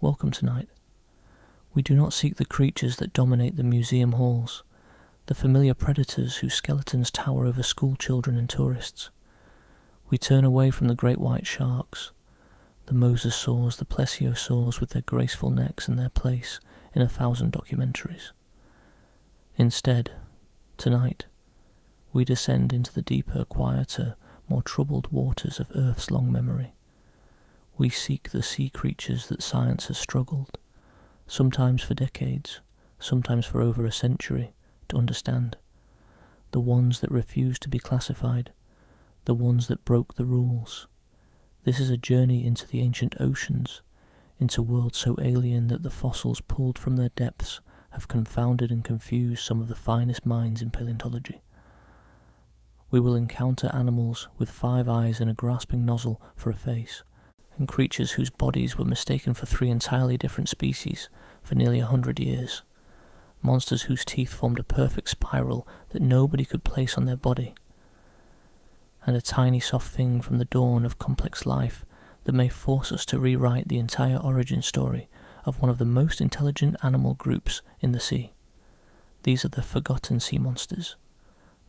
welcome tonight. We do not seek the creatures that dominate the museum halls, the familiar predators whose skeletons tower over school children and tourists. We turn away from the great white sharks, the mosasaurs, the plesiosaurs with their graceful necks and their place in 1,000 documentaries. Instead, tonight, we descend into the deeper, quieter, more troubled waters of Earth's long memory. We seek the sea creatures that science has struggled, sometimes for decades, sometimes for over a century, to understand. The ones that refuse to be classified, the ones that broke the rules. This is a journey into the ancient oceans, into worlds so alien that the fossils pulled from their depths have confounded and confused some of the finest minds in paleontology. We will encounter animals with 5 eyes and a grasping nozzle for a face, and creatures whose bodies were mistaken for 3 entirely different species for nearly 100 years, monsters whose teeth formed a perfect spiral that nobody could place on their body, and a tiny soft thing from the dawn of complex life that may force us to rewrite the entire origin story of one of the most intelligent animal groups in the sea. These are the forgotten sea monsters,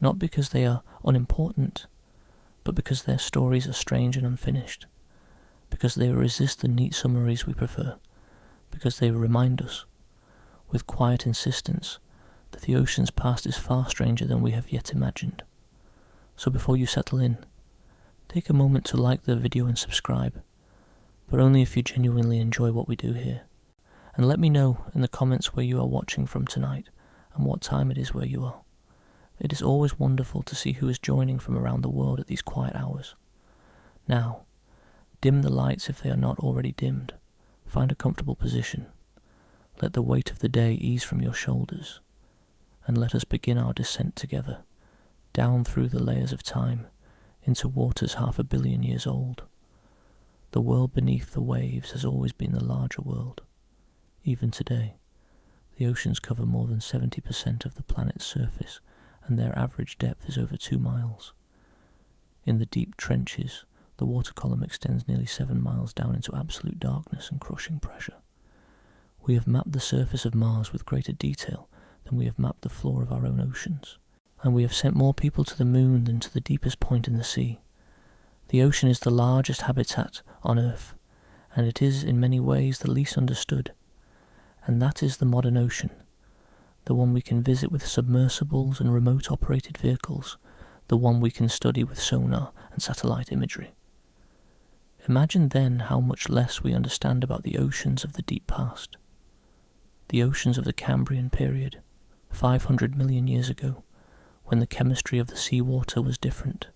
not because they are unimportant, but because their stories are strange and unfinished, because they resist the neat summaries we prefer, because they remind us, with quiet insistence, that the ocean's past is far stranger than we have yet imagined. So before you settle in, take a moment to like the video and subscribe, but only if you genuinely enjoy what we do here. And let me know in the comments where you are watching from tonight and what time it is where you are. It is always wonderful to see who is joining from around the world at these quiet hours. Now, dim the lights if they are not already dimmed. Find a comfortable position. Let the weight of the day ease from your shoulders, and let us begin our descent together, down through the layers of time, into waters 500 million years old. The world beneath the waves has always been the larger world. Even today, the oceans cover more than 70% of the planet's surface, and their average depth is over 2 miles. In the deep trenches, the water column extends nearly 7 miles down into absolute darkness and crushing pressure. We have mapped the surface of Mars with greater detail than we have mapped the floor of our own oceans, and we have sent more people to the moon than to the deepest point in the sea. The ocean is the largest habitat on Earth, and it is in many ways the least understood. And that is the modern ocean, the one we can visit with submersibles and remote-operated vehicles, the one we can study with sonar and satellite imagery. Imagine then how much less we understand about the oceans of the deep past. The oceans of the Cambrian period, 500 million years ago, when the chemistry of the seawater was different,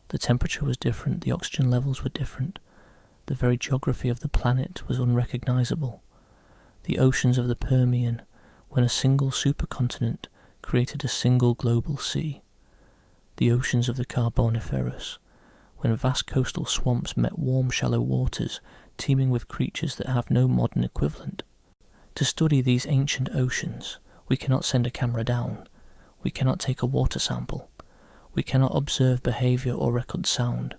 the temperature was different, the oxygen levels were different, the very geography of the planet was unrecognizable. The oceans of the Permian, when a single supercontinent created a single global sea. The oceans of the Carboniferous, when vast coastal swamps met warm shallow waters teeming with creatures that have no modern equivalent. To study these ancient oceans, we cannot send a camera down, we cannot take a water sample, we cannot observe behaviour or record sound.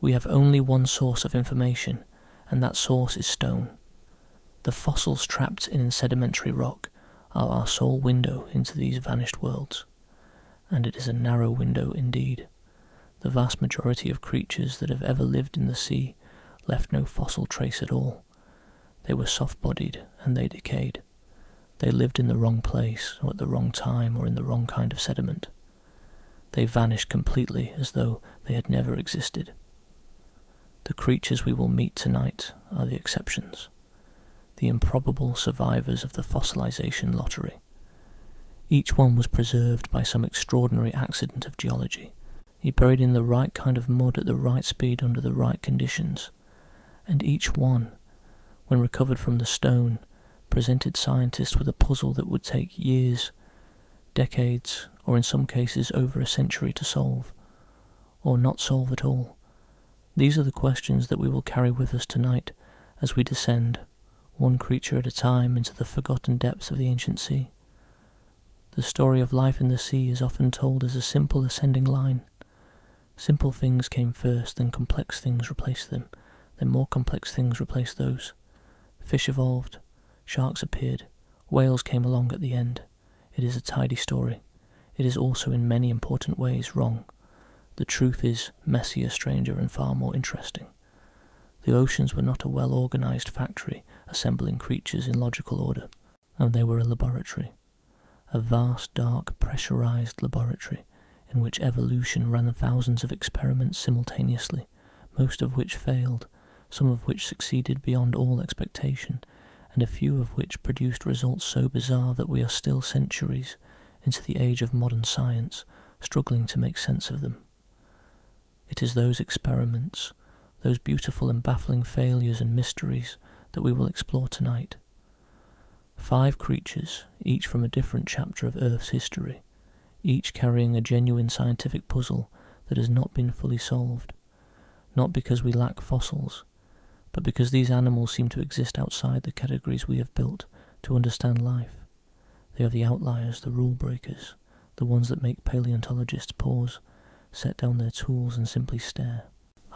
We have only one source of information, and that source is stone. The fossils trapped in sedimentary rock are our sole window into these vanished worlds, and it is a narrow window indeed. The vast majority of creatures that have ever lived in the sea left no fossil trace at all. They were soft-bodied and they decayed. They lived in the wrong place, or at the wrong time, or in the wrong kind of sediment. They vanished completely as though they had never existed. The creatures we will meet tonight are the exceptions, the improbable survivors of the fossilization lottery. Each one was preserved by some extraordinary accident of geology. He buried in the right kind of mud at the right speed under the right conditions, and each one, when recovered from the stone, presented scientists with a puzzle that would take years, decades, or in some cases over a century to solve, or not solve at all. These are the questions that we will carry with us tonight as we descend, one creature at a time, into the forgotten depths of the ancient sea. The story of life in the sea is often told as a simple ascending line. Simple things came first, then complex things replaced them, then more complex things replaced those. Fish evolved, sharks appeared, whales came along at the end. It is a tidy story. It is also in many important ways wrong. The truth is messier, stranger, and far more interesting. The oceans were not a well-organised factory assembling creatures in logical order, and they were a laboratory. A vast, dark, pressurised laboratory in which evolution ran thousands of experiments simultaneously, most of which failed, some of which succeeded beyond all expectation, and a few of which produced results so bizarre that we are still centuries into the age of modern science struggling to make sense of them. It is those experiments, those beautiful and baffling failures and mysteries that we will explore tonight. 5 creatures, each from a different chapter of Earth's history, each carrying a genuine scientific puzzle that has not been fully solved, not because we lack fossils, but because these animals seem to exist outside the categories we have built to understand life. They are the outliers, the rule breakers, the ones that make paleontologists pause, set down their tools and simply stare.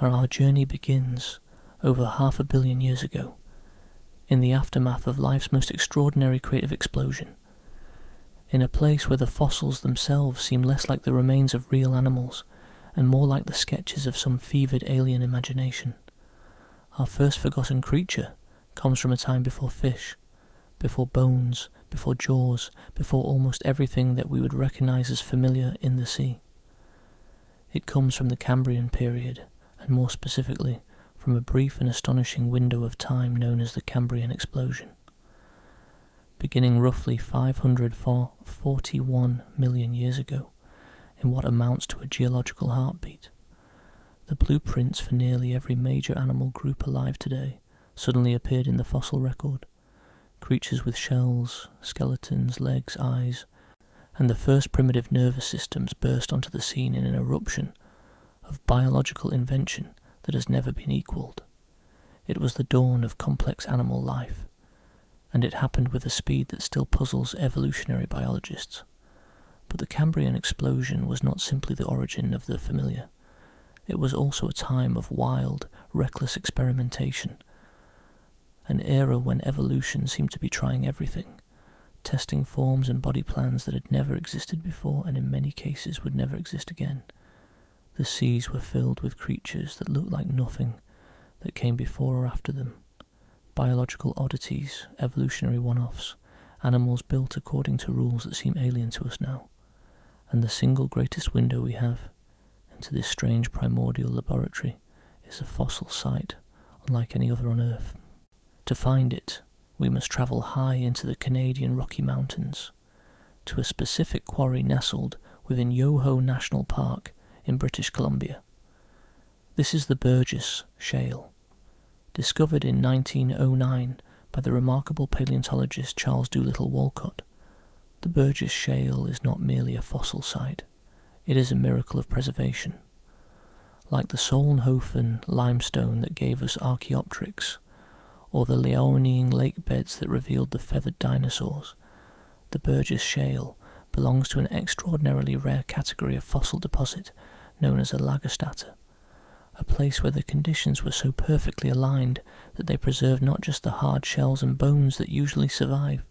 Our journey begins over 500 million years ago, in the aftermath of life's most extraordinary creative explosion, in a place where the fossils themselves seem less like the remains of real animals and more like the sketches of some fevered alien imagination. Our first forgotten creature comes from a time before fish, before bones, before jaws, before almost everything that we would recognise as familiar in the sea. It comes from the Cambrian period, and more specifically, from a brief and astonishing window of time known as the Cambrian explosion. Beginning roughly 541 million years ago, in what amounts to a geological heartbeat, the blueprints for nearly every major animal group alive today suddenly appeared in the fossil record. Creatures with shells, skeletons, legs, eyes, and the first primitive nervous systems burst onto the scene in an eruption of biological invention that has never been equalled. It was the dawn of complex animal life, and it happened with a speed that still puzzles evolutionary biologists. But the Cambrian explosion was not simply the origin of the familiar. It was also a time of wild, reckless experimentation, an era when evolution seemed to be trying everything, testing forms and body plans that had never existed before and in many cases would never exist again. The seas were filled with creatures that looked like nothing that came before or after them. Biological oddities, evolutionary one-offs, animals built according to rules that seem alien to us now. And the single greatest window we have into this strange primordial laboratory is a fossil site unlike any other on Earth. To find it, we must travel high into the Canadian Rocky Mountains, to a specific quarry nestled within Yoho National Park in British Columbia. This is the Burgess Shale, discovered in 1909 by the remarkable paleontologist Charles Doolittle Walcott. The Burgess Shale is not merely a fossil site, it is a miracle of preservation. Like the Solnhofen limestone that gave us Archaeopteryx, or the Leonine lake beds that revealed the feathered dinosaurs, the Burgess Shale belongs to an extraordinarily rare category of fossil deposit known as a Lagerstätte, a place where the conditions were so perfectly aligned that they preserved not just the hard shells and bones that usually survive,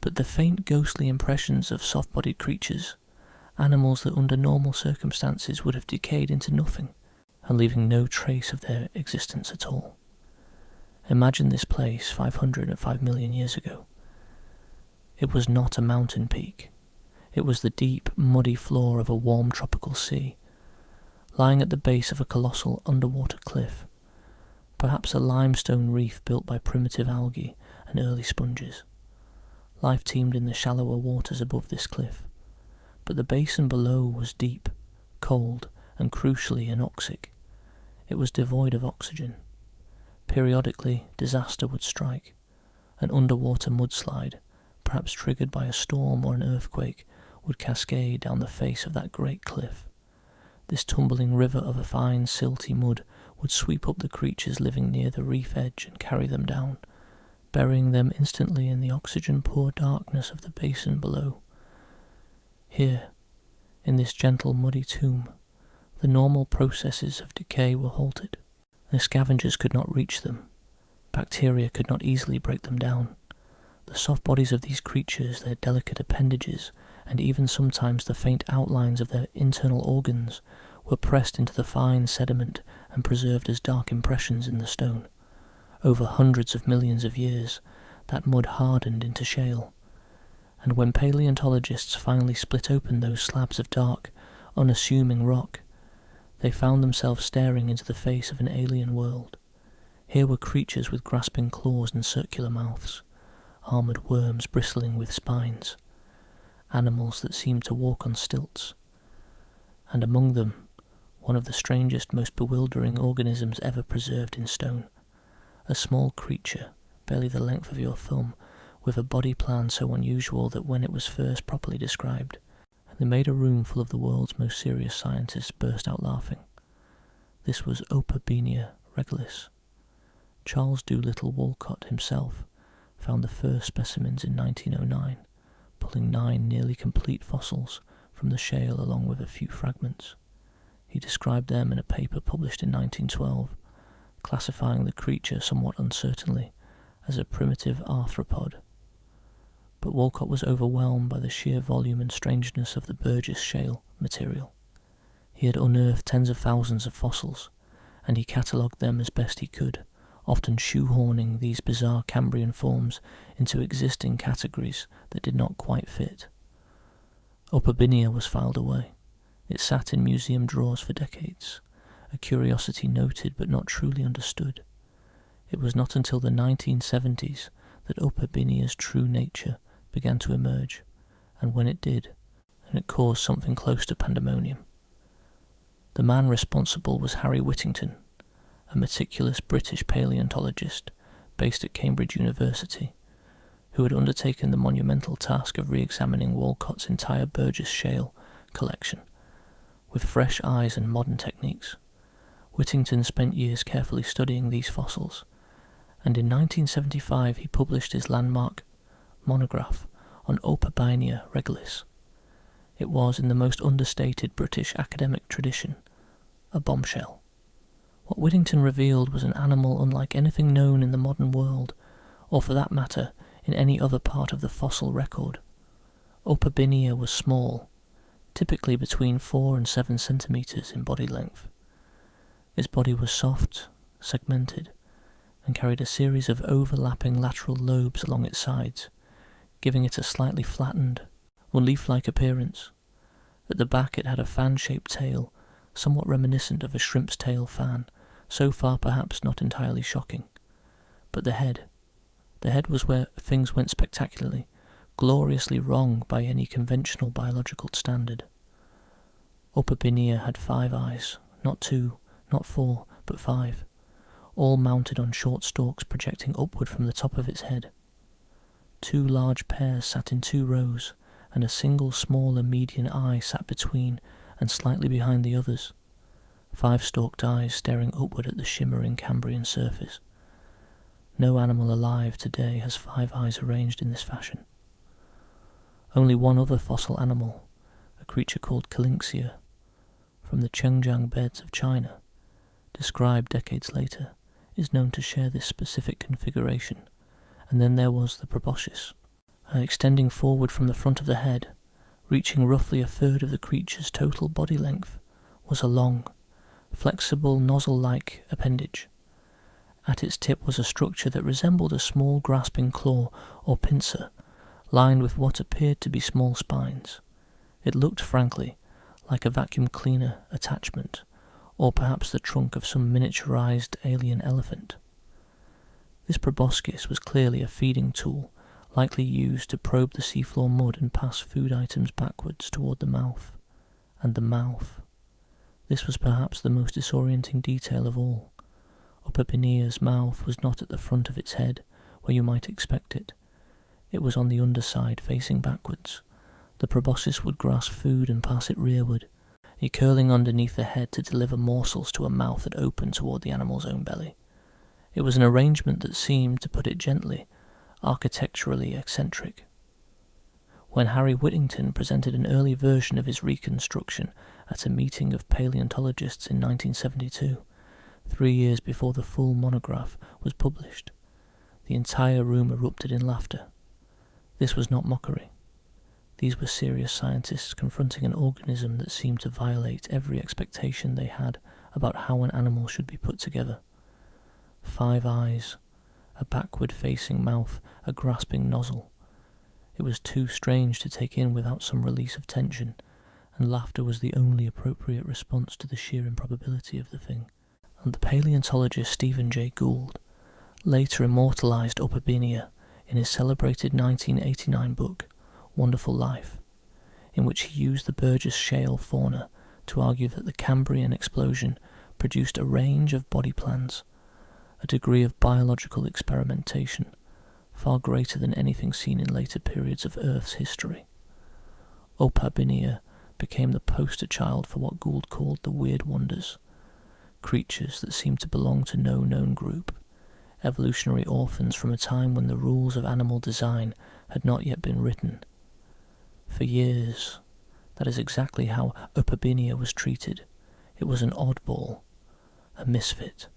but the faint ghostly impressions of soft-bodied creatures, animals that under normal circumstances would have decayed into nothing, and leaving no trace of their existence at all. Imagine this place 505 million years ago. It was not a mountain peak. It was the deep, muddy floor of a warm tropical sea, lying at the base of a colossal underwater cliff, perhaps a limestone reef built by primitive algae and early sponges. Life teemed in the shallower waters above this cliff, but the basin below was deep, cold, and crucially anoxic. It was devoid of oxygen. Periodically, disaster would strike. An underwater mudslide, perhaps triggered by a storm or an earthquake, would cascade down the face of that great cliff. This tumbling river of a fine, silty mud would sweep up the creatures living near the reef edge and carry them down, burying them instantly in the oxygen-poor darkness of the basin below. Here, in this gentle muddy tomb, the normal processes of decay were halted. The scavengers could not reach them, Bacteria could not easily break them down. The soft bodies of these creatures, their delicate appendages, and even sometimes the faint outlines of their internal organs, were pressed into the fine sediment and preserved as dark impressions in the stone. Over hundreds of millions of years, that mud hardened into shale, and when paleontologists finally split open those slabs of dark, unassuming rock, they found themselves staring into the face of an alien world. Here were creatures with grasping claws and circular mouths, armoured worms bristling with spines, animals that seemed to walk on stilts, and among them, one of the strangest, most bewildering organisms ever preserved in stone. A small creature, barely the length of your thumb, with a body plan so unusual that when it was first properly described, they made a room full of the world's most serious scientists burst out laughing. This was Opabenia regalis. Charles Doolittle Walcott himself found the first specimens in 1909, pulling 9 nearly complete fossils from the shale along with a few fragments. He described them in a paper published in 1912, classifying the creature somewhat uncertainly as a primitive arthropod. But Walcott was overwhelmed by the sheer volume and strangeness of the Burgess shale material. He had unearthed tens of thousands of fossils, and he catalogued them as best he could, often shoehorning these bizarre Cambrian forms into existing categories that did not quite fit. Opabenia was filed away. It sat in museum drawers for decades, a curiosity noted but not truly understood. It was not until the 1970s that Opabenia's true nature began to emerge, and when it did, and it caused something close to pandemonium. The man responsible was Harry Whittington, a meticulous British paleontologist based at Cambridge University, who had undertaken the monumental task of re-examining Walcott's entire Burgess shale collection with fresh eyes and modern techniques. Whittington spent years carefully studying these fossils, and in 1975 he published his landmark monograph on Opabenia regalis. It was, in the most understated British academic tradition, a bombshell. What Whittington revealed was an animal unlike anything known in the modern world, or for that matter, in any other part of the fossil record. Opabenia was small, typically between 4 and 7 centimetres in body length. Its body was soft, segmented, and carried a series of overlapping lateral lobes along its sides, giving it a slightly flattened or leaf-like appearance. At the back it had a fan-shaped tail, somewhat reminiscent of a shrimp's tail fan, so far perhaps not entirely shocking. But the head was where things went spectacularly, gloriously wrong by any conventional biological standard. Opabenia had 5 eyes, not 2, not 4, but 5, all mounted on short stalks projecting upward from the top of its head. 2 large pairs sat in 2 rows, and a single smaller median eye sat between and slightly behind the others, 5 stalked eyes staring upward at the shimmering Cambrian surface. No animal alive today has 5 eyes arranged in this fashion. Only one other fossil animal, a creature called Calinxia, from the Chengjiang beds of China, described decades later, is known to share this specific configuration. And then there was the proboscis, extending forward from the front of the head, reaching roughly a third of the creature's total body length, was a long, flexible nozzle-like appendage. At its tip was a structure that resembled a small grasping claw or pincer, lined with what appeared to be small spines. It looked, frankly, like a vacuum cleaner attachment, or perhaps the trunk of some miniaturized alien elephant. This proboscis was clearly a feeding tool, likely used to probe the seafloor mud and pass food items backwards toward the mouth. And the mouth. This was perhaps the most disorienting detail of all. Opabenia's mouth was not at the front of its head, where you might expect it. It was on the underside, facing backwards. The proboscis would grasp food and pass it rearward, it curling underneath the head to deliver morsels to a mouth that opened toward the animal's own belly. It was an arrangement that seemed, to put it gently, architecturally eccentric. When Harry Whittington presented an early version of his reconstruction at a meeting of paleontologists in 1972, 3 years before the full monograph was published, The entire room erupted in laughter. This was not mockery. These were serious scientists confronting an organism that seemed to violate every expectation they had about how an animal should be put together. 5 eyes, a backward-facing mouth, a grasping nozzle. It was too strange to take in without some release of tension, and laughter was the only appropriate response to the sheer improbability of the thing. And the paleontologist Stephen Jay Gould later immortalized Opabinia in his celebrated 1989 book, Wonderful Life, in which he used the Burgess Shale fauna to argue that the Cambrian explosion produced a range of body plans, a degree of biological experimentation far greater than anything seen in later periods of Earth's history. Opabinia became the poster child for what Gould called the weird wonders, creatures that seemed to belong to no known group, evolutionary orphans from a time when the rules of animal design had not yet been written. For years, that is exactly how Opabinia was treated. It was an oddball, a misfit,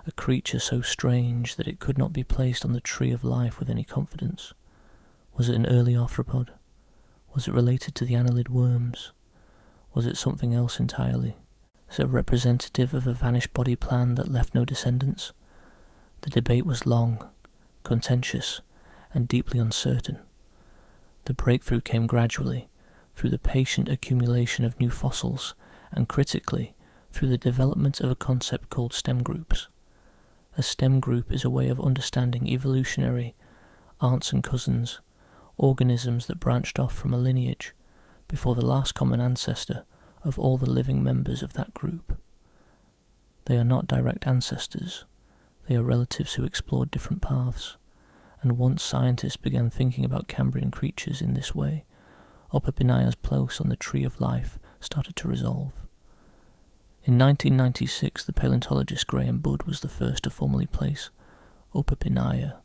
a creature so strange that it could not be placed on the tree of life with any confidence. Was it an early arthropod? Was it related to the annelid worms? Was it something else entirely? Is it representative of a vanished body plan that left no descendants? The debate was long, contentious, and deeply uncertain. The breakthrough came gradually, through the patient accumulation of new fossils, and critically, through the development of a concept called stem groups. A stem group is a way of understanding evolutionary aunts and cousins, organisms that branched off from a lineage before the last common ancestor of all the living members of that group. They are not direct ancestors, they are relatives who explored different paths, and once scientists began thinking about Cambrian creatures in this way, Opabinia's place on the tree of life started to resolve. In 1996, the paleontologist Graham Budd was the first to formally place Opabinia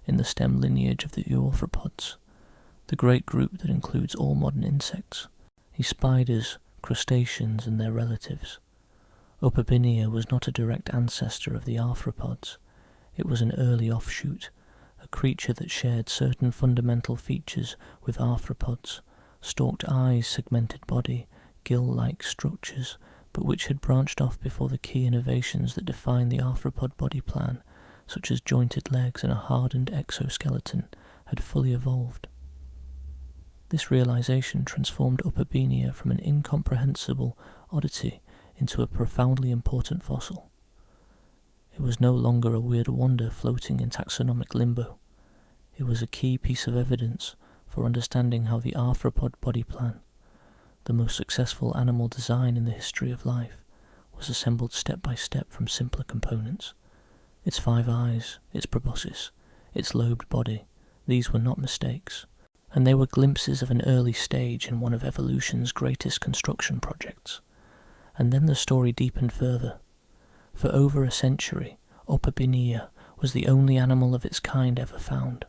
in the stem lineage of the arthropods, the great group that includes all modern insects, spiders, crustaceans and their relatives. Opabinia was not a direct ancestor of the arthropods. It was an early offshoot, a creature that shared certain fundamental features with arthropods, stalked eyes, segmented body, gill-like structures, but which had branched off before the key innovations that defined the arthropod body plan, such as jointed legs and a hardened exoskeleton, had fully evolved. This realization transformed Opabinia from an incomprehensible oddity into a profoundly important fossil. It was no longer a weird wonder floating in taxonomic limbo. It was a key piece of evidence for understanding how the arthropod body plan, the most successful animal design in the history of life, was assembled step by step from simpler components. Its 5 eyes, its proboscis, its lobed body, these were not mistakes, and they were glimpses of an early stage in one of evolution's greatest construction projects. And then the story deepened further. For over a century, Opabinia was the only animal of its kind ever found.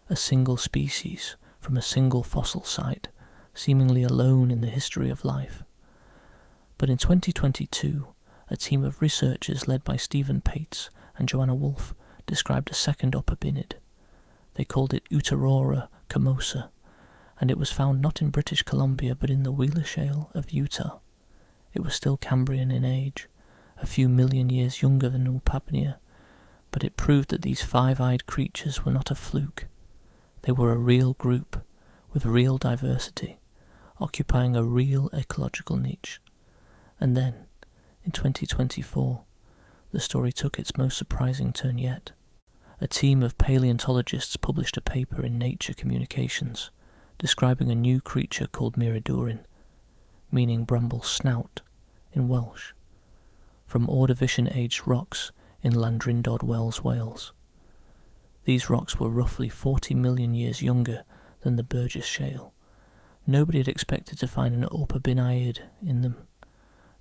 A single species from a single fossil site, seemingly alone in the history of life. But in 2022, a team of researchers led by Stephen Pates and Joanna Wolf described a second Opabinid. They called it Utaroora camosa, and it was found not in British Columbia but in the Wheeler Shale of Utah. It was still Cambrian in age, a few million years younger than Opabinia, but it proved that these 5-eyed creatures were not a fluke. They were a real group, with real diversity, occupying a real ecological niche. And then, in 2024, the story took its most surprising turn yet. A team of paleontologists published a paper in Nature Communications describing a new creature called Miradurin, meaning bramble snout in Welsh, from Ordovician-aged rocks in Landrindod Wells, Wales. These rocks were roughly 40 million years younger than the Burgess Shale. Nobody had expected to find an Opabiniid in them.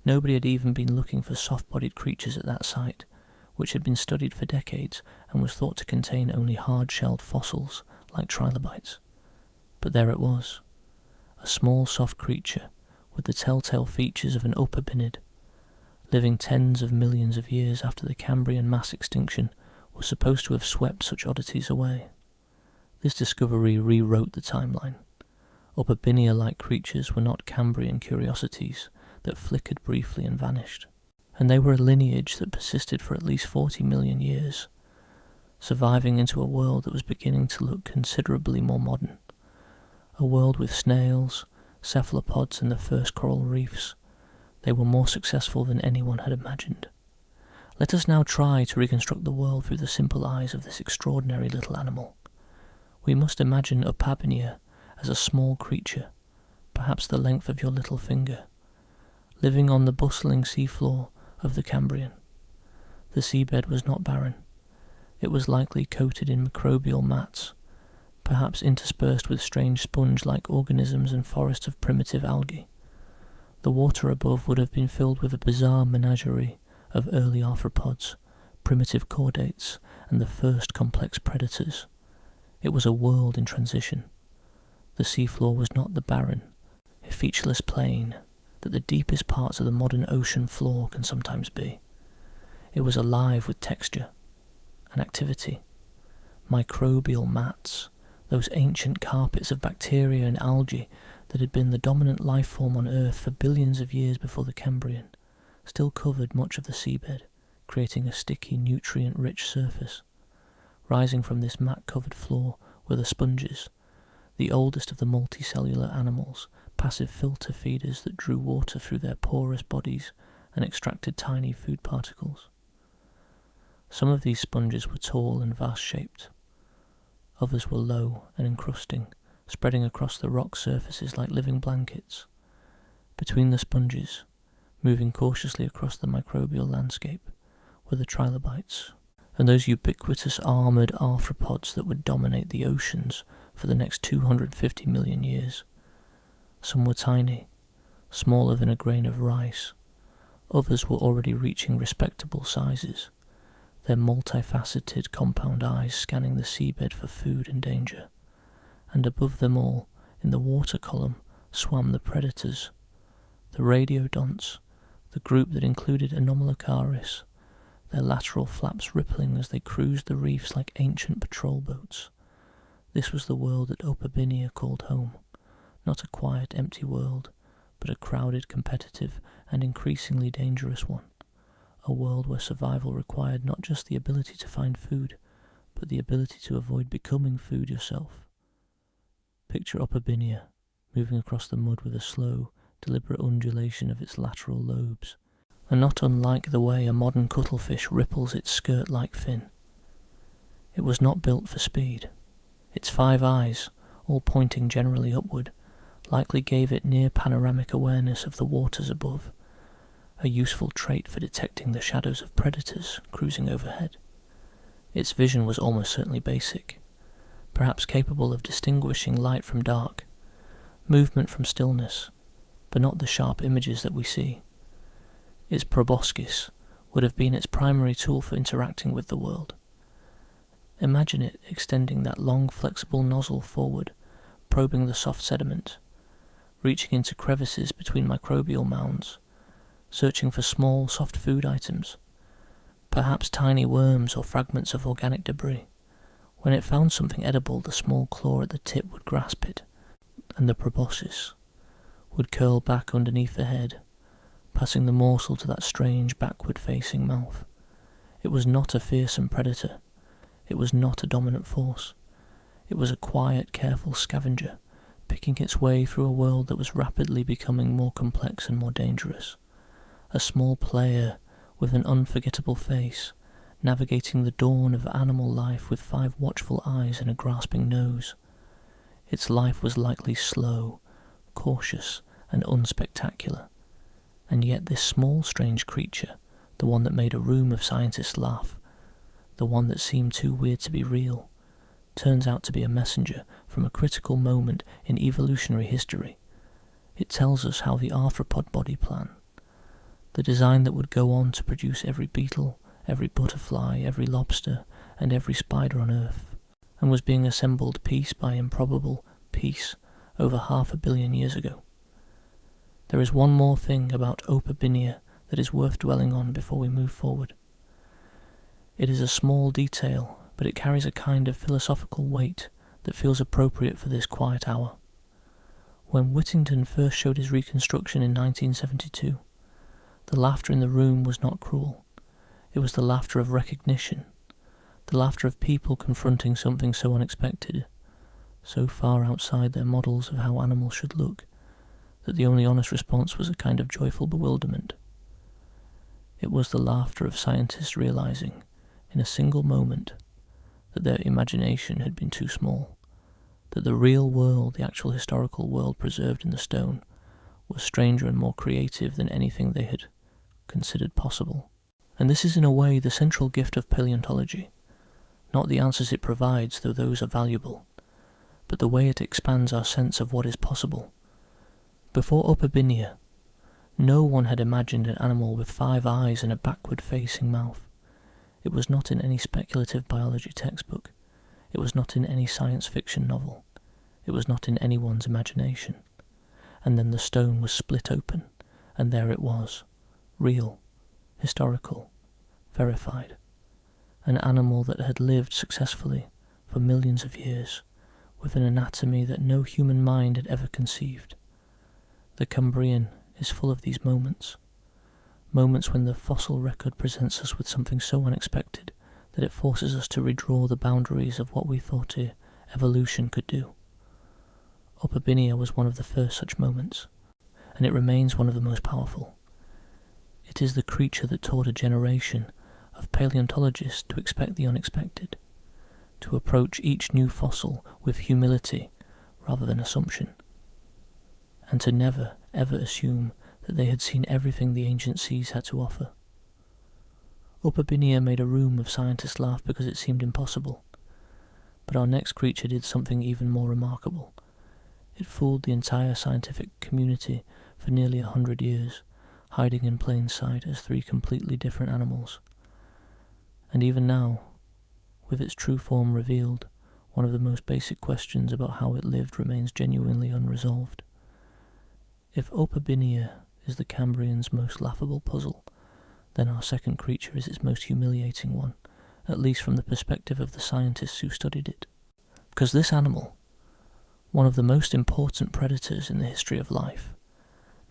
Nobody had even been looking for soft-bodied creatures at that site, which had been studied for decades and was thought to contain only hard-shelled fossils like trilobites. But there it was, a small soft creature with the telltale features of an Opabinid, living tens of millions of years after the Cambrian mass extinction was supposed to have swept such oddities away. This discovery rewrote the timeline. Opabinia-like creatures were not Cambrian curiosities that flickered briefly and vanished, and they were a lineage that persisted for at least 40 million years, surviving into a world that was beginning to look considerably more modern, a world with snails, cephalopods and the first coral reefs. They were more successful than anyone had imagined. Let us now try to reconstruct the world through the simple eyes of this extraordinary little animal. We must imagine Opabinia as a small creature, perhaps the length of your little finger, living on the bustling seafloor of the Cambrian. The seabed was not barren. It was likely coated in microbial mats, perhaps interspersed with strange sponge-like organisms and forests of primitive algae. The water above would have been filled with a bizarre menagerie of early arthropods, primitive chordates, and the first complex predators. It was a world in transition. The seafloor was not the barren, featureless plain that the deepest parts of the modern ocean floor can sometimes be. It was alive with texture and activity. Microbial mats, those ancient carpets of bacteria and algae that had been the dominant life form on Earth for billions of years before the Cambrian, still covered much of the seabed, creating a sticky, nutrient-rich surface. Rising from this mat-covered floor were the sponges, the oldest of the multicellular animals, passive filter feeders that drew water through their porous bodies and extracted tiny food particles. Some of these sponges were tall and vast-shaped. Others were low and encrusting, spreading across the rock surfaces like living blankets. Between the sponges, moving cautiously across the microbial landscape, were the trilobites, and those ubiquitous armoured arthropods that would dominate the oceans for the next 250 million years. Some were tiny, smaller than a grain of rice. Others were already reaching respectable sizes, their multifaceted compound eyes scanning the seabed for food and danger. And above them all, in the water column, swam the predators, the radiodonts, the group that included Anomalocaris, their lateral flaps rippling as they cruised the reefs like ancient patrol boats. This was the world that Opabinia called home, not a quiet, empty world, but a crowded, competitive, and increasingly dangerous one. A world where survival required not just the ability to find food, but the ability to avoid becoming food yourself. Picture Opabinia, moving across the mud with a slow, deliberate undulation of its lateral lobes, and not unlike the way a modern cuttlefish ripples its skirt-like fin. It was not built for speed. Its 5 eyes, all pointing generally upward, likely gave it near panoramic awareness of the waters above, a useful trait for detecting the shadows of predators cruising overhead. Its vision was almost certainly basic, perhaps capable of distinguishing light from dark, movement from stillness, but not the sharp images that we see. Its proboscis would have been its primary tool for interacting with the world. Imagine it extending that long, flexible nozzle forward, probing the soft sediment, reaching into crevices between microbial mounds, searching for small, soft food items, perhaps tiny worms or fragments of organic debris. When it found something edible, the small claw at the tip would grasp it, and the proboscis would curl back underneath the head, passing the morsel to that strange, backward-facing mouth. It was not a fearsome predator. It was not a dominant force. It was a quiet, careful scavenger, picking its way through a world that was rapidly becoming more complex and more dangerous. A small player with an unforgettable face, navigating the dawn of animal life with 5 watchful eyes and a grasping nose. Its life was likely slow, cautious, and unspectacular. And yet this small, strange creature, the one that made a room of scientists laugh, the one that seemed too weird to be real, turns out to be a messenger from a critical moment in evolutionary history. It tells us how the arthropod body plan, the design that would go on to produce every beetle, every butterfly, every lobster, and every spider on Earth, and was being assembled piece by improbable piece over 500 million years ago. There is one more thing about Opabinia that is worth dwelling on before we move forward. It is a small detail, but it carries a kind of philosophical weight that feels appropriate for this quiet hour. When Whittington first showed his reconstruction in 1972, the laughter in the room was not cruel. It was the laughter of recognition, the laughter of people confronting something so unexpected, so far outside their models of how animals should look, that the only honest response was a kind of joyful bewilderment. It was the laughter of scientists realizing, in a single moment, that their imagination had been too small, that the real world, the actual historical world preserved in the stone, was stranger and more creative than anything they had considered possible. And this is in a way the central gift of paleontology, not the answers it provides, though those are valuable, but the way it expands our sense of what is possible. Before Opabinia, no one had imagined an animal with 5 eyes and a backward-facing mouth. It was not in any speculative biology textbook. It was not in any science fiction novel. It was not in anyone's imagination. And then the stone was split open, and there it was, real, historical, verified. An animal that had lived successfully for millions of years, with an anatomy that no human mind had ever conceived. The Cambrian is full of these moments when the fossil record presents us with something so unexpected that it forces us to redraw the boundaries of what we thought evolution could do. Opabinia was one of the first such moments, and it remains one of the most powerful. It is the creature that taught a generation of paleontologists to expect the unexpected, to approach each new fossil with humility rather than assumption, and to never, ever assume that they had seen everything the ancient seas had to offer. Opabinia made a room of scientists laugh because it seemed impossible, but our next creature did something even more remarkable. It fooled the entire scientific community for nearly 100 years, hiding in plain sight as 3 completely different animals. And even now, with its true form revealed, one of the most basic questions about how it lived remains genuinely unresolved. If Opabinia is the Cambrian's most laughable puzzle, then our second creature is its most humiliating one, at least from the perspective of the scientists who studied it. Because this animal, one of the most important predators in the history of life,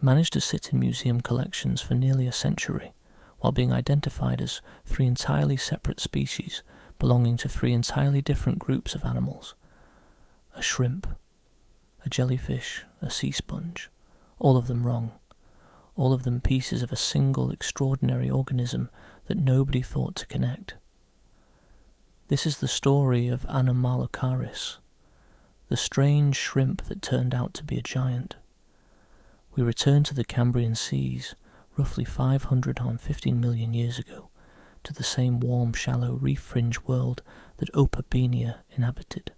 managed to sit in museum collections for nearly a century, while being identified as 3 entirely separate species belonging to 3 entirely different groups of animals. A shrimp, a jellyfish, a sea sponge, all of them wrong, all of them pieces of a single extraordinary organism that nobody thought to connect. This is the story of Anomalocaris, the strange shrimp that turned out to be a giant. We return to the Cambrian seas roughly 515 million years ago, to the same warm, shallow, reef-fringed world that Opabinia inhabited.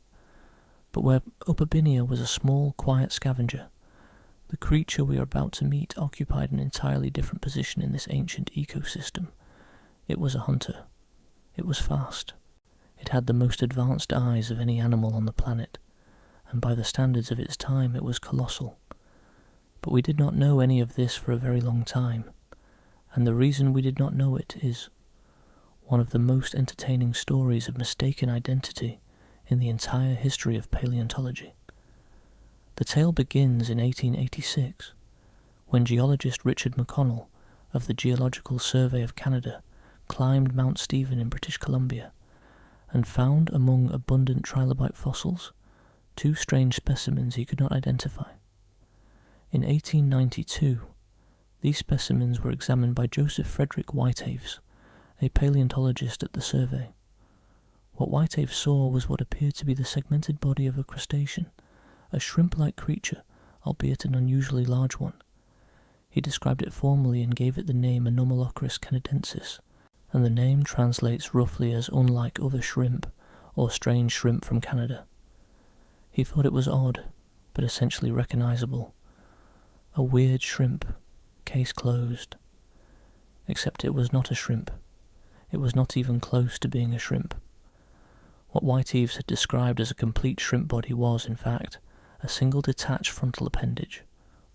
But where Opabinia was a small, quiet scavenger, the creature we are about to meet occupied an entirely different position in this ancient ecosystem. It was a hunter. It was fast. It had the most advanced eyes of any animal on the planet, and by the standards of its time it was colossal. But we did not know any of this for a very long time, and the reason we did not know it is one of the most entertaining stories of mistaken identity in the entire history of paleontology. The tale begins in 1886, when geologist Richard McConnell of the Geological Survey of Canada climbed Mount Stephen in British Columbia and found among abundant trilobite fossils 2 strange specimens he could not identify. In 1892, these specimens were examined by Joseph Frederick Whitehaves, a paleontologist at the survey. What Whitehaves saw was what appeared to be the segmented body of a crustacean, a shrimp-like creature, albeit an unusually large one. He described it formally and gave it the name Anomalocaris canadensis, and the name translates roughly as unlike other shrimp, or strange shrimp from Canada. He thought it was odd, but essentially recognizable. A weird shrimp, case closed. Except it was not a shrimp. It was not even close to being a shrimp. What Whitehaves had described as a complete shrimp body was, in fact, a single detached frontal appendage,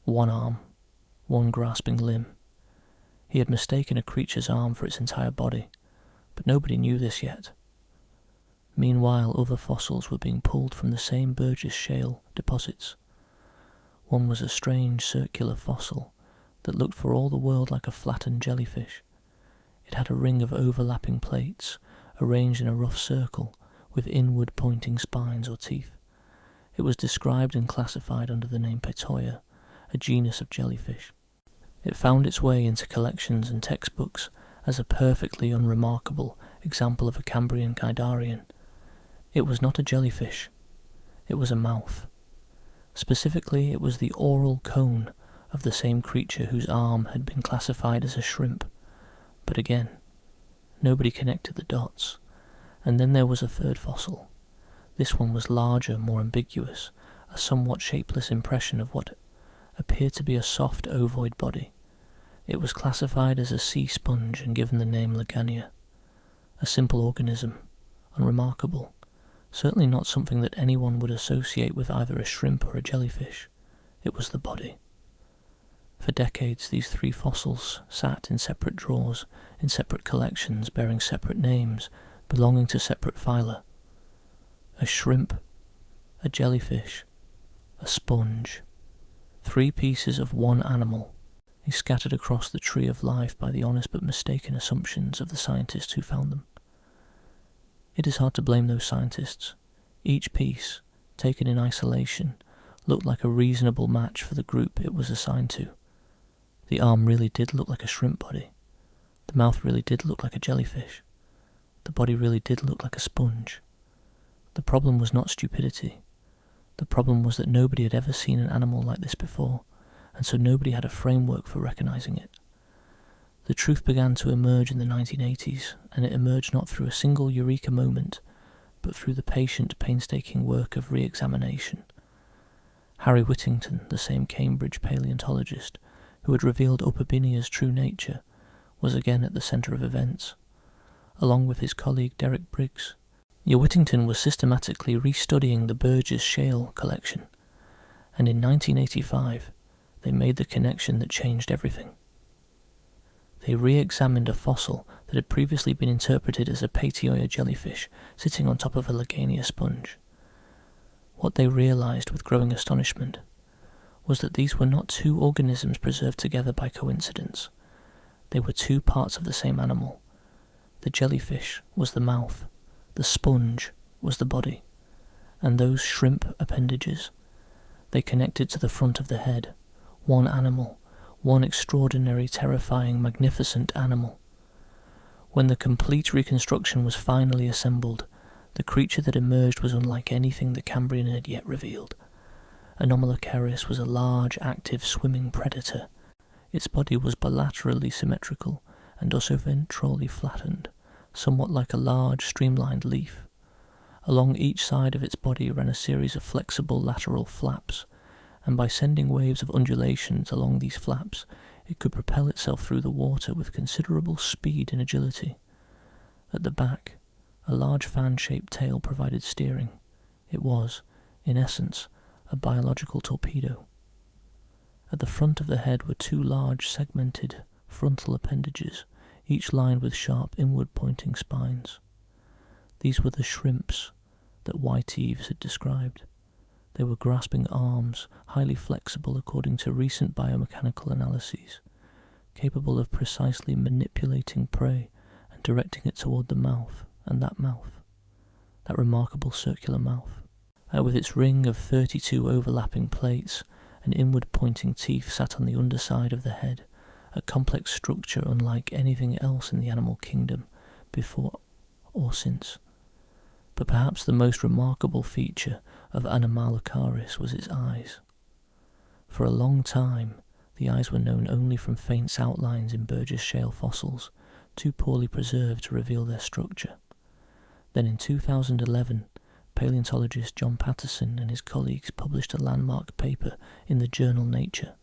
1 arm, 1 grasping limb. He had mistaken a creature's arm for its entire body, but nobody knew this yet. Meanwhile, other fossils were being pulled from the same Burgess Shale deposits. One was a strange circular fossil that looked for all the world like a flattened jellyfish. It had a ring of overlapping plates, arranged in a rough circle, with inward-pointing spines or teeth. It was described and classified under the name Petoia, a genus of jellyfish. It found its way into collections and textbooks as a perfectly unremarkable example of a Cambrian cnidarian. It was not a jellyfish. It was a mouth. Specifically, it was the oral cone of the same creature whose arm had been classified as a shrimp. But again, nobody connected the dots. And then there was a third fossil. This one was larger, more ambiguous, a somewhat shapeless impression of what appeared to be a soft ovoid body. It was classified as a sea sponge and given the name Legania. A simple organism, unremarkable, certainly not something that anyone would associate with either a shrimp or a jellyfish. It was the body. For decades, these three fossils sat in separate drawers, in separate collections, bearing separate names, belonging to separate phyla. A shrimp, a jellyfish, a sponge. 3 pieces of one animal, scattered across the tree of life by the honest but mistaken assumptions of the scientists who found them. It is hard to blame those scientists. Each piece, taken in isolation, looked like a reasonable match for the group it was assigned to. The arm really did look like a shrimp body. The mouth really did look like a jellyfish. The body really did look like a sponge. The problem was not stupidity. The problem was that nobody had ever seen an animal like this before, and so nobody had a framework for recognizing it. The truth began to emerge in the 1980s, and it emerged not through a single eureka moment, but through the patient, painstaking work of re-examination. Harry Whittington, the same Cambridge paleontologist who had revealed Opabinia's true nature, was again at the centre of events, along with his colleague Derek Briggs. Whittington was systematically restudying the Burgess Shale collection, and in 1985 they made the connection that changed everything. They re-examined a fossil that had previously been interpreted as a Petoia jellyfish sitting on top of a Legania sponge. What they realised with growing astonishment was that these were not 2 organisms preserved together by coincidence. They were 2 parts of the same animal. The jellyfish was the mouth, the sponge was the body, and those shrimp appendages, they connected to the front of the head. One animal, one extraordinary, terrifying, magnificent animal. When the complete reconstruction was finally assembled, the creature that emerged was unlike anything the Cambrian had yet revealed. Anomalocaris was a large, active, swimming predator. Its body was bilaterally symmetrical and also ventrally flattened, somewhat like a large, streamlined leaf. Along each side of its body ran a series of flexible lateral flaps, and by sending waves of undulations along these flaps, it could propel itself through the water with considerable speed and agility. At the back, a large fan-shaped tail provided steering. It was, in essence, a biological torpedo. At the front of the head were 2 large segmented frontal appendages, each lined with sharp inward-pointing spines. These were the shrimps that White Eves had described. They were grasping arms, highly flexible according to recent biomechanical analyses, capable of precisely manipulating prey and directing it toward the mouth, and that remarkable circular mouth. With its ring of 32 overlapping plates and inward-pointing teeth sat on the underside of the head, a complex structure unlike anything else in the animal kingdom, before or since. But perhaps the most remarkable feature of Anomalocaris was its eyes. For a long time, the eyes were known only from faint outlines in Burgess Shale fossils, too poorly preserved to reveal their structure. Then in 2011, paleontologist John Patterson and his colleagues published a landmark paper in the journal Nature,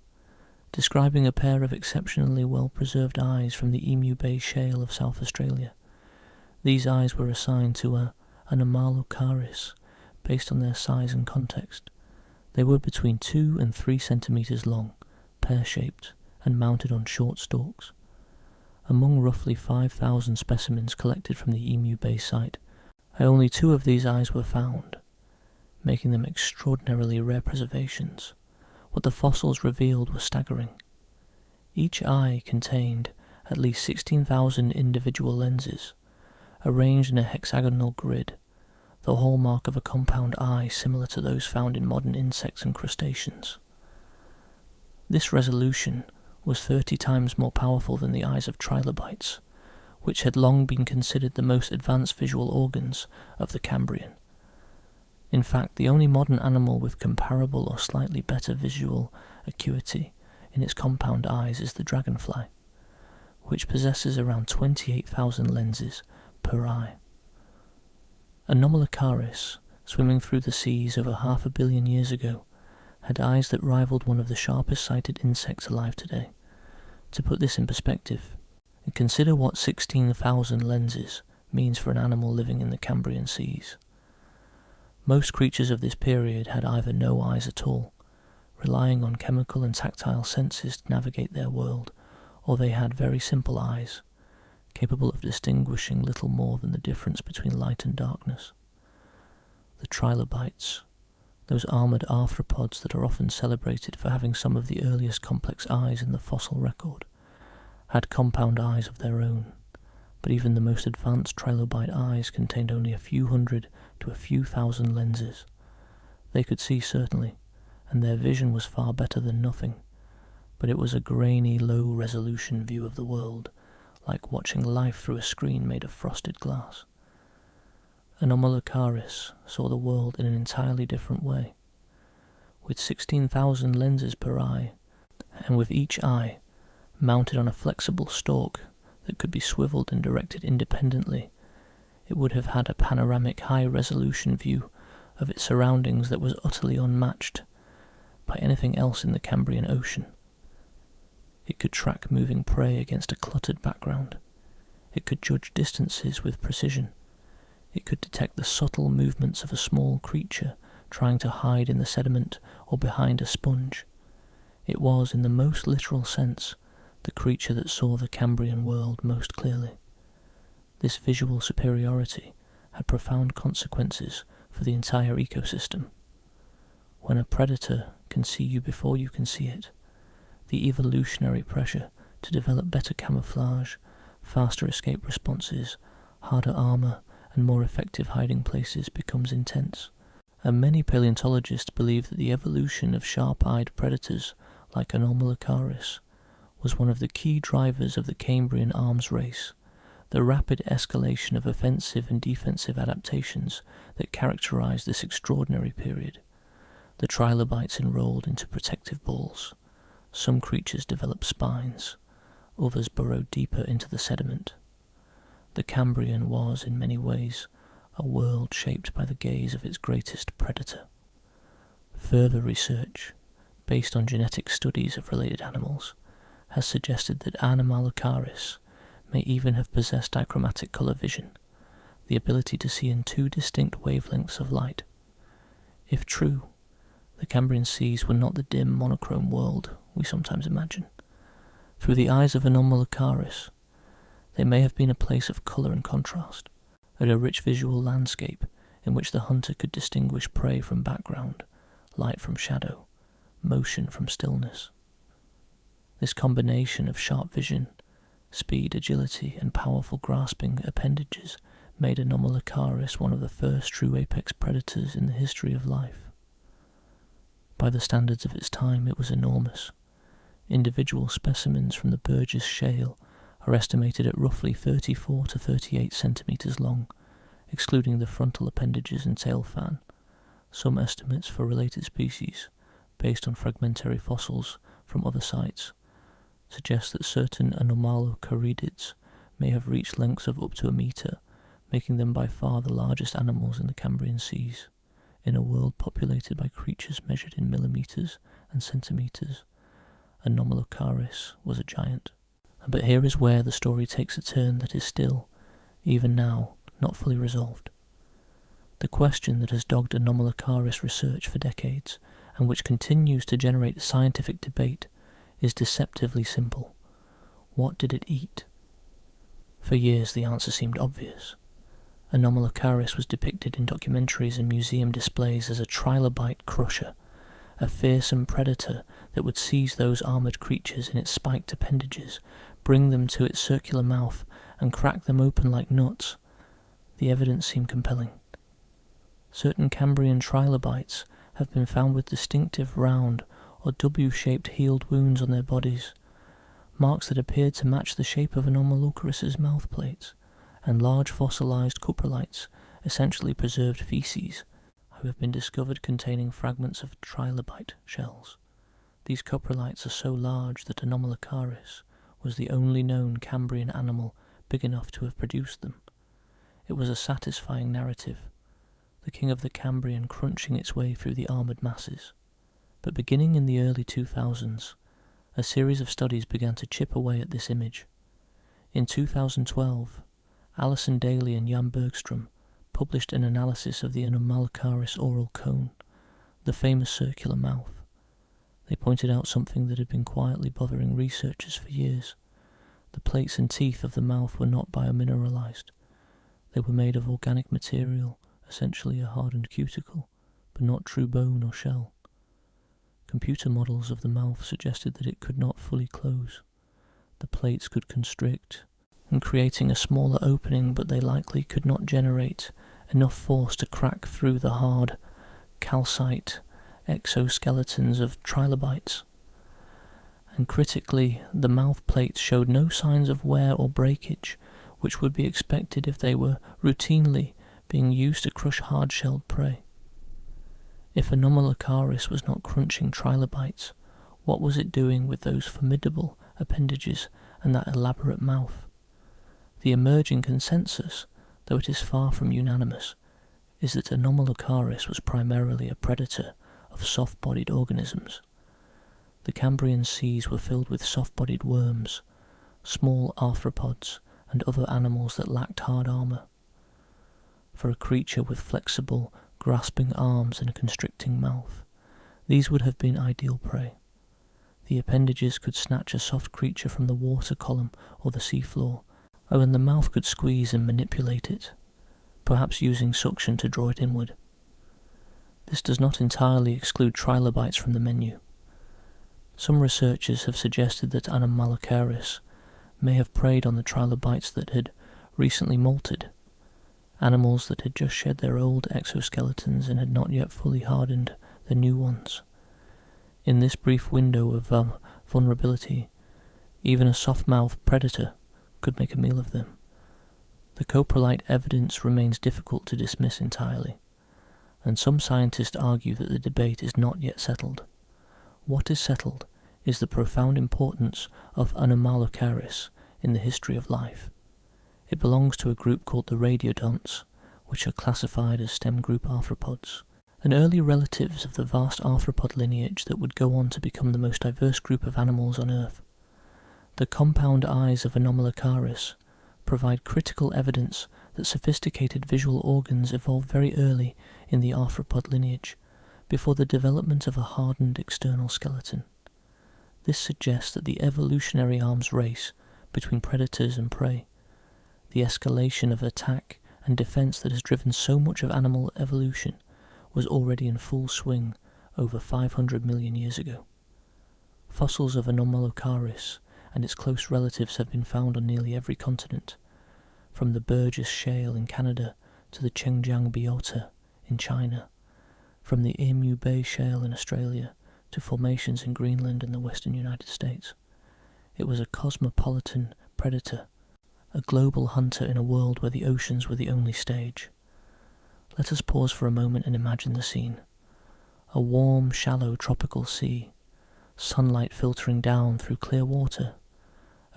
describing a pair of exceptionally well-preserved eyes from the Emu Bay Shale of South Australia. These eyes were assigned to Anomalocaris based on their size and context. They were between 2 and 3 centimetres long, pear-shaped, and mounted on short stalks. Among roughly 5,000 specimens collected from the Emu Bay site, only 2 of these eyes were found, making them extraordinarily rare preservations. What the fossils revealed was staggering. Each eye contained at least 16,000 individual lenses, arranged in a hexagonal grid, the hallmark of a compound eye similar to those found in modern insects and crustaceans. This resolution was 30 times more powerful than the eyes of trilobites, which had long been considered the most advanced visual organs of the Cambrian. In fact, the only modern animal with comparable or slightly better visual acuity in its compound eyes is the dragonfly, which possesses around 28,000 lenses per eye. Anomalocaris, swimming through the seas over 500 million years ago, had eyes that rivaled one of the sharpest-sighted insects alive today. To put this in perspective, consider what 16,000 lenses means for an animal living in the Cambrian seas. Most creatures of this period had either no eyes at all, relying on chemical and tactile senses to navigate their world, or they had very simple eyes, capable of distinguishing little more than the difference between light and darkness. The trilobites, those armoured arthropods that are often celebrated for having some of the earliest complex eyes in the fossil record, had compound eyes of their own, but even the most advanced trilobite eyes contained only a few hundred to a few thousand lenses. They could see certainly, and their vision was far better than nothing, but it was a grainy, low-resolution view of the world, like watching life through a screen made of frosted glass. Anomalocaris saw the world in an entirely different way. With 16,000 lenses per eye, and with each eye mounted on a flexible stalk that could be swiveled and directed independently, it would have had a panoramic high-resolution view of its surroundings that was utterly unmatched by anything else in the Cambrian Ocean. It could track moving prey against a cluttered background. It could judge distances with precision. It could detect the subtle movements of a small creature trying to hide in the sediment or behind a sponge. It was, in the most literal sense, the creature that saw the Cambrian world most clearly. This visual superiority had profound consequences for the entire ecosystem. When a predator can see you before you can see it, the evolutionary pressure to develop better camouflage, faster escape responses, harder armour, and more effective hiding places becomes intense, and many paleontologists believe that the evolution of sharp-eyed predators like Anomalocaris was one of the key drivers of the Cambrian arms race, the rapid escalation of offensive and defensive adaptations that characterized this extraordinary period. The trilobites enrolled into protective balls. Some creatures developed spines, others burrowed deeper into the sediment. The Cambrian was, in many ways, a world shaped by the gaze of its greatest predator. Further research, based on genetic studies of related animals, has suggested that Anomalocaris may even have possessed dichromatic colour vision, the ability to see in 2 distinct wavelengths of light. If true, the Cambrian seas were not the dim monochrome world we sometimes imagine. Through the eyes of Anomalocaris, they may have been a place of colour and contrast, a rich visual landscape in which the hunter could distinguish prey from background, light from shadow, motion from stillness. This combination of sharp vision, speed, agility, and powerful grasping appendages made Anomalocaris one of the first true apex predators in the history of life. By the standards of its time, it was enormous. Individual specimens from the Burgess Shale are estimated at roughly 34 to 38 centimetres long, excluding the frontal appendages and tail fan. Some estimates for related species, based on fragmentary fossils from other sites, suggest that certain Anomalocaridids may have reached lengths of up to a metre, making them by far the largest animals in the Cambrian seas. In a world populated by creatures measured in millimetres and centimetres, Anomalocaris was a giant. But here is where the story takes a turn that is still, even now, not fully resolved. The question that has dogged Anomalocaris research for decades, and which continues to generate scientific debate, is deceptively simple. What did it eat? For years the answer seemed obvious. Anomalocaris was depicted in documentaries and museum displays as a trilobite crusher, a fearsome predator that would seize those armoured creatures in its spiked appendages, bring them to its circular mouth, and crack them open like nuts. The evidence seemed compelling. Certain Cambrian trilobites have been found with distinctive round or W-shaped healed wounds on their bodies, marks that appeared to match the shape of Anomalocaris' mouth plates, and large fossilised coprolites, essentially preserved feces, who have been discovered containing fragments of trilobite shells. These coprolites are so large that Anomalocaris was the only known Cambrian animal big enough to have produced them. It was a satisfying narrative, the king of the Cambrian crunching its way through the armoured masses. But beginning in the early 2000s, a series of studies began to chip away at this image. In 2012, Alison Daly and Jan Bergstrom published an analysis of the Anomalocaris oral cone, the famous circular mouth. They pointed out something that had been quietly bothering researchers for years. The plates and teeth of the mouth were not biomineralized. They were made of organic material, essentially a hardened cuticle, but not true bone or shell. Computer models of the mouth suggested that it could not fully close. The plates could constrict, and creating a smaller opening, but they likely could not generate enough force to crack through the hard, calcite exoskeletons of trilobites. And critically, the mouth plates showed no signs of wear or breakage, which would be expected if they were routinely being used to crush hard-shelled prey. If Anomalocaris was not crunching trilobites, what was it doing with those formidable appendages and that elaborate mouth? The emerging consensus, though it is far from unanimous, is that Anomalocaris was primarily a predator of soft-bodied organisms. The Cambrian seas were filled with soft-bodied worms, small arthropods, and other animals that lacked hard armour. For a creature with flexible, grasping arms and a constricting mouth, these would have been ideal prey. The appendages could snatch a soft creature from the water column or the seafloor, and the mouth could squeeze and manipulate it, perhaps using suction to draw it inward. This does not entirely exclude trilobites from the menu. Some researchers have suggested that Anomalocaris may have preyed on the trilobites that had recently molted, animals that had just shed their old exoskeletons and had not yet fully hardened the new ones. In this brief window of vulnerability, even a soft-mouthed predator could make a meal of them. The coprolite evidence remains difficult to dismiss entirely, and some scientists argue that the debate is not yet settled. What is settled is the profound importance of Anomalocaris in the history of life. It belongs to a group called the radiodonts, which are classified as stem group arthropods, and early relatives of the vast arthropod lineage that would go on to become the most diverse group of animals on Earth. The compound eyes of Anomalocaris provide critical evidence that sophisticated visual organs evolved very early in the arthropod lineage, before the development of a hardened external skeleton. This suggests that the evolutionary arms race between predators and prey, the escalation of attack and defense that has driven so much of animal evolution, was already in full swing over 500 million years ago. Fossils of Anomalocaris and its close relatives have been found on nearly every continent, from the Burgess Shale in Canada to the Chengjiang Biota in China, from the Emu Bay Shale in Australia to formations in Greenland and the western United States. It was a cosmopolitan predator, a global hunter in a world where the oceans were the only stage. Let us pause for a moment and imagine the scene. A warm, shallow tropical sea, sunlight filtering down through clear water.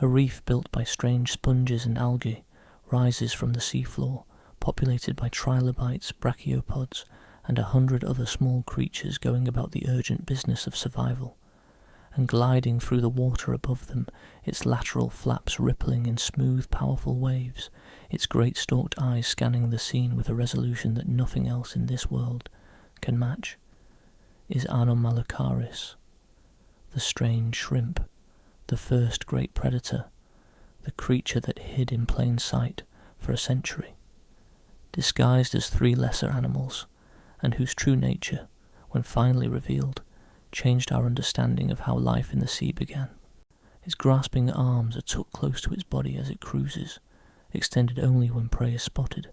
A reef built by strange sponges and algae rises from the seafloor, populated by trilobites, brachiopods, and 100 other small creatures going about the urgent business of survival. And gliding through the water above them, its lateral flaps rippling in smooth, powerful waves, its great stalked eyes scanning the scene with a resolution that nothing else in this world can match, is Anomalocaris, the strange shrimp, the first great predator, the creature that hid in plain sight for a century, disguised as 3 lesser animals, and whose true nature, when finally revealed, changed our understanding of how life in the sea began. Its grasping arms are tucked close to its body as it cruises, extended only when prey is spotted.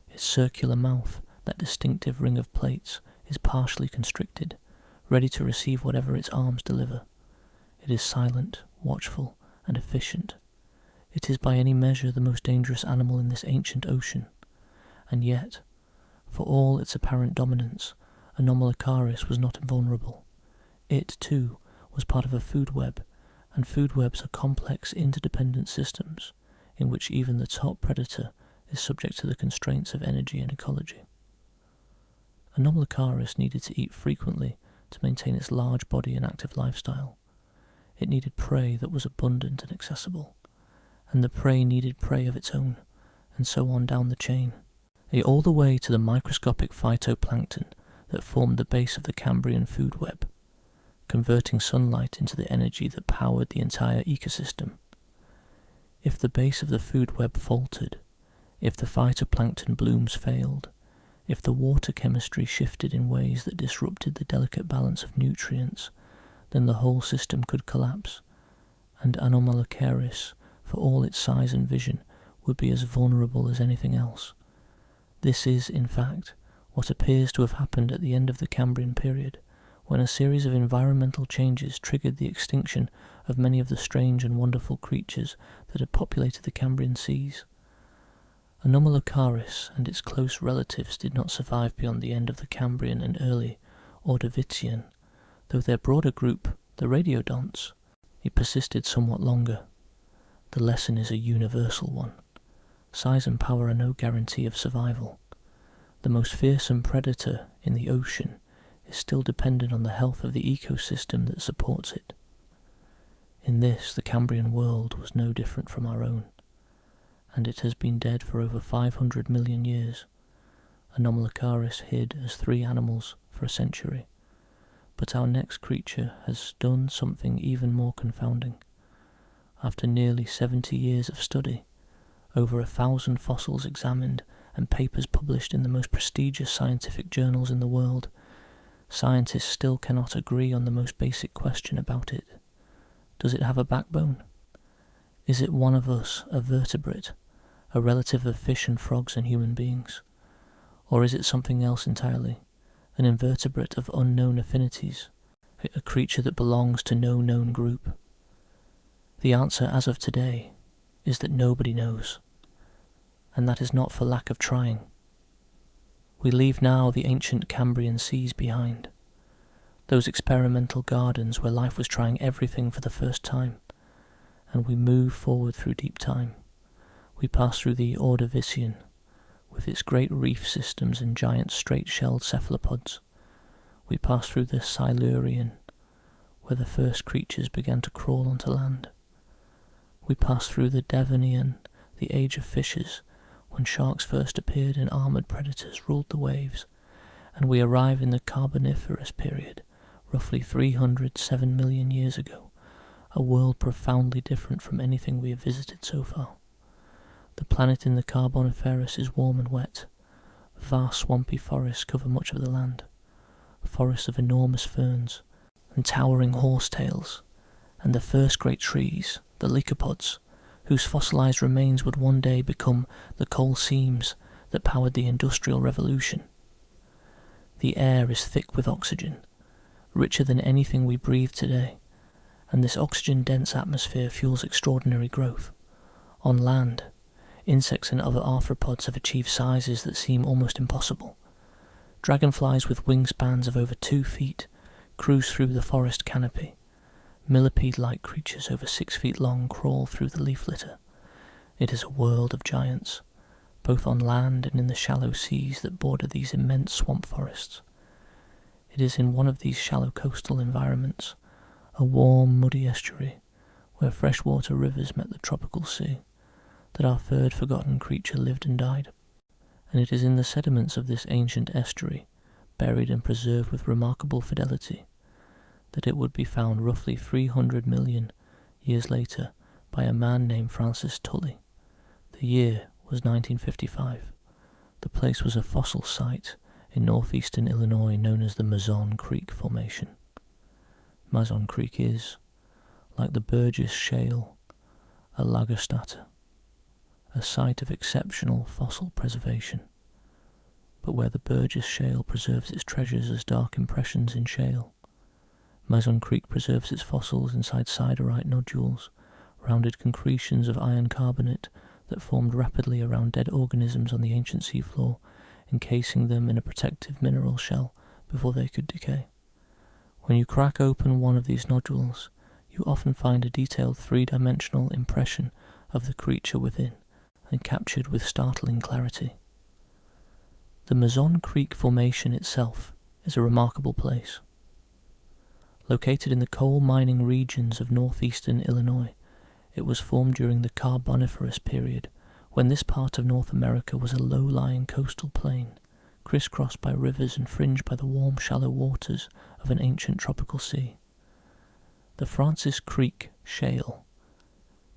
Its circular mouth, that distinctive ring of plates, is partially constricted, ready to receive whatever its arms deliver. It is silent, watchful, and efficient. It is by any measure the most dangerous animal in this ancient ocean, and yet, for all its apparent dominance, Anomalocaris was not invulnerable. It, too, was part of a food web, and food webs are complex, interdependent systems in which even the top predator is subject to the constraints of energy and ecology. Anomalocaris needed to eat frequently to maintain its large body and active lifestyle. It needed prey that was abundant and accessible, and the prey needed prey of its own, and so on down the chain, all the way to the microscopic phytoplankton that formed the base of the Cambrian food web, converting sunlight into the energy that powered the entire ecosystem. If the base of the food web faltered, if the phytoplankton blooms failed, if the water chemistry shifted in ways that disrupted the delicate balance of nutrients, then the whole system could collapse, and Anomalocaris, for all its size and vision, would be as vulnerable as anything else. This is, in fact, what appears to have happened at the end of the Cambrian period, when a series of environmental changes triggered the extinction of many of the strange and wonderful creatures that had populated the Cambrian seas. Anomalocaris and its close relatives did not survive beyond the end of the Cambrian and early Ordovician, though their broader group, the radiodonts, it persisted somewhat longer. The lesson is a universal one. Size and power are no guarantee of survival. The most fearsome predator in the ocean is still dependent on the health of the ecosystem that supports it. In this, the Cambrian world was no different from our own, and it has been dead for over 500 million years. Anomalocaris hid as 3 animals for a century, but our next creature has done something even more confounding. After nearly 70 years of study, over 1,000 fossils examined, and papers published in the most prestigious scientific journals in the world, scientists still cannot agree on the most basic question about it. Does it have a backbone? Is it one of us, a vertebrate, a relative of fish and frogs and human beings? Or is it something else entirely, an invertebrate of unknown affinities, a creature that belongs to no known group? The answer as of today is that nobody knows, and that is not for lack of trying. We leave now the ancient Cambrian seas behind, those experimental gardens where life was trying everything for the first time, and we move forward through deep time. We pass through the Ordovician, with its great reef systems and giant straight-shelled cephalopods. We pass through the Silurian, where the first creatures began to crawl onto land. We pass through the Devonian, the age of fishes, when sharks first appeared and armoured predators ruled the waves, and we arrive in the Carboniferous period, roughly 307 million years ago, a world profoundly different from anything we have visited so far. The planet in the Carboniferous is warm and wet. Vast swampy forests cover much of the land, forests of enormous ferns and towering horsetails, and the first great trees, the lycopods, whose fossilized remains would one day become the coal seams that powered the Industrial Revolution. The air is thick with oxygen, richer than anything we breathe today, and this oxygen-dense atmosphere fuels extraordinary growth. On land, insects and other arthropods have achieved sizes that seem almost impossible. Dragonflies with wingspans of over 2 feet cruise through the forest canopy. Millipede-like creatures over 6 feet long crawl through the leaf litter. It is a world of giants, both on land and in the shallow seas that border these immense swamp forests. It is in one of these shallow coastal environments, a warm, muddy estuary, where freshwater rivers met the tropical sea, that our third forgotten creature lived and died. And it is in the sediments of this ancient estuary, buried and preserved with remarkable fidelity, that it would be found roughly 300 million years later by a man named Francis Tully. The year was 1955. The place was a fossil site in northeastern Illinois known as the Mazon Creek Formation. Mazon Creek is, like the Burgess Shale, a Lagerstätte, a site of exceptional fossil preservation, but where the Burgess Shale preserves its treasures as dark impressions in shale, Mazon Creek preserves its fossils inside siderite nodules, rounded concretions of iron carbonate that formed rapidly around dead organisms on the ancient seafloor, encasing them in a protective mineral shell before they could decay. When you crack open one of these nodules, you often find a detailed three-dimensional impression of the creature within, and captured with startling clarity. The Mazon Creek Formation itself is a remarkable place. Located in the coal mining regions of northeastern Illinois, it was formed during the Carboniferous period, when this part of North America was a low-lying coastal plain, crisscrossed by rivers and fringed by the warm, shallow waters of an ancient tropical sea. The Francis Creek Shale,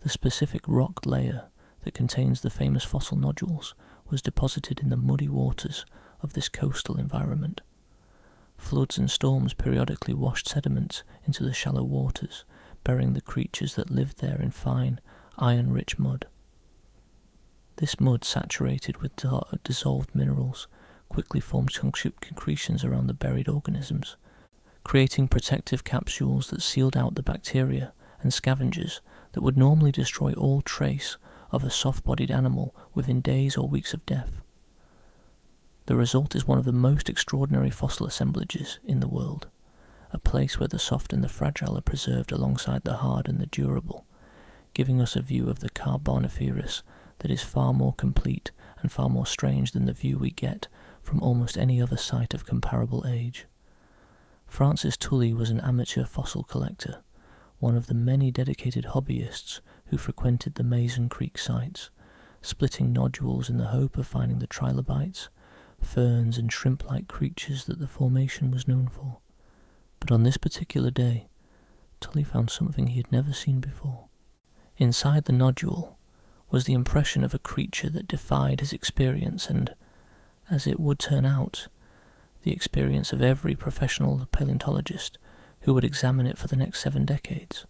the specific rock layer that contains the famous fossil nodules, was deposited in the muddy waters of this coastal environment. Floods and storms periodically washed sediments into the shallow waters, burying the creatures that lived there in fine, iron-rich mud. This mud, saturated with dissolved minerals, quickly formed concretions around the buried organisms, creating protective capsules that sealed out the bacteria and scavengers that would normally destroy all trace of a soft-bodied animal within days or weeks of death. The result is one of the most extraordinary fossil assemblages in the world, a place where the soft and the fragile are preserved alongside the hard and the durable, giving us a view of the Carboniferous that is far more complete and far more strange than the view we get from almost any other site of comparable age. Francis Tully was an amateur fossil collector, one of the many dedicated hobbyists who frequented the Mazon Creek sites, splitting nodules in the hope of finding the trilobites, ferns and shrimp-like creatures that the formation was known for. But on this particular day, Tully found something he had never seen before. Inside the nodule was the impression of a creature that defied his experience and, as it would turn out, the experience of every professional paleontologist who would examine it for the next 7 decades.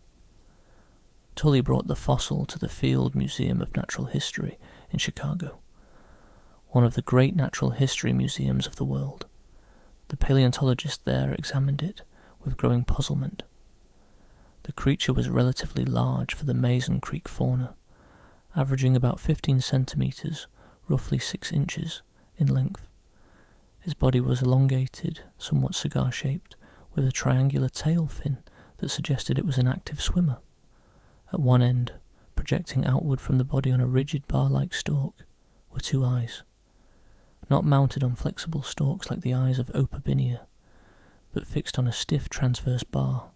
Tully brought the fossil to the Field Museum of Natural History in Chicago, one of the great natural history museums of the world. The paleontologist there examined it with growing puzzlement. The creature was relatively large for the Mazon Creek fauna, averaging about 15 centimeters, roughly 6 inches, in length. His body was elongated, somewhat cigar-shaped, with a triangular tail fin that suggested it was an active swimmer. At one end, projecting outward from the body on a rigid bar-like stalk, were 2 eyes, not mounted on flexible stalks like the eyes of Opabinia, but fixed on a stiff transverse bar,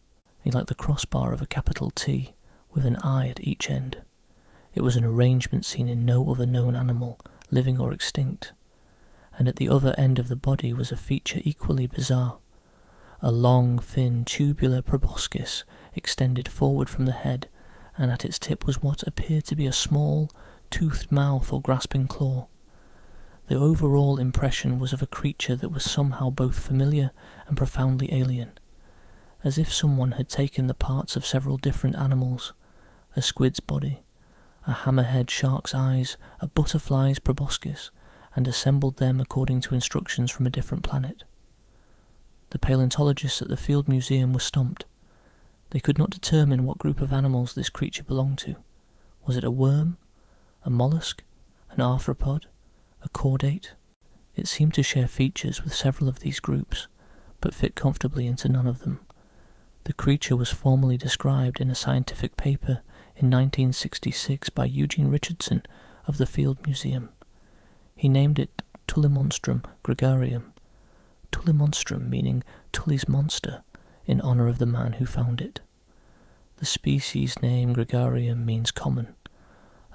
like the crossbar of a capital T, with an eye at each end. It was an arrangement seen in no other known animal, living or extinct, and at the other end of the body was a feature equally bizarre. A long, thin, tubular proboscis extended forward from the head, and at its tip was what appeared to be a small, toothed mouth or grasping claw. The overall impression was of a creature that was somehow both familiar and profoundly alien, as if someone had taken the parts of several different animals, a squid's body, a hammerhead shark's eyes, a butterfly's proboscis, and assembled them according to instructions from a different planet. The paleontologists at the Field Museum were stumped. They could not determine what group of animals this creature belonged to. Was it a worm, a mollusk, an arthropod, a chordate? It seemed to share features with several of these groups, but fit comfortably into none of them. The creature was formally described in a scientific paper in 1966 by Eugene Richardson of the Field Museum. He named it Tullimonstrum gregarium, Tullimonstrum meaning Tully's monster, in honour of the man who found it. The species name gregarium means common,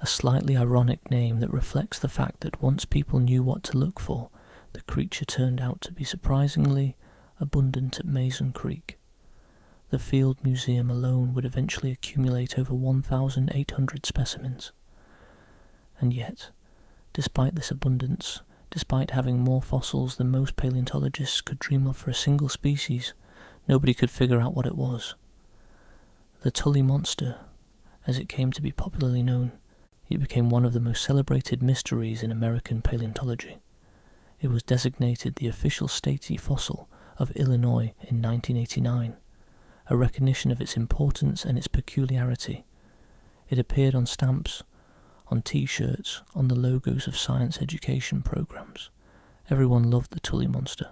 a slightly ironic name that reflects the fact that once people knew what to look for, the creature turned out to be surprisingly abundant at Mazon Creek. the Field Museum alone would eventually accumulate over 1,800 specimens. And yet, despite this abundance, despite having more fossils than most paleontologists could dream of for a single species, nobody could figure out what it was. The Tully monster, as it came to be popularly known, it became one of the most celebrated mysteries in American paleontology. It was designated the official statey fossil of Illinois in 1989, a recognition of its importance and its peculiarity. It appeared on stamps, on T-shirts, on the logos of science education programs. Everyone loved the Tully monster.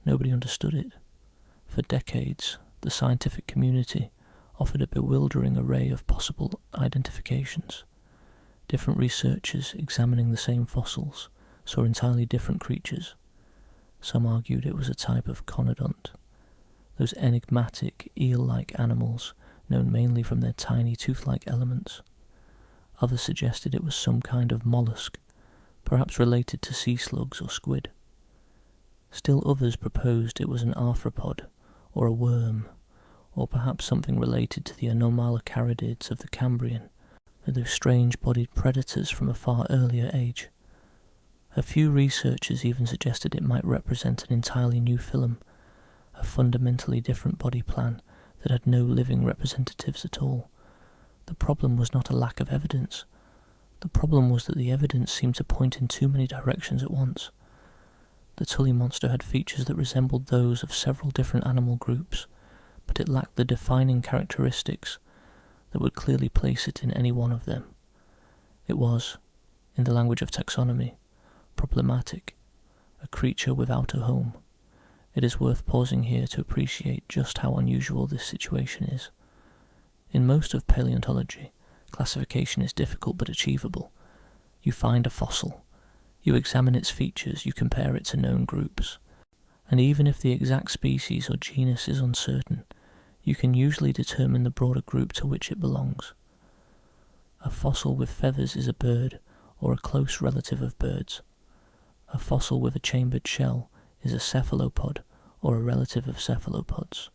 Nobody understood it. For decades, the scientific community offered a bewildering array of possible identifications. Different researchers examining the same fossils saw entirely different creatures. Some argued it was a type of conodont, those enigmatic eel-like animals known mainly from their tiny tooth-like elements. Others suggested it was some kind of mollusk, perhaps related to sea slugs or squid. Still others proposed it was an arthropod, or a worm, or perhaps something related to the anomalocaridids of the Cambrian, those strange-bodied predators from a far earlier age. A few researchers even suggested it might represent an entirely new phylum, a fundamentally different body plan that had no living representatives at all. The problem was not a lack of evidence. The problem was that the evidence seemed to point in too many directions at once. The Tully monster had features that resembled those of several different animal groups, but it lacked the defining characteristics that would clearly place it in any one of them. It was, in the language of taxonomy, problematic, a creature without a home. It is worth pausing here to appreciate just how unusual this situation is. In most of paleontology, classification is difficult but achievable. You find a fossil, you examine its features, you compare it to known groups, and even if the exact species or genus is uncertain, you can usually determine the broader group to which it belongs. A fossil with feathers is a bird, or a close relative of birds. A fossil with a chambered shell is a cephalopod, or a relative of cephalopods.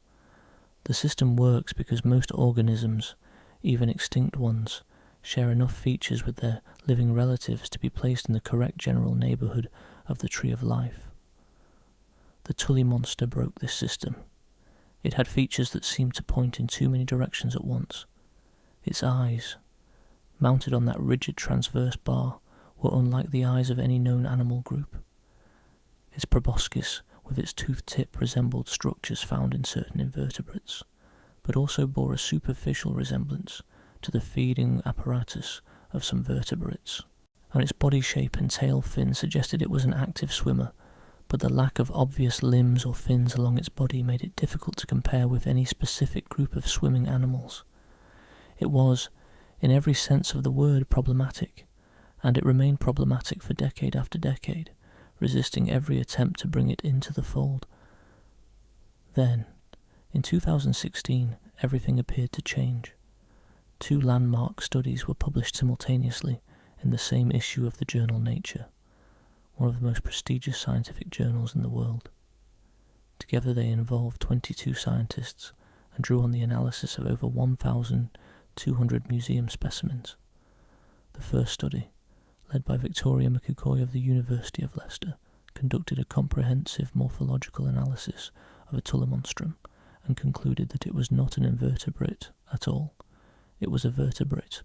The system works because most organisms, even extinct ones, share enough features with their living relatives to be placed in the correct general neighbourhood of the tree of life. The Tully monster broke this system. It had features that seemed to point in too many directions at once. Its eyes, mounted on that rigid transverse bar, were unlike the eyes of any known animal group. Its proboscis with its tooth tip resembled structures found in certain invertebrates, but also bore a superficial resemblance to the feeding apparatus of some vertebrates, and its body shape and tail fin suggested it was an active swimmer, but the lack of obvious limbs or fins along its body made it difficult to compare with any specific group of swimming animals. It was, in every sense of the word, problematic, and it remained problematic for decade after decade, resisting every attempt to bring it into the fold. Then, in 2016, everything appeared to change. 2 landmark studies were published simultaneously in the same issue of the journal Nature, one of the most prestigious scientific journals in the world. Together they involved 22 scientists and drew on the analysis of over 1,200 museum specimens. The first study, led by Victoria McEcoy of the University of Leicester, conducted a comprehensive morphological analysis of a Tullimonstrum and concluded that it was not an invertebrate at all. It was a vertebrate.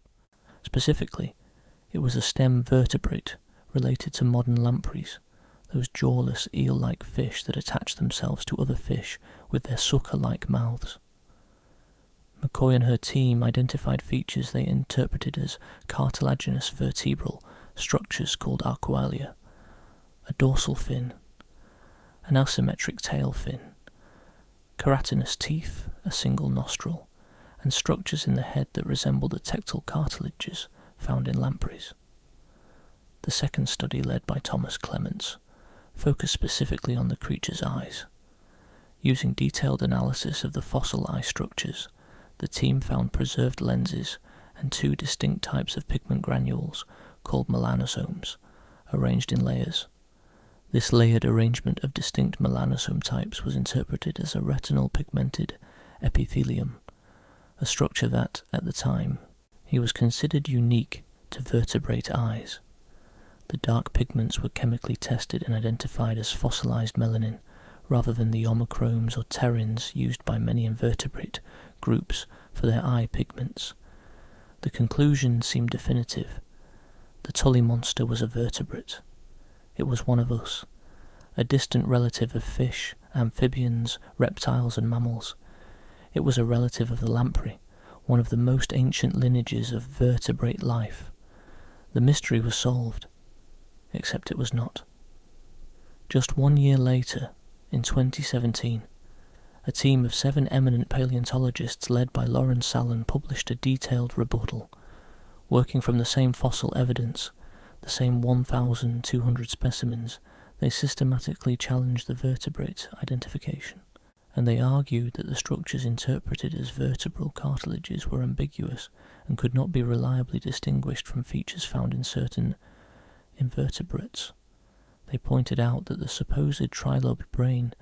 Specifically, it was a stem vertebrate related to modern lampreys, those jawless eel-like fish that attach themselves to other fish with their sucker-like mouths. McCoy and her team identified features they interpreted as cartilaginous vertebral structures called arcualia, a dorsal fin, an asymmetric tail fin, keratinous teeth, a single nostril, and structures in the head that resemble the tectal cartilages found in lampreys. The second study, led by Thomas Clements, focused specifically on the creature's eyes. Using detailed analysis of the fossil eye structures, the team found preserved lenses and 2 distinct types of pigment granules called melanosomes, arranged in layers. This layered arrangement of distinct melanosome types was interpreted as a retinal pigmented epithelium, a structure that, at the time, he was considered unique to vertebrate eyes. The dark pigments were chemically tested and identified as fossilized melanin, rather than the homochromes or terrins used by many invertebrate groups for their eye pigments. The conclusion seemed definitive. The Tully monster was a vertebrate. It was one of us, a distant relative of fish, amphibians, reptiles and mammals. It was a relative of the lamprey, one of the most ancient lineages of vertebrate life. The mystery was solved, except it was not. Just 1 year later, in 2017, a team of 7 eminent paleontologists led by Lawrence Salon published a detailed rebuttal. Working from the same fossil evidence, the same 1,200 specimens, they systematically challenged the vertebrate identification, and they argued that the structures interpreted as vertebral cartilages were ambiguous and could not be reliably distinguished from features found in certain invertebrates. They pointed out that the supposed trilobed brain,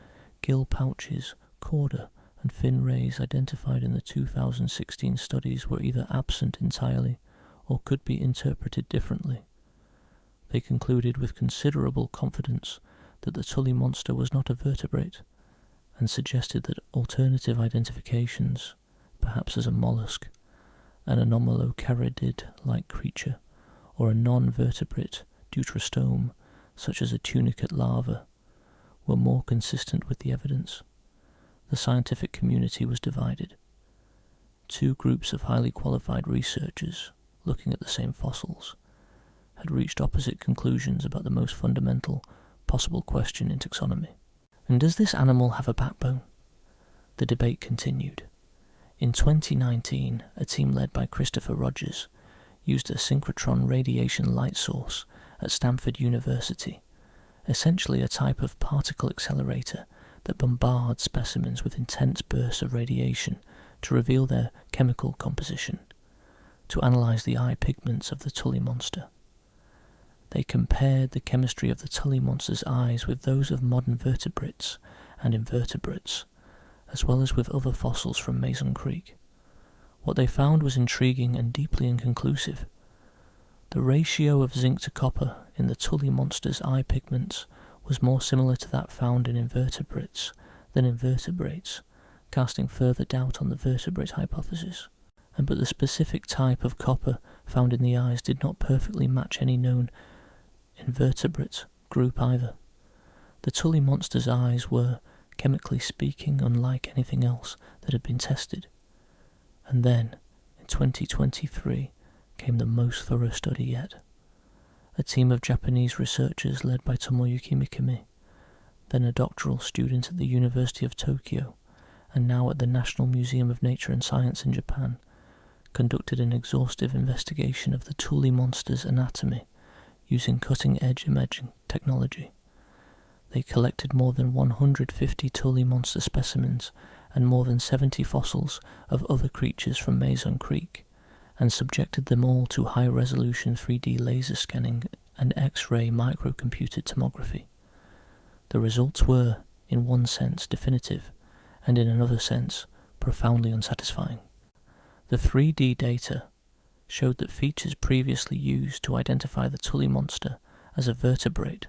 gill pouches, chorda, and fin rays identified in the 2016 studies were either absent entirely or could be interpreted differently. They concluded with considerable confidence that the Tully monster was not a vertebrate, and suggested that alternative identifications, perhaps as a mollusk, an anomalocaridid-like creature, or a non-vertebrate deuterostome, such as a tunicate larva, were more consistent with the evidence. The scientific community was divided. 2 groups of highly qualified researchers, looking at the same fossils, had reached opposite conclusions about the most fundamental possible question in taxonomy. And does this animal have a backbone? The debate continued. In 2019, a team led by Christopher Rogers used a synchrotron radiation light source at Stanford University, essentially a type of particle accelerator that bombards specimens with intense bursts of radiation to reveal their chemical composition, to analyze the eye pigments of the Tully monster. They compared the chemistry of the Tully monster's eyes with those of modern vertebrates and invertebrates, as well as with other fossils from Mason Creek. What they found was intriguing and deeply inconclusive. The ratio of zinc to copper in the Tully monster's eye pigments was more similar to that found in invertebrates than in vertebrates, casting further doubt on the vertebrate hypothesis. But the specific type of copper found in the eyes did not perfectly match any known invertebrate group either. The Tully monster's eyes were, chemically speaking, unlike anything else that had been tested. And then, in 2023, came the most thorough study yet. A team of Japanese researchers led by Tomoyuki Mikami, then a doctoral student at the University of Tokyo, and now at the National Museum of Nature and Science in Japan, conducted an exhaustive investigation of the Tully monster's anatomy using cutting-edge imaging technology. They collected more than 150 Tully monster specimens and more than 70 fossils of other creatures from Mason Creek, and subjected them all to high-resolution 3D laser scanning and X-ray microcomputed tomography. The results were, in one sense, definitive, and in another sense, profoundly unsatisfying. The 3D data showed that features previously used to identify the Tully monster as a vertebrate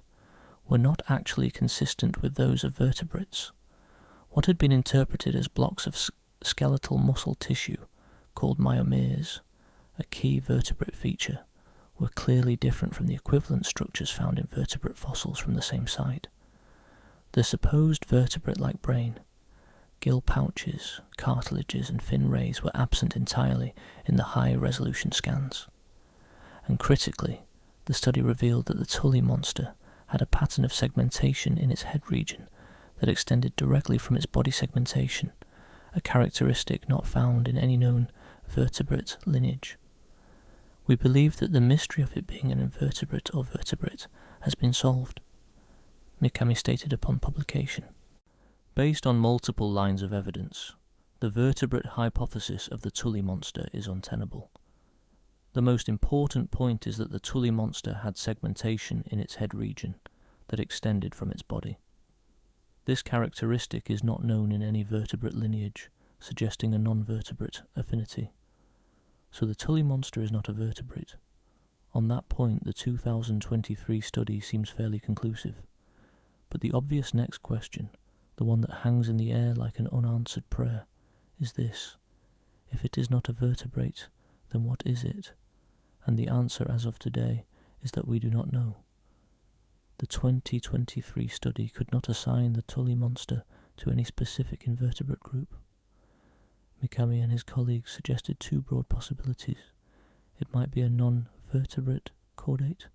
were not actually consistent with those of vertebrates. What had been interpreted as blocks of skeletal muscle tissue, called myomeres, a key vertebrate feature, were clearly different from the equivalent structures found in vertebrate fossils from the same site. The supposed vertebrate-like brain, gill pouches, cartilages and fin rays were absent entirely in the high-resolution scans. And critically, the study revealed that the Tully monster had a pattern of segmentation in its head region that extended directly from its body segmentation, a characteristic not found in any known vertebrate lineage. We believe that the mystery of it being an invertebrate or vertebrate has been solved, Mikami stated upon publication. Based on multiple lines of evidence, the vertebrate hypothesis of the Tully monster is untenable. The most important point is that the Tully monster had segmentation in its head region that extended from its body. This characteristic is not known in any vertebrate lineage, suggesting a non-vertebrate affinity. So the Tully monster is not a vertebrate. On that point, the 2023 study seems fairly conclusive. But the obvious next question, the one that hangs in the air like an unanswered prayer, is this: if it is not a vertebrate, then what is it? And the answer as of today is that we do not know. The 2023 study could not assign the Tully monster to any specific invertebrate group. Mikami and his colleagues suggested two broad possibilities. It might be a non-vertebrate chordate,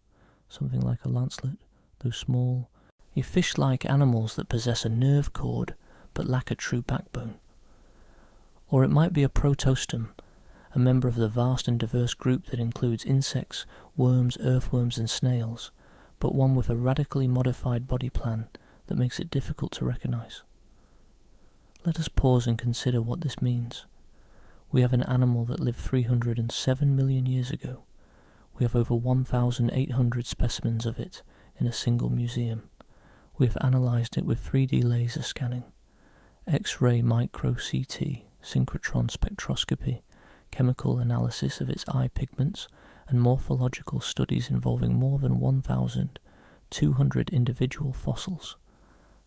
something like a lancelet, those small, fish-like animals that possess a nerve cord but lack a true backbone. Or it might be a protostum, a member of the vast and diverse group that includes insects, worms, earthworms and snails, but one with a radically modified body plan that makes it difficult to recognize. Let us pause and consider what this means. We have an animal that lived 307 million years ago. We have over 1,800 specimens of it in a single museum. We have analysed it with 3D laser scanning, X-ray micro-CT, synchrotron spectroscopy, chemical analysis of its eye pigments, and morphological studies involving more than 1,200 individual fossils.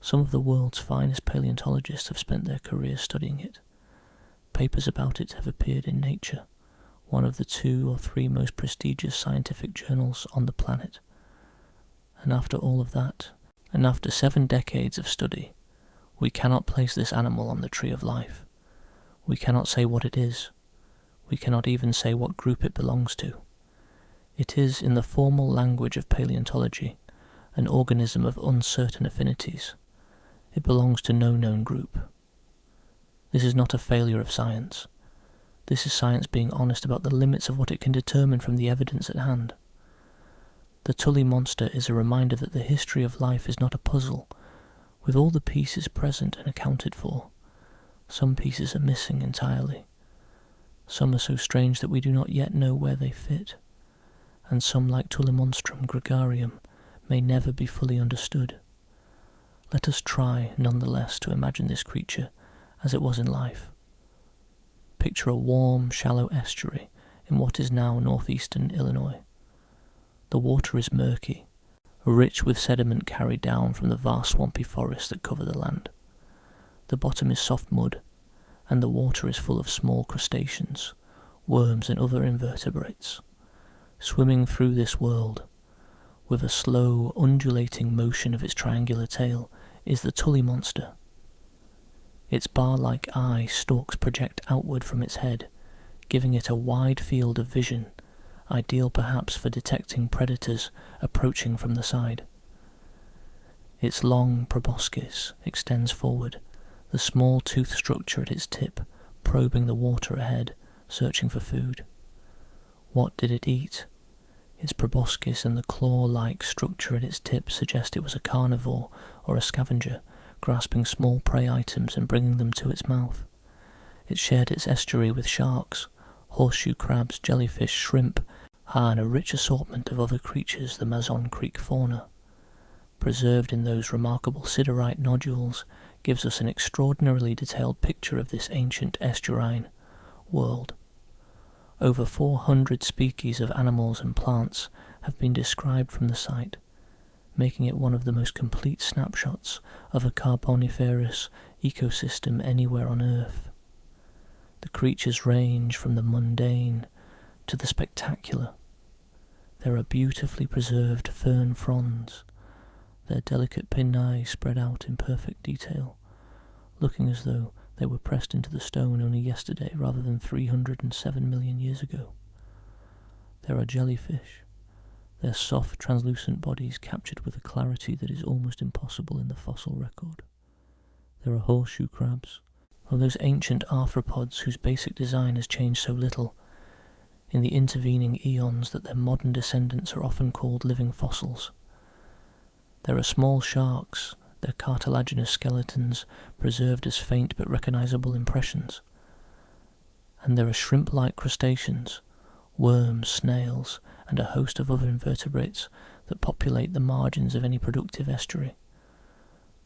Some of the world's finest paleontologists have spent their careers studying it. Papers about it have appeared in Nature, one of the 2 or 3 most prestigious scientific journals on the planet. And after all of that, and after 7 decades of study, we cannot place this animal on the tree of life. We cannot say what it is. We cannot even say what group it belongs to. It is, in the formal language of paleontology, an organism of uncertain affinities. It belongs to no known group. This is not a failure of science. This is science being honest about the limits of what it can determine from the evidence at hand. The Tully monster is a reminder that the history of life is not a puzzle, with all the pieces present and accounted for. Some pieces are missing entirely. Some are so strange that we do not yet know where they fit, and some, like Tullimonstrum gregarium, may never be fully understood. Let us try, nonetheless, to imagine this creature as it was in life. Picture a warm, shallow estuary in what is now northeastern Illinois. The water is murky, rich with sediment carried down from the vast swampy forests that cover the land. The bottom is soft mud, and the water is full of small crustaceans, worms and other invertebrates. Swimming through this world, with a slow, undulating motion of its triangular tail, is the Tully monster. Its bar-like eye stalks project outward from its head, giving it a wide field of vision, ideal perhaps for detecting predators approaching from the side. Its long proboscis extends forward, the small tooth structure at its tip probing the water ahead, searching for food. What did it eat? Its proboscis and the claw-like structure at its tip suggest it was a carnivore or a scavenger, grasping small prey items and bringing them to its mouth. It shared its estuary with sharks, horseshoe crabs, jellyfish, shrimp, and a rich assortment of other creatures, the Mazon Creek fauna. Preserved in those remarkable siderite nodules, gives us an extraordinarily detailed picture of this ancient estuarine world. Over 400 species of animals and plants have been described from the site, making it one of the most complete snapshots of a Carboniferous ecosystem anywhere on Earth. The creatures range from the mundane to the spectacular. There are beautifully preserved fern fronds, their delicate pinnae spread out in perfect detail, looking as though they were pressed into the stone only yesterday rather than 307 million years ago. There are jellyfish, their soft, translucent bodies captured with a clarity that is almost impossible in the fossil record. There are horseshoe crabs, or those ancient arthropods whose basic design has changed so little in the intervening eons that their modern descendants are often called living fossils. There are small sharks, their cartilaginous skeletons preserved as faint but recognizable impressions. And there are shrimp-like crustaceans, worms, snails, and a host of other invertebrates that populate the margins of any productive estuary.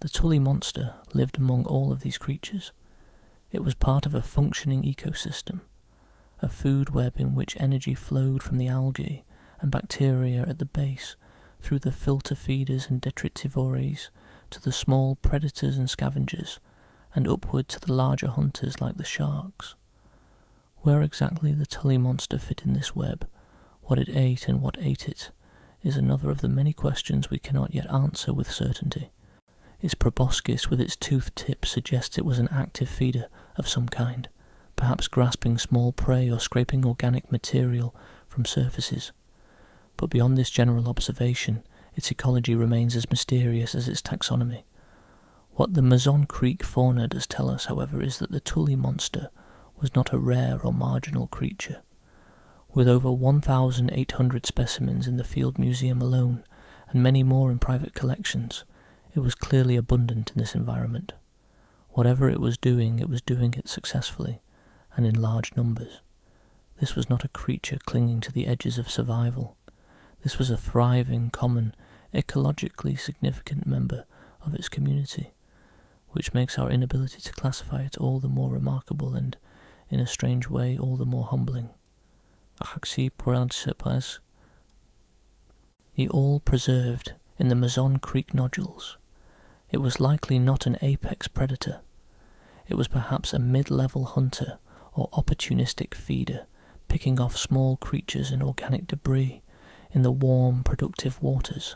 The Tully monster lived among all of these creatures. It was part of a functioning ecosystem, a food web in which energy flowed from the algae and bacteria at the base through the filter feeders and detritivores to the small predators and scavengers, and upward to the larger hunters like the sharks. Where exactly the Tully monster fit in this web, what it ate and what ate it, is another of the many questions we cannot yet answer with certainty. Its proboscis with its toothed tip suggests it was an active feeder of some kind, perhaps grasping small prey or scraping organic material from surfaces. But beyond this general observation, its ecology remains as mysterious as its taxonomy. What the Mazon Creek fauna does tell us, however, is that the Tully monster was not a rare or marginal creature. With over 1,800 specimens in the Field Museum alone, and many more in private collections, it was clearly abundant in this environment. Whatever it was doing it successfully, and in large numbers. This was not a creature clinging to the edges of survival. This was a thriving, common, ecologically significant member of its community, which makes our inability to classify it all the more remarkable and, in a strange way, all the more humbling. The all preserved in the Mazon Creek nodules. It was likely not an apex predator. It was perhaps a mid-level hunter or opportunistic feeder, picking off small creatures and organic debris in the warm, productive waters.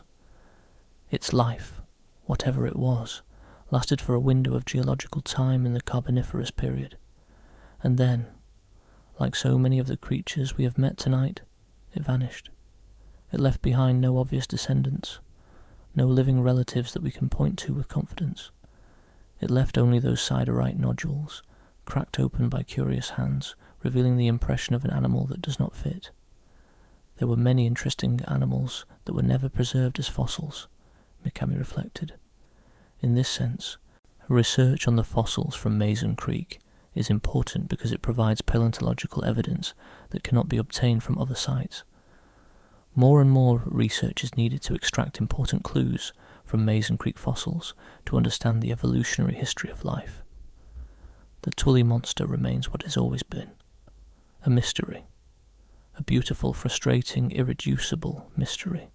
Its life, whatever it was, lasted for a window of geological time in the Carboniferous period, and then, like so many of the creatures we have met tonight, it vanished. It left behind no obvious descendants, no living relatives that we can point to with confidence. It left only those siderite nodules, cracked open by curious hands, revealing the impression of an animal that does not fit. There were many interesting animals that were never preserved as fossils, Mikami reflected. In this sense, research on the fossils from Mazon Creek is important because it provides paleontological evidence that cannot be obtained from other sites. More and more research is needed to extract important clues from Mazon Creek fossils to understand the evolutionary history of life. The Tully monster remains what it has always been, a mystery, a beautiful, frustrating, irreducible mystery,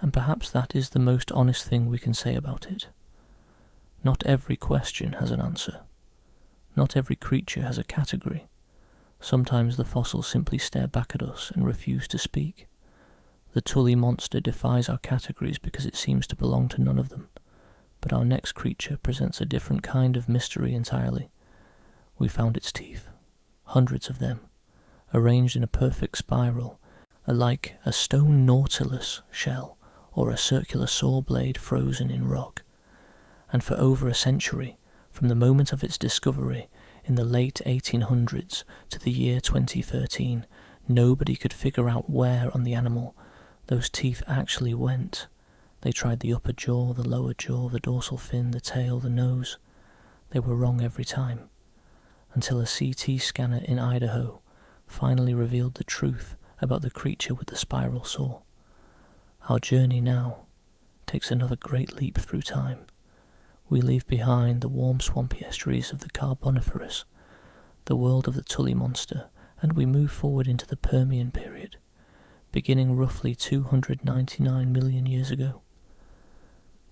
and perhaps that is the most honest thing we can say about it. Not every question has an answer. Not every creature has a category. Sometimes the fossils simply stare back at us and refuse to speak. The Tully monster defies our categories because it seems to belong to none of them, but our next creature presents a different kind of mystery entirely. We found its teeth, hundreds of them, arranged in a perfect spiral, like a stone nautilus shell or a circular saw blade frozen in rock. And for over a century, from the moment of its discovery in the late 1800s to the year 2013, nobody could figure out where on the animal those teeth actually went. They tried the upper jaw, the lower jaw, the dorsal fin, the tail, the nose. They were wrong every time, until a CT scanner in Idaho finally revealed the truth about the creature with the spiral saw. Our journey now takes another great leap through time. We leave behind the warm swampy estuaries of the Carboniferous, the world of the Tully monster, and we move forward into the Permian period, beginning roughly 299 million years ago.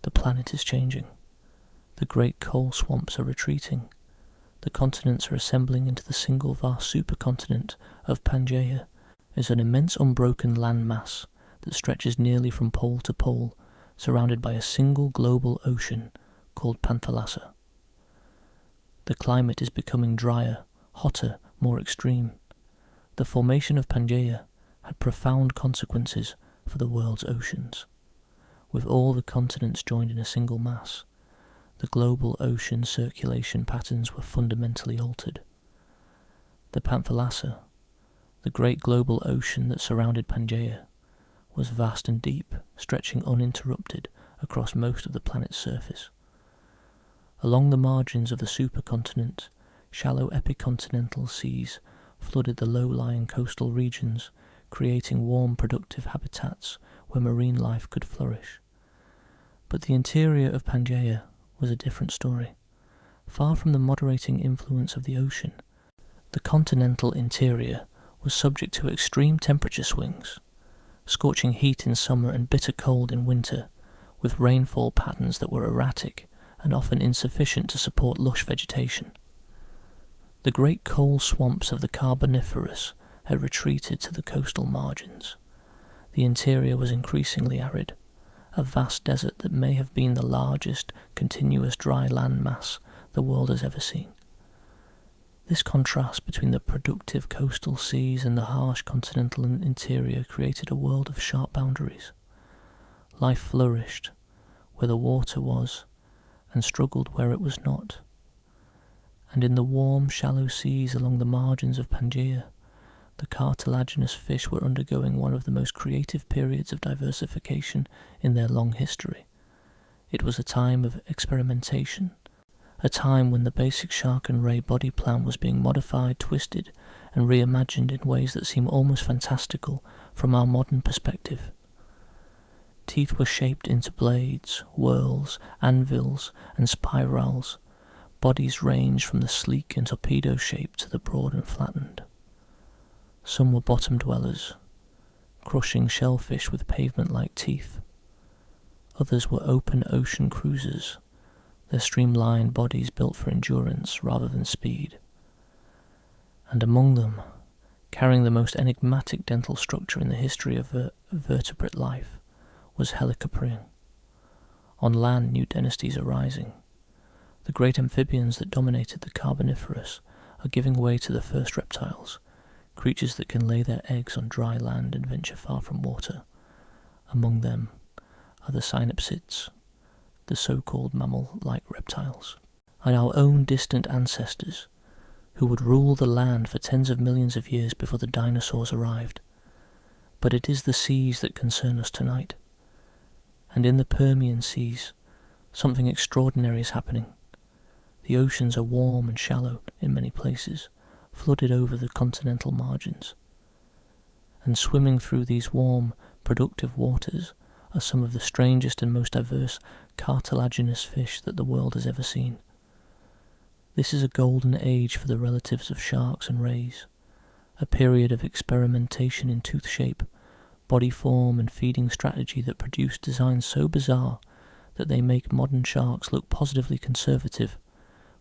The planet is changing. The great coal swamps are retreating. The continents are assembling into the single vast supercontinent of Pangaea as an immense unbroken land mass that stretches nearly from pole to pole, surrounded by a single global ocean called Panthalassa. The climate is becoming drier, hotter, more extreme. The formation of Pangaea had profound consequences for the world's oceans. With all the continents joined in a single mass, the global ocean circulation patterns were fundamentally altered. The Panthalassa, the great global ocean that surrounded Pangaea, was vast and deep, stretching uninterrupted across most of the planet's surface. Along the margins of the supercontinent, shallow epicontinental seas flooded the low-lying coastal regions, creating warm, productive habitats where marine life could flourish. But the interior of Pangaea was a different story. Far from the moderating influence of the ocean, the continental interior was subject to extreme temperature swings, scorching heat in summer and bitter cold in winter, with rainfall patterns that were erratic and often insufficient to support lush vegetation. The great coal swamps of the Carboniferous had retreated to the coastal margins. The interior was increasingly arid, a vast desert that may have been the largest continuous dry land mass the world has ever seen. This contrast between the productive coastal seas and the harsh continental interior created a world of sharp boundaries. Life flourished where the water was and struggled where it was not. And in the warm, shallow seas along the margins of Pangaea, the cartilaginous fish were undergoing one of the most creative periods of diversification in their long history. It was a time of experimentation, a time when the basic shark and ray body plan was being modified, twisted, and reimagined in ways that seem almost fantastical from our modern perspective. Teeth were shaped into blades, whorls, anvils, and spirals. Bodies ranged from the sleek and torpedo shape to the broad and flattened. Some were bottom dwellers, crushing shellfish with pavement-like teeth. Others were open ocean cruisers, their streamlined bodies built for endurance rather than speed. And among them, carrying the most enigmatic dental structure in the history of vertebrate life, was Helicoprion. On land, new dynasties are rising. The great amphibians that dominated the Carboniferous are giving way to the first reptiles, creatures that can lay their eggs on dry land and venture far from water. Among them are the synapsids, the so-called mammal-like reptiles, and our own distant ancestors, who would rule the land for tens of millions of years before the dinosaurs arrived. But it is the seas that concern us tonight. And in the Permian seas, something extraordinary is happening. The oceans are warm and shallow in many places, flooded over the continental margins. And swimming through these warm, productive waters are some of the strangest and most diverse cartilaginous fish that the world has ever seen. This is a golden age for the relatives of sharks and rays, a period of experimentation in tooth shape, body form and feeding strategy that produce designs so bizarre that they make modern sharks look positively conservative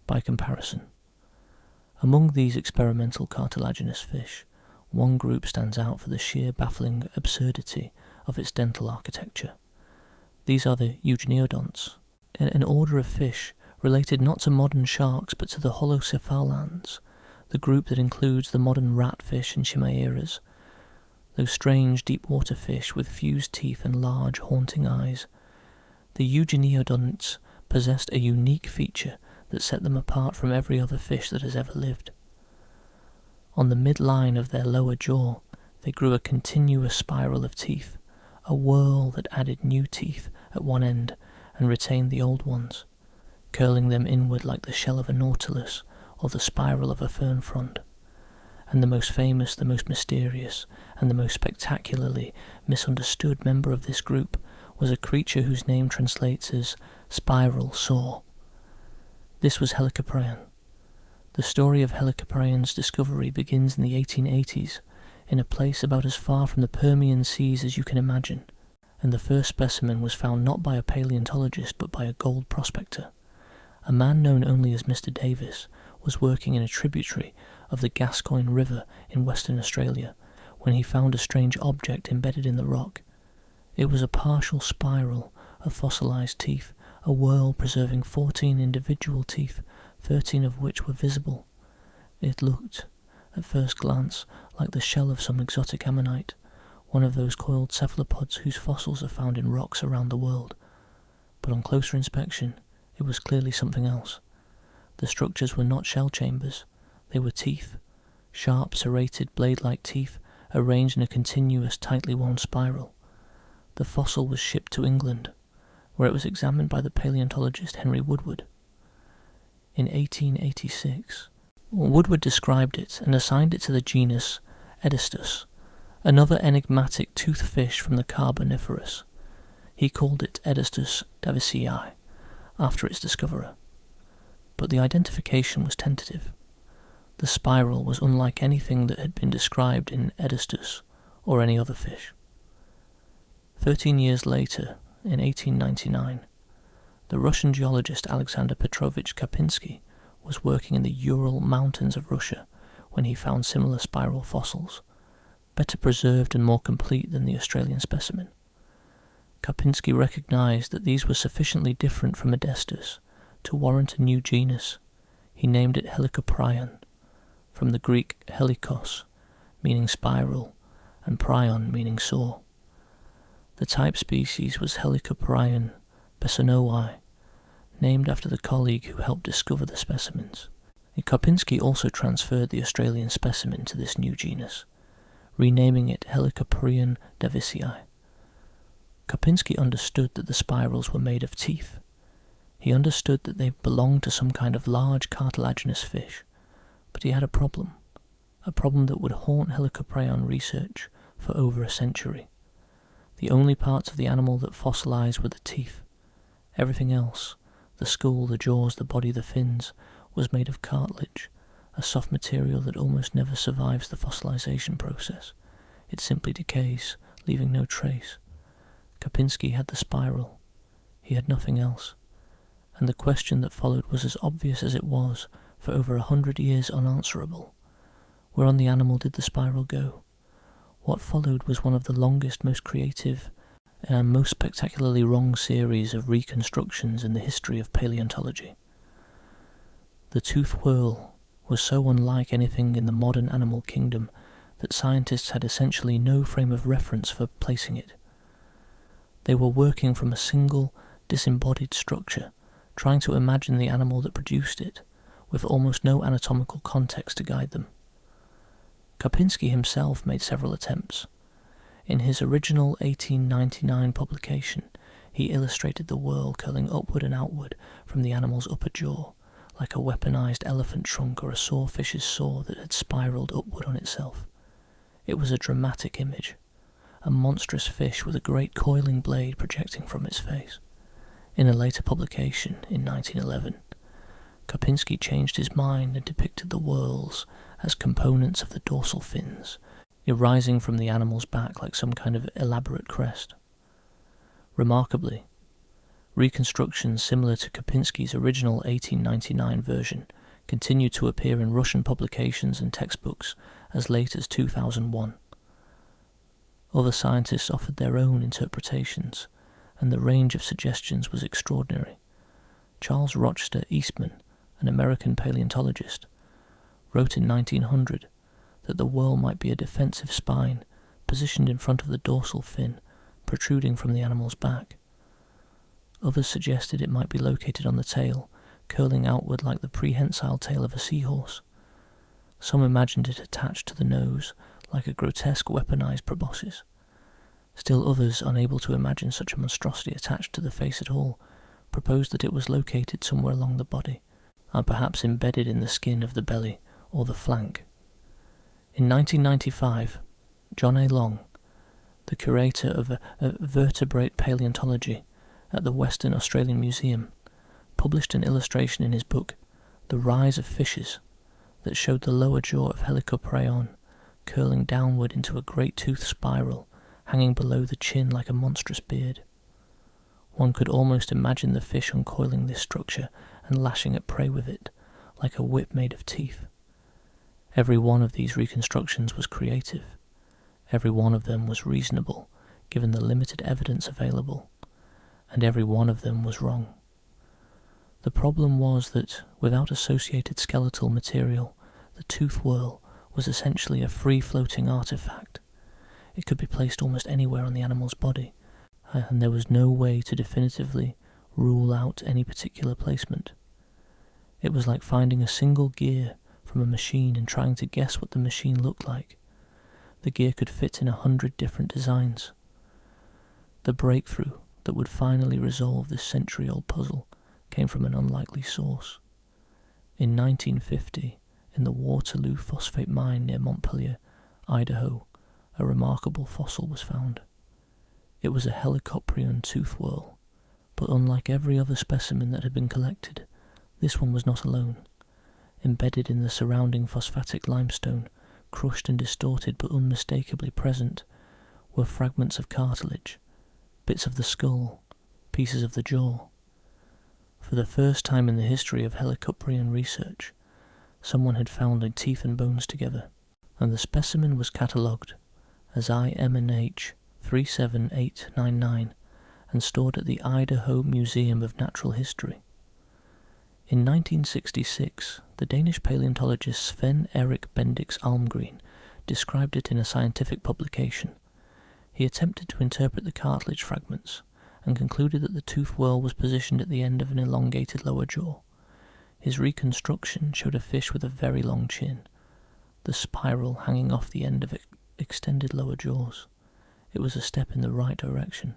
by comparison. Among these experimental cartilaginous fish, one group stands out for the sheer baffling absurdity of its dental architecture. These are the eugeneodonts, an order of fish related not to modern sharks but to the holocephalans, the group that includes the modern ratfish and chimaeras, those strange deep-water fish with fused teeth and large, haunting eyes. The eugeneodonts possessed a unique feature that set them apart from every other fish that has ever lived. On the midline of their lower jaw, they grew a continuous spiral of teeth, a whorl that added new teeth at one end and retained the old ones, curling them inward like the shell of a nautilus or the spiral of a fern frond. And the most famous, the most mysterious, and the most spectacularly misunderstood member of this group was a creature whose name translates as spiral saw. This was Helicoprion. The story of Helicoprion's discovery begins in the 1880s, in a place about as far from the Permian seas as you can imagine, and the first specimen was found not by a paleontologist but by a gold prospector. A man known only as Mr. Davis was working in a tributary of the Gascoyne River in Western Australia when he found a strange object embedded in the rock. It was a partial spiral of fossilized teeth, a whorl preserving 14 individual teeth, 13 of which were visible. It looked, at first glance, like the shell of some exotic ammonite, one of those coiled cephalopods whose fossils are found in rocks around the world. But on closer inspection, it was clearly something else. The structures were not shell chambers, they were teeth, sharp, serrated, blade-like teeth, arranged in a continuous, tightly wound spiral. The fossil was shipped to England, where it was examined by the paleontologist Henry Woodward. In 1886, Woodward described it and assigned it to the genus Edestus, another enigmatic toothed fish from the Carboniferous. He called it Edestus davisii, after its discoverer. but the identification was tentative. The spiral was unlike anything that had been described in Edestus or any other fish. 13 years later, in 1899, the Russian geologist Alexander Petrovich Kapinski was working in the Ural Mountains of Russia when he found similar spiral fossils, better preserved and more complete than the Australian specimen. Kapinski recognized that these were sufficiently different from Edestus to warrant a new genus. He named it Helicoprion, from the Greek helikos, meaning spiral, and prion, meaning saw. The type species was Helicoprion besonowii, named after the colleague who helped discover the specimens. Kapinski also transferred the Australian specimen to this new genus, renaming it Helicoprion davisii. Kapinski understood that the spirals were made of teeth. He understood that they belonged to some kind of large cartilaginous fish, but he had a problem that would haunt Helicoprion research for over a century. The only parts of the animal that fossilized were the teeth. Everything else, the skull, the jaws, the body, the fins, was made of cartilage, a soft material that almost never survives the fossilization process. It simply decays, leaving no trace. Kapinski had the spiral. He had nothing else. And the question that followed was as obvious as it was, for over 100 years, unanswerable. Where on the animal did the spiral go? What followed was one of the longest, most creative, and most spectacularly wrong series of reconstructions in the history of paleontology. The tooth whorl was so unlike anything in the modern animal kingdom that scientists had essentially no frame of reference for placing it. They were working from a single, disembodied structure, trying to imagine the animal that produced it, with almost no anatomical context to guide them. Kapinski himself made several attempts. In his original 1899 publication, he illustrated the whorl curling upward and outward from the animal's upper jaw, like a weaponized elephant trunk or a sawfish's saw that had spiraled upward on itself. It was a dramatic image, a monstrous fish with a great coiling blade projecting from its face. In a later publication, in 1911, Kapinski changed his mind and depicted the whorls as components of the dorsal fins, arising from the animal's back like some kind of elaborate crest. Remarkably, reconstructions similar to Kapinski's original 1899 version continued to appear in Russian publications and textbooks as late as 2001. Other scientists offered their own interpretations, and the range of suggestions was extraordinary. Charles Rochester Eastman, an American paleontologist, wrote in 1900 that the whorl might be a defensive spine positioned in front of the dorsal fin, protruding from the animal's back. Others suggested it might be located on the tail, curling outward like the prehensile tail of a seahorse. Some imagined it attached to the nose, like a grotesque weaponized proboscis. Still others, unable to imagine such a monstrosity attached to the face at all, proposed that it was located somewhere along the body, and perhaps embedded in the skin of the belly or the flank. In 1995, John A. Long, the curator of vertebrate paleontology at the Western Australian Museum, published an illustration in his book, The Rise of Fishes, that showed the lower jaw of Helicoprion curling downward into a great tooth spiral, hanging below the chin like a monstrous beard. One could almost imagine the fish uncoiling this structure and lashing at prey with it, like a whip made of teeth. Every one of these reconstructions was creative. Every one of them was reasonable, given the limited evidence available, and every one of them was wrong. The problem was that, without associated skeletal material, the tooth whorl was essentially a free-floating artifact. It could be placed almost anywhere on the animal's body, and there was no way to definitively rule out any particular placement. It was like finding a single gear from a machine and trying to guess what the machine looked like. The gear could fit in 100 different designs. The breakthrough that would finally resolve this century-old puzzle came from an unlikely source. In 1950, in the Waterloo phosphate mine near Montpelier, Idaho, a remarkable fossil was found. It was a Helicoprion tooth whorl, but unlike every other specimen that had been collected, This one was not alone. Embedded in the surrounding phosphatic limestone, crushed and distorted but unmistakably present, were fragments of cartilage, bits of the skull, pieces of the jaw. For the first time in the history of Helicoprion research, someone had found teeth and bones together, and the specimen was catalogued as IMNH 37899 and stored at the Idaho Museum of Natural History. In 1966, the Danish paleontologist Sven Erik Bendix Almgren described it in a scientific publication. He attempted to interpret the cartilage fragments and concluded that the tooth whorl was positioned at the end of an elongated lower jaw. His reconstruction showed a fish with a very long chin, the spiral hanging off the end of extended lower jaws. It was a step in the right direction,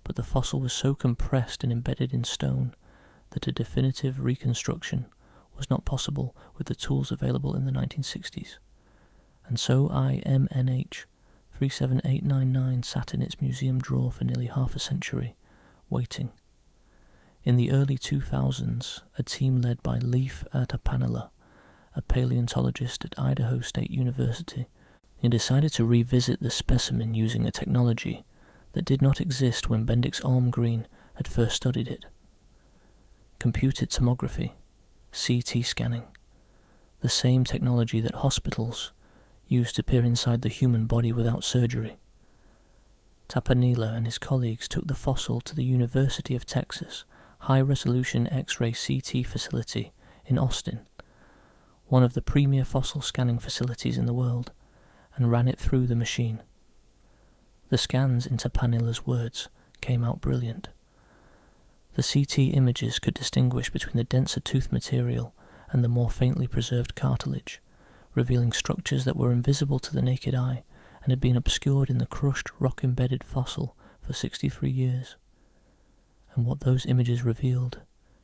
but the fossil was so compressed and embedded in stone that a definitive reconstruction was not possible with the tools available in the 1960s. And so IMNH 37899 sat in its museum drawer for nearly half a century, waiting. In the early 2000s, a team led by Leif Ertapanila, a paleontologist at Idaho State University, decided to revisit the specimen using a technology that did not exist when Bendix Almgren had first studied it. Computed tomography, CT scanning, the same technology that hospitals use to peer inside the human body without surgery. Tapanila and his colleagues took the fossil to the University of Texas high-resolution X-ray CT facility in Austin, one of the premier fossil scanning facilities in the world, and ran it through the machine. The scans, in Tapanila's words, came out brilliant. The CT images could distinguish between the denser tooth material and the more faintly preserved cartilage, revealing structures that were invisible to the naked eye and had been obscured in the crushed, rock-embedded fossil for 63 years. And what those images revealed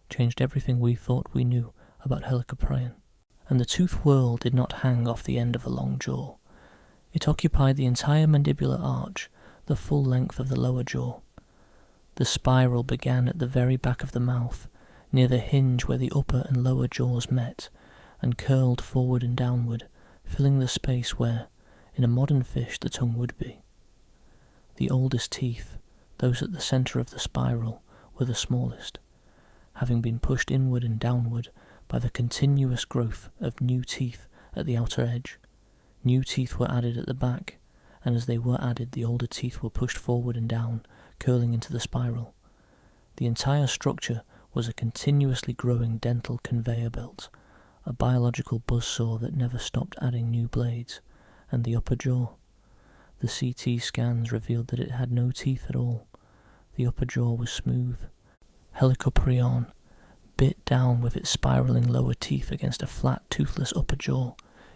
changed everything we thought we knew about Helicoprion. And the tooth whorl did not hang off the end of a long jaw. It occupied the entire mandibular arch, the full length of the lower jaw. The spiral began at the very back of the mouth, near the hinge where the upper and lower jaws met, and curled forward and downward, filling the space where, in a modern fish, the tongue would be. The oldest teeth, those at the centre of the spiral, were the smallest, having been pushed inward and downward by the continuous growth of new teeth at the outer edge. New teeth were added at the back, and as they were added, the older teeth were pushed forward and down, curling into the spiral. The entire structure was a continuously growing dental conveyor belt, a biological buzzsaw that never stopped adding new blades. And the upper jaw. The CT scans revealed that it had no teeth at all. The upper jaw was smooth. Helicoprion bit down with its spiraling lower teeth against a flat, toothless upper jaw,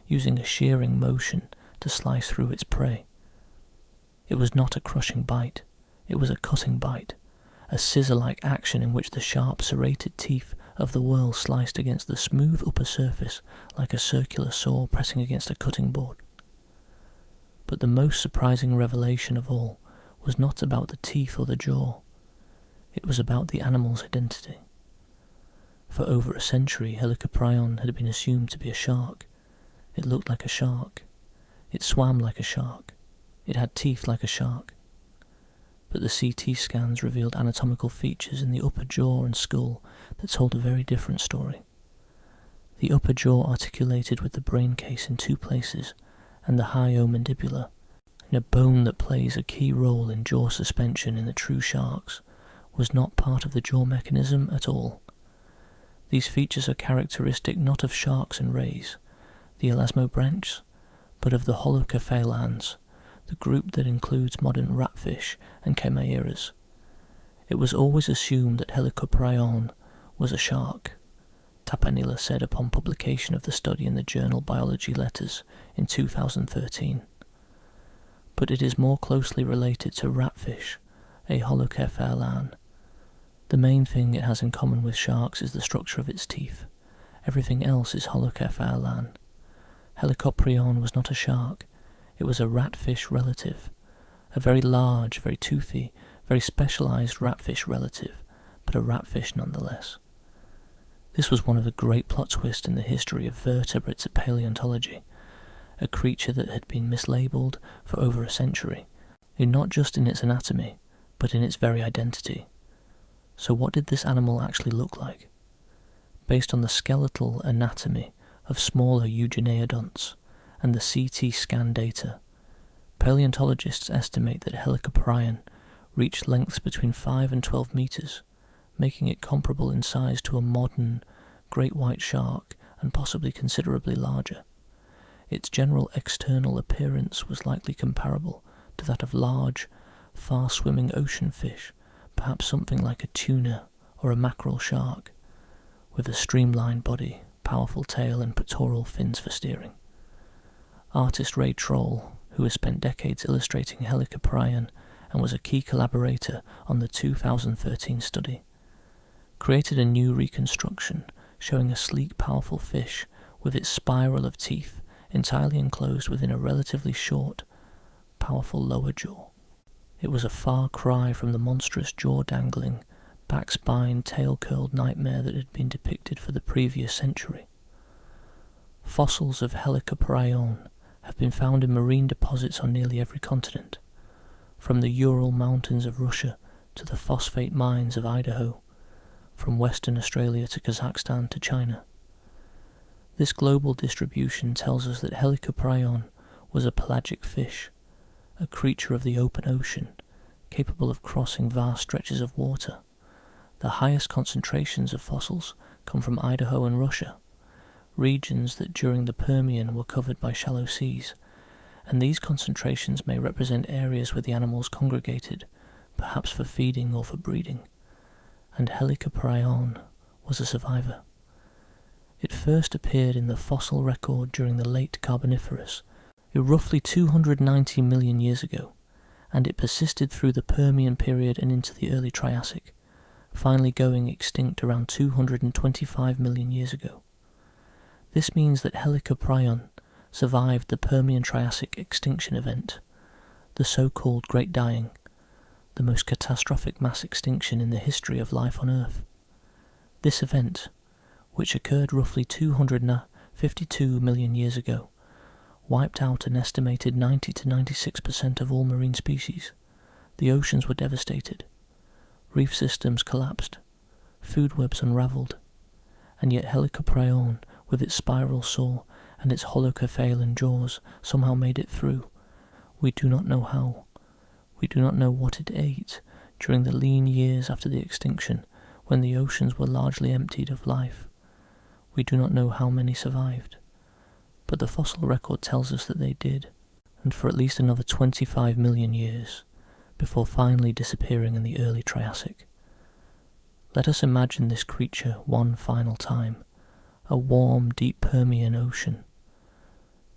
using a shearing motion to slice through its prey. It was not a crushing bite. It was a cutting bite, a scissor-like action in which the sharp, serrated teeth of the whorl sliced against the smooth upper surface like a circular saw pressing against a cutting board. But the most surprising revelation of all was not about the teeth or the jaw. It was about the animal's identity. For over a century, Helicoprion had been assumed to be a shark. It looked like a shark. It swam like a shark. It had teeth like a shark. But the CT scans revealed anatomical features in the upper jaw and skull that told a very different story. The upper jaw articulated with the brain case in two places, and the hyomandibular, and a bone that plays a key role in jaw suspension in the true sharks, was not part of the jaw mechanism at all. These features are characteristic not of sharks and rays, the elasmobranchs, but of the holocephalans, the group that includes modern ratfish and chimeras. It was always assumed that Helicoprion was a shark, Tapanila said upon publication of the study in the journal Biology Letters in 2013. But it is more closely related to ratfish, a holocephalan. The main thing it has in common with sharks is the structure of its teeth. Everything else is holocephalan. Helicoprion was not a shark. It was a ratfish relative, a very large, very toothy, very specialized ratfish relative, but a ratfish nonetheless. This was one of the great plot twists in the history of vertebrates at paleontology, a creature that had been mislabeled for over a century, not just in its anatomy, but in its very identity. So what did this animal actually look like? Based on the skeletal anatomy of smaller eugeneodonts and the CT scan data, paleontologists estimate that Helicoprion reached lengths between 5 and 12 meters, making it comparable in size to a modern great white shark and possibly considerably larger. Its general external appearance was likely comparable to that of large, far-swimming ocean fish, perhaps something like a tuna or a mackerel shark, with a streamlined body, powerful tail and pectoral fins for steering. Artist Ray Troll, who has spent decades illustrating Helicoprion and was a key collaborator on the 2013 study, created a new reconstruction showing a sleek, powerful fish with its spiral of teeth entirely enclosed within a relatively short, powerful lower jaw. It was a far cry from the monstrous jaw-dangling, back-spined, tail-curled nightmare that had been depicted for the previous century. Fossils of Helicoprion have been found in marine deposits on nearly every continent, from the Ural Mountains of Russia to the phosphate mines of Idaho, from Western Australia to Kazakhstan to China. This global distribution tells us that Helicoprion was a pelagic fish, a creature of the open ocean, capable of crossing vast stretches of water. The highest concentrations of fossils come from Idaho and Russia, regions that during the Permian were covered by shallow seas, and these concentrations may represent areas where the animals congregated, perhaps for feeding or for breeding, and Helicoprion was a survivor. It first appeared in the fossil record during the late Carboniferous, roughly 290 million years ago, and it persisted through the Permian period and into the early Triassic, finally going extinct around 225 million years ago. This means that Helicoprion survived the Permian-Triassic extinction event, the so-called Great Dying, the most catastrophic mass extinction in the history of life on Earth. This event, which occurred roughly 252 million years ago, wiped out an estimated 90 to 96% of all marine species. The oceans were devastated, reef systems collapsed, food webs unravelled, and yet Helicoprion, with its spiral saw and its holocephalan jaws, somehow made it through. We do not know how. We do not know what it ate during the lean years after the extinction, when the oceans were largely emptied of life. We do not know how many survived, but the fossil record tells us that they did, and for at least another 25 million years, before finally disappearing in the early Triassic. Let us imagine this creature one final time, a warm, deep Permian ocean.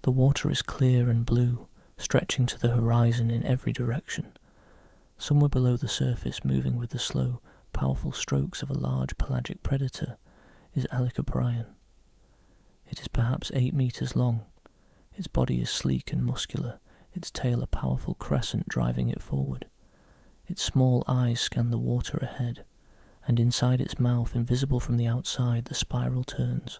The water is clear and blue, stretching to the horizon in every direction. Somewhere below the surface, moving with the slow, powerful strokes of a large pelagic predator, is Helicoprion. It is perhaps 8 meters long. Its body is sleek and muscular, its tail a powerful crescent driving it forward. Its small eyes scan the water ahead, and inside its mouth, invisible from the outside, the spiral turns.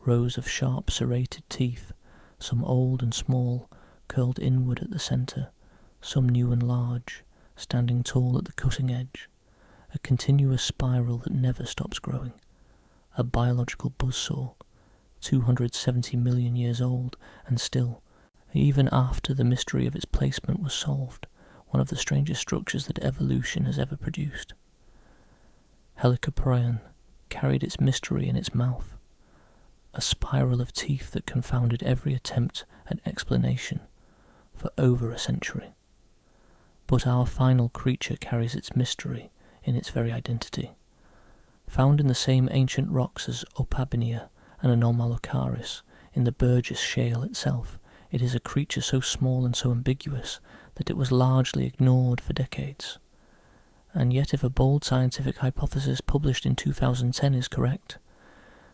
Rows of sharp serrated teeth, some old and small, curled inward at the centre, some new and large, standing tall at the cutting edge. A continuous spiral that never stops growing. A biological buzzsaw, 270 million years old, and still, even after the mystery of its placement was solved, one of the strangest structures that evolution has ever produced. Helicoprion carried its mystery in its mouth, a spiral of teeth that confounded every attempt at explanation for over a century. But our final creature carries its mystery in its very identity. Found in the same ancient rocks as Opabinia and Anomalocaris, in the Burgess Shale itself, it is a creature so small and so ambiguous that it was largely ignored for decades. And yet, if a bold scientific hypothesis published in 2010 is correct,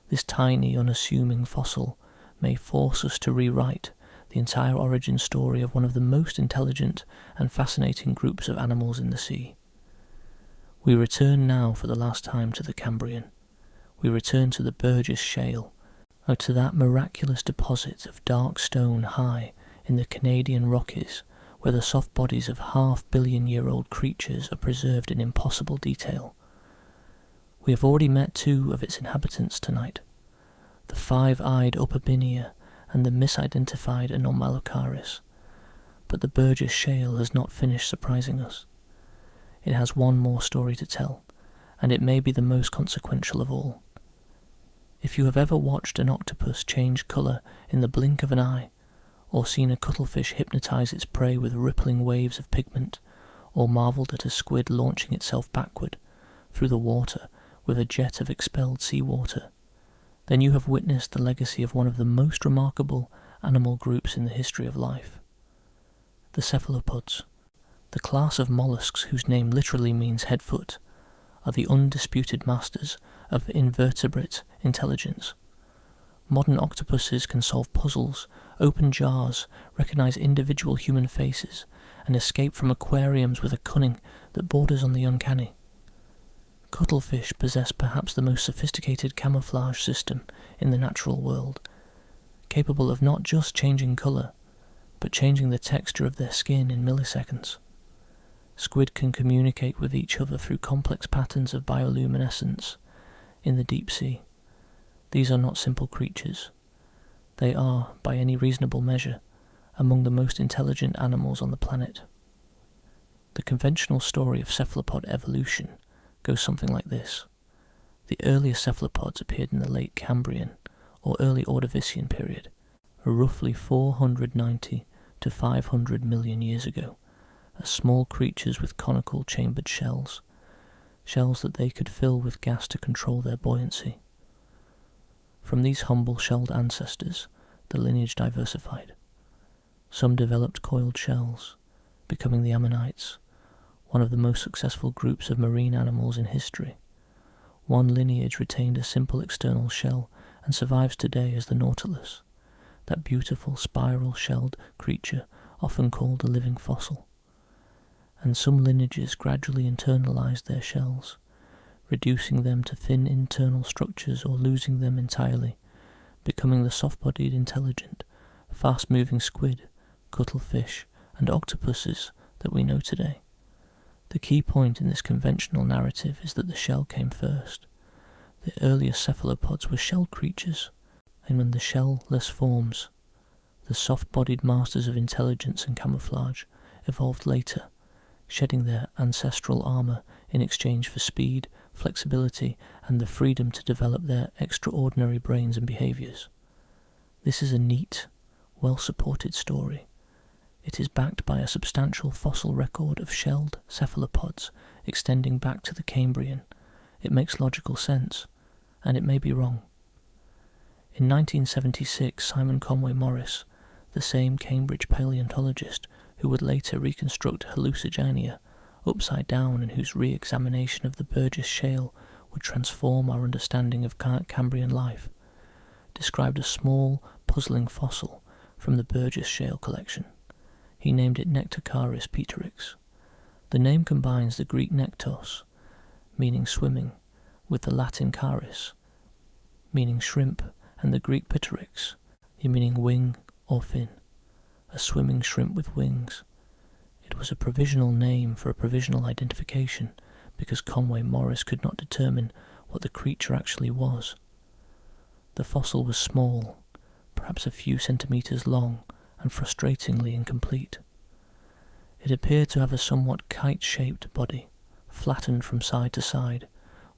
this tiny, unassuming fossil may force us to rewrite the entire origin story of one of the most intelligent and fascinating groups of animals in the sea. We return now for the last time to the Cambrian. we return to the Burgess Shale, or to that miraculous deposit of dark stone high in the Canadian Rockies, where the soft bodies of half-billion-year-old creatures are preserved in impossible detail. We have already met two of its inhabitants tonight, the five-eyed Upperbinia and the misidentified Anomalocaris, but the Burgess Shale has not finished surprising us. It has one more story to tell, and it may be the most consequential of all. If you have ever watched an octopus change colour in the blink of an eye, or seen a cuttlefish hypnotise its prey with rippling waves of pigment, or marvelled at a squid launching itself backward through the water with a jet of expelled seawater, then you have witnessed the legacy of one of the most remarkable animal groups in the history of life. The cephalopods, the class of mollusks whose name literally means head-foot, are the undisputed masters of invertebrate intelligence. Modern octopuses can solve puzzles, open jars, recognize individual human faces, and escape from aquariums with a cunning that borders on the uncanny. Cuttlefish possess perhaps the most sophisticated camouflage system in the natural world, capable of not just changing colour, but changing the texture of their skin in milliseconds. Squid can communicate with each other through complex patterns of bioluminescence in the deep sea. These are not simple creatures. They are, by any reasonable measure, among the most intelligent animals on the planet. The conventional story of cephalopod evolution goes something like this. The earliest cephalopods appeared in the late Cambrian or early Ordovician period, roughly 490 to 500 million years ago, as small creatures with conical chambered shells that they could fill with gas to control their buoyancy. From these humble shelled ancestors, the lineage diversified. Some developed coiled shells, becoming the ammonites, one of the most successful groups of marine animals in history. One lineage retained a simple external shell and survives today as the nautilus, that beautiful spiral-shelled creature often called a living fossil. And some lineages gradually internalized their shells, reducing them to thin internal structures or losing them entirely, becoming the soft-bodied, intelligent, fast-moving squid, cuttlefish, and octopuses that we know today. The key point in this conventional narrative is that the shell came first. The earliest cephalopods were shelled creatures, and when the shell-less forms, the soft-bodied masters of intelligence and camouflage, evolved later, shedding their ancestral armour in exchange for speed, flexibility, and the freedom to develop their extraordinary brains and behaviours. This is a neat, well-supported story. It is backed by a substantial fossil record of shelled cephalopods extending back to the Cambrian. It makes logical sense, and it may be wrong. In 1976, Simon Conway Morris, the same Cambridge paleontologist who would later reconstruct Hallucigenia upside down and whose re-examination of the Burgess Shale would transform our understanding of Cambrian life, described a small, puzzling fossil from the Burgess Shale collection. He named it Nectocaris pteryx. The name combines the Greek nektos, meaning swimming, with the Latin caris, meaning shrimp, and the Greek pteryx, meaning wing or fin, a swimming shrimp with wings. It was a provisional name for a provisional identification because Conway Morris could not determine what the creature actually was. The fossil was small, perhaps a few centimetres long, and frustratingly incomplete. It appeared to have a somewhat kite-shaped body, flattened from side to side,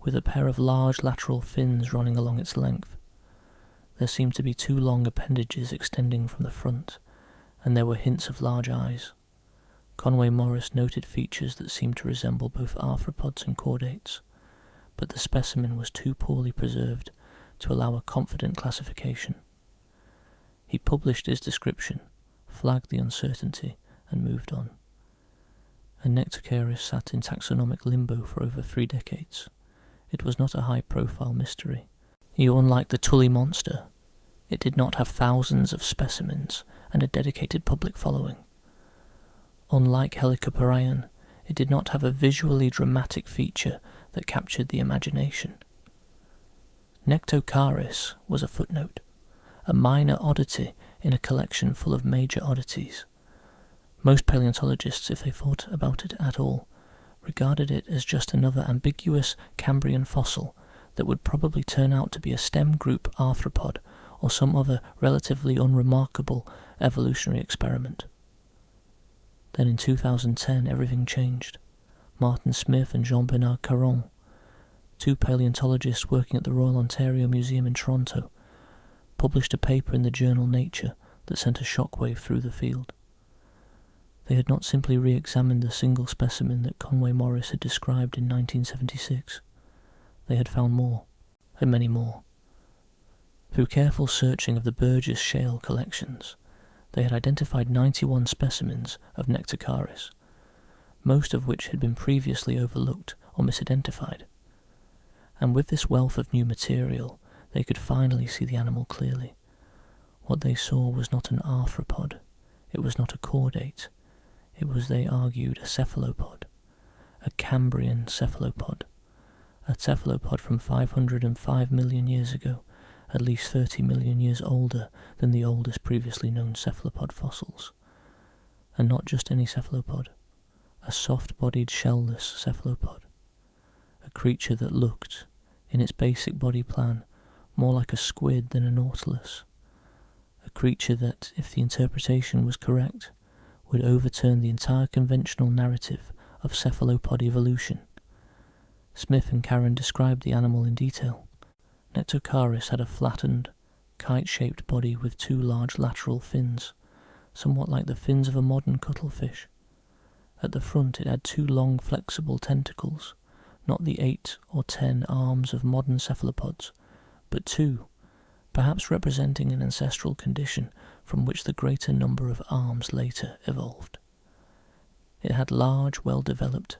with a pair of large lateral fins running along its length. There seemed to be two long appendages extending from the front, and there were hints of large eyes. Conway Morris noted features that seemed to resemble both arthropods and chordates, but the specimen was too poorly preserved to allow a confident classification. He published his description, flagged the uncertainty, and moved on. And Nectocaris sat in taxonomic limbo for over 3 decades. It was not a high-profile mystery. Unlike the Tully monster, it did not have thousands of specimens and a dedicated public following. Unlike Helicopterion, it did not have a visually dramatic feature that captured the imagination. Nectocaris was a footnote, a minor oddity in a collection full of major oddities. Most paleontologists, if they thought about it at all, regarded it as just another ambiguous Cambrian fossil that would probably turn out to be a stem group arthropod or some other relatively unremarkable evolutionary experiment. Then in 2010 everything changed. Martin Smith and Jean-Bernard Caron, two paleontologists working at the Royal Ontario Museum in Toronto, published a paper in the journal Nature that sent a shockwave through the field. They had not simply re-examined the single specimen that Conway Morris had described in 1976. They had found more, and many more. Through careful searching of the Burgess Shale collections, they had identified 91 specimens of Nectocaris, most of which had been previously overlooked or misidentified. And with this wealth of new material, they could finally see the animal clearly. What they saw was not an arthropod, it was not a chordate, it was, they argued, a cephalopod, a Cambrian cephalopod, a cephalopod from 505 million years ago, at least 30 million years older than the oldest previously known cephalopod fossils. And not just any cephalopod, a soft-bodied shellless cephalopod, a creature that looked, in its basic body plan, more like a squid than a nautilus, a creature that, if the interpretation was correct, would overturn the entire conventional narrative of cephalopod evolution. Smith and Caron described the animal in detail. Nectocaris had a flattened, kite-shaped body with two large lateral fins, somewhat like the fins of a modern cuttlefish. At the front it had two long flexible tentacles, not the 8 or 10 arms of modern cephalopods, but two, perhaps representing an ancestral condition from which the greater number of arms later evolved. It had large, well-developed,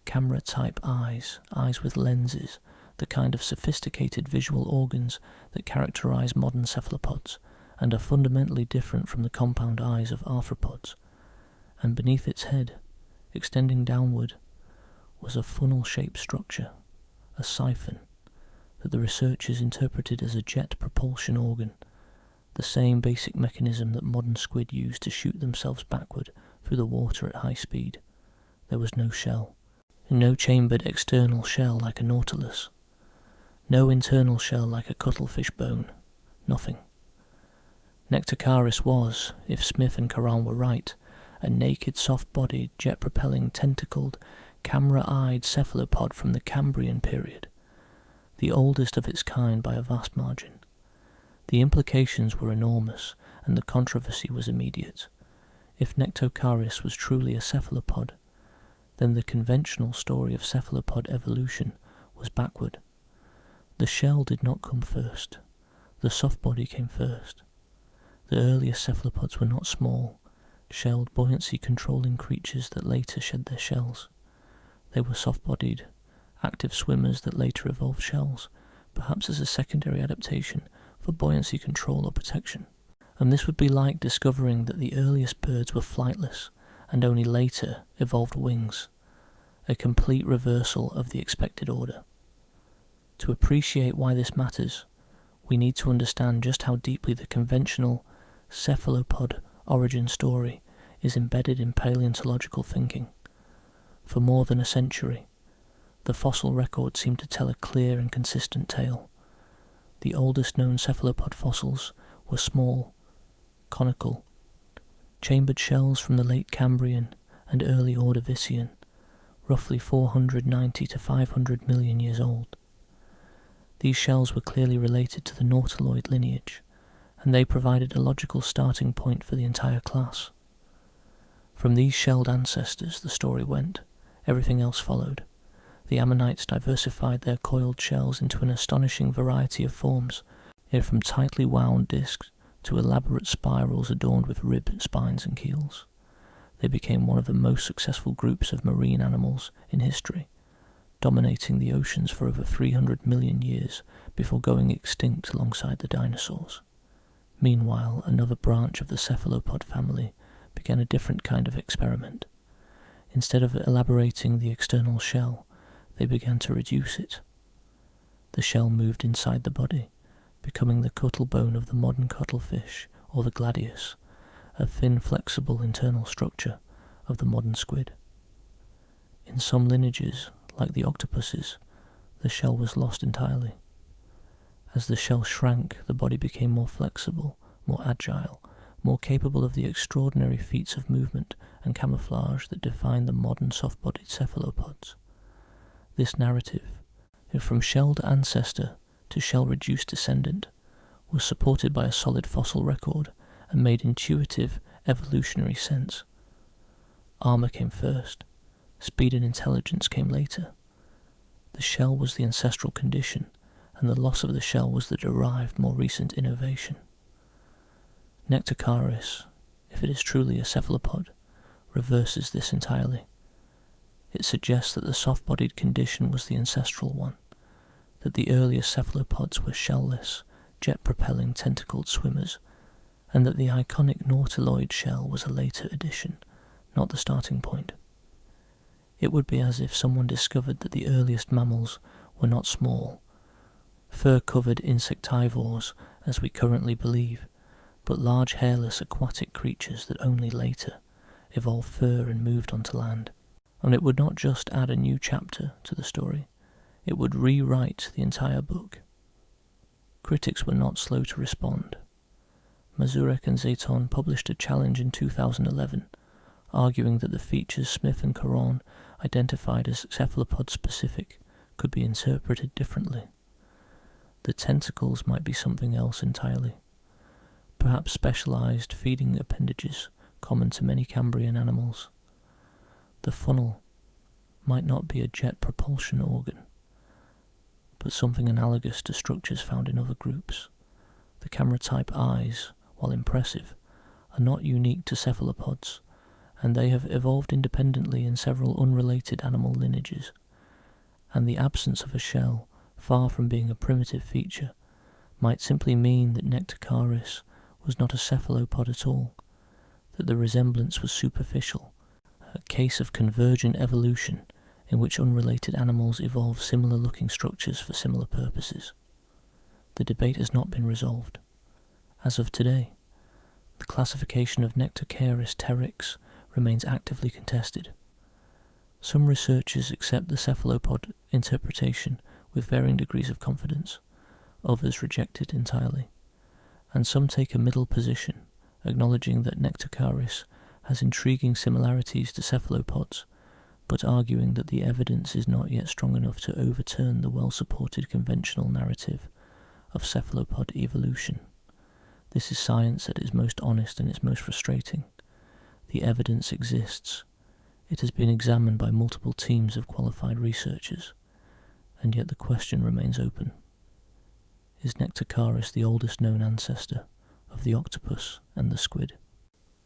camera-type eyes with lenses, the kind of sophisticated visual organs that characterize modern cephalopods and are fundamentally different from the compound eyes of arthropods. And beneath its head, extending downward, was a funnel-shaped structure, a siphon, that the researchers interpreted as a jet propulsion organ, the same basic mechanism that modern squid use to shoot themselves backward through the water at high speed. There was no shell, no chambered external shell like a nautilus, no internal shell like a cuttlefish bone, nothing. Nectocaris was, if Smith and Caron were right, a naked, soft-bodied, jet-propelling, tentacled, camera-eyed cephalopod from the Cambrian period, the oldest of its kind by a vast margin. The implications were enormous, and the controversy was immediate. If Nectocaris was truly a cephalopod, then the conventional story of cephalopod evolution was backward. The shell did not come first. The soft body came first. The earliest cephalopods were not small, shelled, buoyancy-controlling creatures that later shed their shells. They were soft-bodied, active swimmers that later evolved shells, perhaps as a secondary adaptation for buoyancy control or protection. And this would be like discovering that the earliest birds were flightless and only later evolved wings, a complete reversal of the expected order. To appreciate why this matters, we need to understand just how deeply the conventional cephalopod origin story is embedded in paleontological thinking. For more than a century, the fossil record seemed to tell a clear and consistent tale. The oldest known cephalopod fossils were small, conical, chambered shells from the late Cambrian and early Ordovician, roughly 490 to 500 million years old. These shells were clearly related to the nautiloid lineage, and they provided a logical starting point for the entire class. From these shelled ancestors, the story went, everything else followed. The ammonites diversified their coiled shells into an astonishing variety of forms, yet from tightly wound discs to elaborate spirals adorned with ribbed spines and keels. They became one of the most successful groups of marine animals in history, dominating the oceans for over 300 million years before going extinct alongside the dinosaurs. Meanwhile, another branch of the cephalopod family began a different kind of experiment. Instead of elaborating the external shell, they began to reduce it. The shell moved inside the body, becoming the cuttlebone of the modern cuttlefish or the gladius, a thin, flexible internal structure of the modern squid. In some lineages, like the octopuses, the shell was lost entirely. As the shell shrank, the body became more flexible, more agile, more capable of the extraordinary feats of movement and camouflage that define the modern soft-bodied cephalopods. This narrative, from shelled ancestor to shell-reduced descendant, was supported by a solid fossil record and made intuitive, evolutionary sense. Armor came first, speed and intelligence came later. The shell was the ancestral condition, and the loss of the shell was the derived, more recent innovation. Nectocaris, if it is truly a cephalopod, reverses this entirely. It suggests that the soft-bodied condition was the ancestral one, that the earliest cephalopods were shell-less, jet-propelling tentacled swimmers, and that the iconic nautiloid shell was a later addition, not the starting point. It would be as if someone discovered that the earliest mammals were not small, fur-covered insectivores as we currently believe, but large hairless aquatic creatures that only later evolved fur and moved onto land. And it would not just add a new chapter to the story, it would rewrite the entire book. Critics were not slow to respond. Mazurek and Zayton published a challenge in 2011, arguing that the features Smith and Caron identified as cephalopod-specific could be interpreted differently. The tentacles might be something else entirely, perhaps specialized feeding appendages common to many Cambrian animals. The funnel might not be a jet propulsion organ, but something analogous to structures found in other groups. The camera-type eyes, while impressive, are not unique to cephalopods, and they have evolved independently in several unrelated animal lineages, and the absence of a shell, far from being a primitive feature, might simply mean that Nectocaris was not a cephalopod at all, that the resemblance was superficial, a case of convergent evolution in which unrelated animals evolve similar-looking structures for similar purposes. The debate has not been resolved. As of today, the classification of Nectocaris pteryx remains actively contested. Some researchers accept the cephalopod interpretation with varying degrees of confidence, others reject it entirely, and some take a middle position, acknowledging that Nectocaris has intriguing similarities to cephalopods, but arguing that the evidence is not yet strong enough to overturn the well-supported conventional narrative of cephalopod evolution. This is science at its most honest and its most frustrating. The evidence exists. It has been examined by multiple teams of qualified researchers, and yet the question remains open. Is Nectocaris the oldest known ancestor of the octopus and the squid?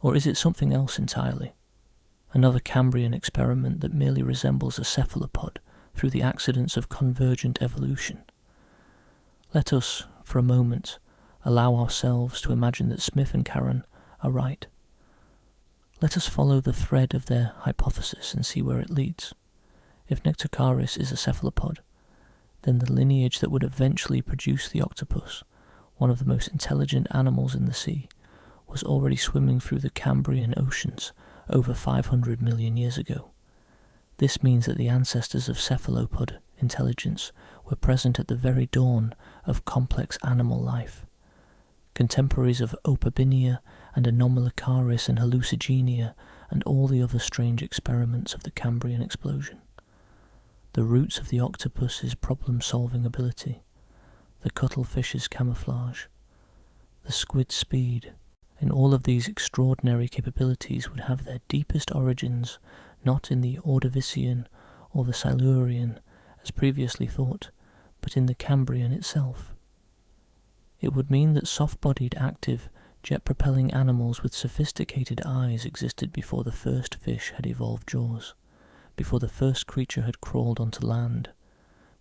Or is it something else entirely? Another Cambrian experiment that merely resembles a cephalopod through the accidents of convergent evolution? Let us, for a moment, allow ourselves to imagine that Smith and Caron are right. Let us follow the thread of their hypothesis and see where it leads. If Nectocaris is a cephalopod, then the lineage that would eventually produce the octopus, one of the most intelligent animals in the sea, was already swimming through the Cambrian oceans over 500 million years ago. This means that the ancestors of cephalopod intelligence were present at the very dawn of complex animal life. Contemporaries of Opabinia and Anomalocaris and Hallucigenia and all the other strange experiments of the Cambrian explosion. The roots of the octopus's problem-solving ability, the cuttlefish's camouflage, the squid's speed, and all of these extraordinary capabilities would have their deepest origins not in the Ordovician or the Silurian, as previously thought, but in the Cambrian itself. It would mean that soft-bodied, active, jet-propelling animals with sophisticated eyes existed before the first fish had evolved jaws, before the first creature had crawled onto land,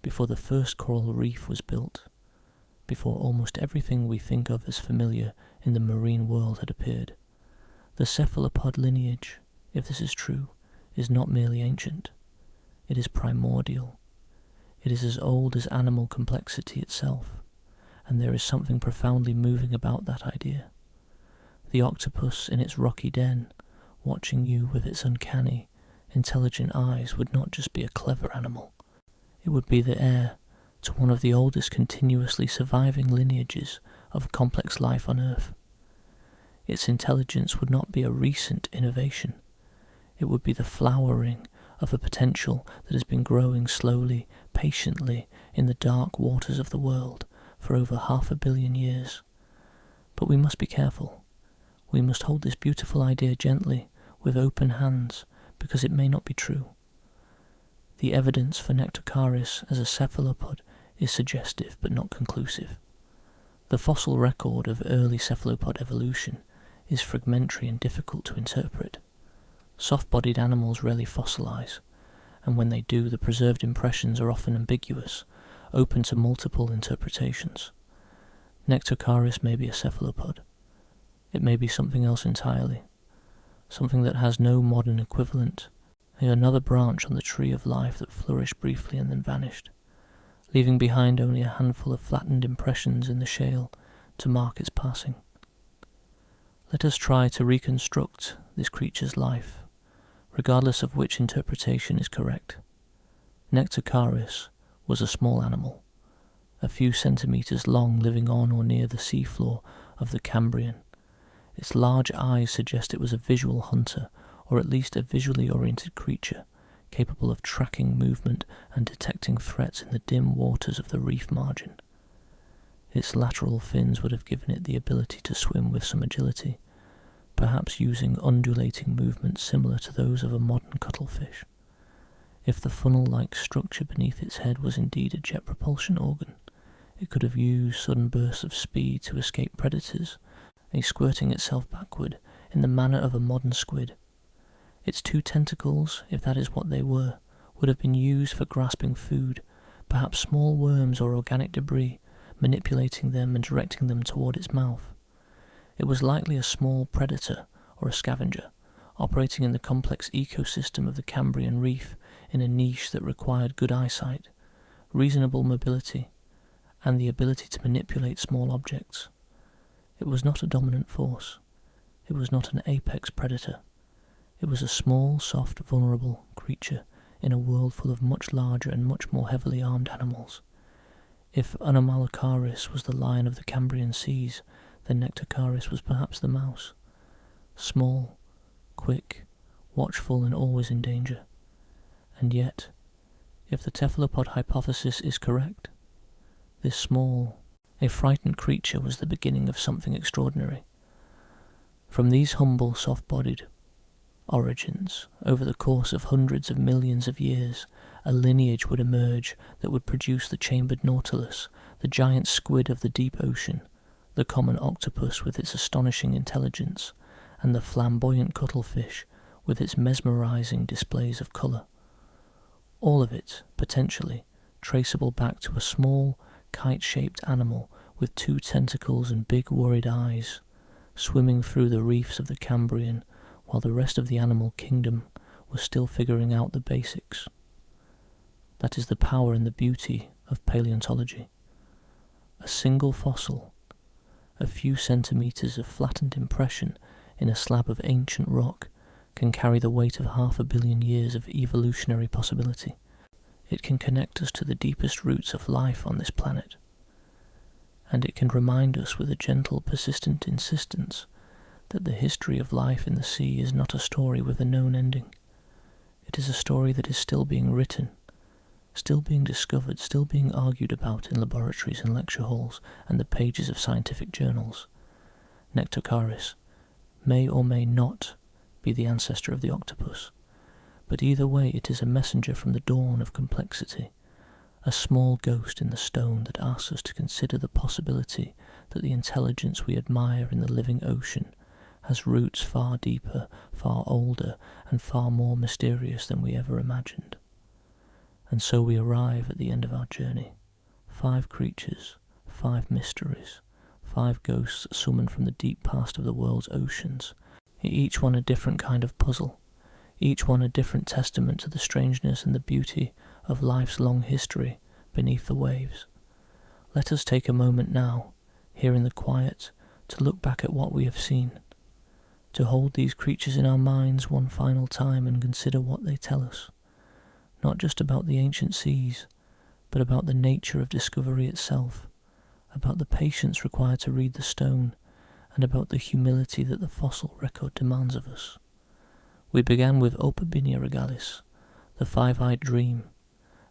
before the first coral reef was built, before almost everything we think of as familiar in the marine world had appeared. The cephalopod lineage, if this is true, is not merely ancient. It is primordial. It is as old as animal complexity itself, and there is something profoundly moving about that idea. The octopus in its rocky den, watching you with its uncanny, intelligent eyes, would not just be a clever animal. It would be the heir to one of the oldest continuously surviving lineages of complex life on Earth. Its intelligence would not be a recent innovation. It would be the flowering of a potential that has been growing slowly, patiently, in the dark waters of the world for over 500 million years. But we must be careful. We must hold this beautiful idea gently, with open hands, because it may not be true. The evidence for Nectocaris as a cephalopod is suggestive but not conclusive. The fossil record of early cephalopod evolution is fragmentary and difficult to interpret. Soft-bodied animals rarely fossilize, and when they do, the preserved impressions are often ambiguous, open to multiple interpretations. Nectocaris may be a cephalopod. It may be something else entirely, something that has no modern equivalent, another branch on the tree of life that flourished briefly and then vanished, leaving behind only a handful of flattened impressions in the shale to mark its passing. Let us try to reconstruct this creature's life, regardless of which interpretation is correct. Nectocaris was a small animal, a few centimetres long, living on or near the seafloor of the Cambrian. Its large eyes suggest it was a visual hunter, or at least a visually oriented creature, capable of tracking movement and detecting threats in the dim waters of the reef margin. Its lateral fins would have given it the ability to swim with some agility, perhaps using undulating movements similar to those of a modern cuttlefish. If the funnel-like structure beneath its head was indeed a jet propulsion organ, it could have used sudden bursts of speed to escape predators, squirting itself backward in the manner of a modern squid. Its 2 tentacles, if that is what they were, would have been used for grasping food, perhaps small worms or organic debris, manipulating them and directing them toward its mouth. It was likely a small predator or a scavenger, operating in the complex ecosystem of the Cambrian reef in a niche that required good eyesight, reasonable mobility, and the ability to manipulate small objects. It was not a dominant force. It was not an apex predator. It was a small, soft, vulnerable creature in a world full of much larger and much more heavily armed animals. If Anomalocaris was the lion of the Cambrian seas, then Nectocaris was perhaps the mouse. Small, quick, watchful, and always in danger. And yet, if the cephalopod hypothesis is correct, this small, a frightened creature was the beginning of something extraordinary. From these humble, soft-bodied origins, over the course of hundreds of millions of years, a lineage would emerge that would produce the chambered nautilus, the giant squid of the deep ocean, the common octopus with its astonishing intelligence, and the flamboyant cuttlefish with its mesmerizing displays of colour. All of it, potentially, traceable back to a small, kite-shaped animal with 2 tentacles and big worried eyes, swimming through the reefs of the Cambrian while the rest of the animal kingdom was still figuring out the basics. That is the power and the beauty of paleontology. A single fossil, a few centimetres of flattened impression in a slab of ancient rock, can carry the weight of 500 million years of evolutionary possibility. It can connect us to the deepest roots of life on this planet, and it can remind us with a gentle, persistent insistence that the history of life in the sea is not a story with a known ending. It is a story that is still being written, still being discovered, still being argued about in laboratories and lecture halls and the pages of scientific journals. Nectocaris may or may not be the ancestor of the octopus, but either way it is a messenger from the dawn of complexity, a small ghost in the stone that asks us to consider the possibility that the intelligence we admire in the living ocean has roots far deeper, far older, and far more mysterious than we ever imagined. And so we arrive at the end of our journey. 5 creatures, 5 mysteries, 5 ghosts summoned from the deep past of the world's oceans, each one a different kind of puzzle, each one a different testament to the strangeness and the beauty of life's long history beneath the waves. Let us take a moment now, here in the quiet, to look back at what we have seen, to hold these creatures in our minds one final time and consider what they tell us, not just about the ancient seas, but about the nature of discovery itself, about the patience required to read the stone, and about the humility that the fossil record demands of us. We began with Opabinia regalis, the five-eyed dream,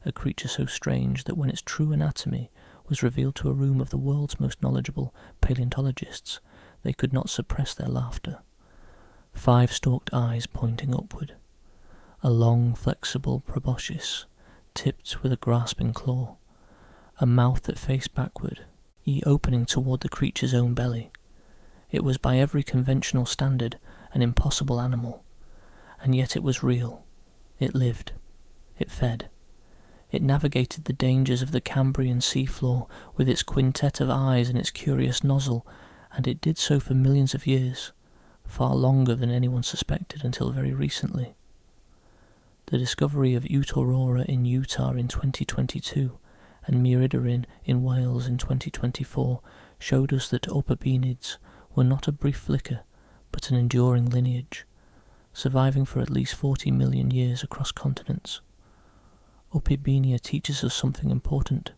a creature so strange that when its true anatomy was revealed to a room of the world's most knowledgeable paleontologists, they could not suppress their laughter. 5 stalked eyes pointing upward, a long, flexible proboscis, tipped with a grasping claw, a mouth that faced backward, opening toward the creature's own belly. It was by every conventional standard an impossible animal, and yet it was real. It lived. It fed. It navigated the dangers of the Cambrian seafloor with its quintet of eyes and its curious nozzle, and it did so for millions of years, far longer than anyone suspected until very recently. The discovery of Utaurora in Utah in 2022 and Muridarin in Wales in 2024 showed us that opabinids were not a brief flicker, but an enduring lineage, surviving for at least 40 million years across continents. Opabinia teaches us something important.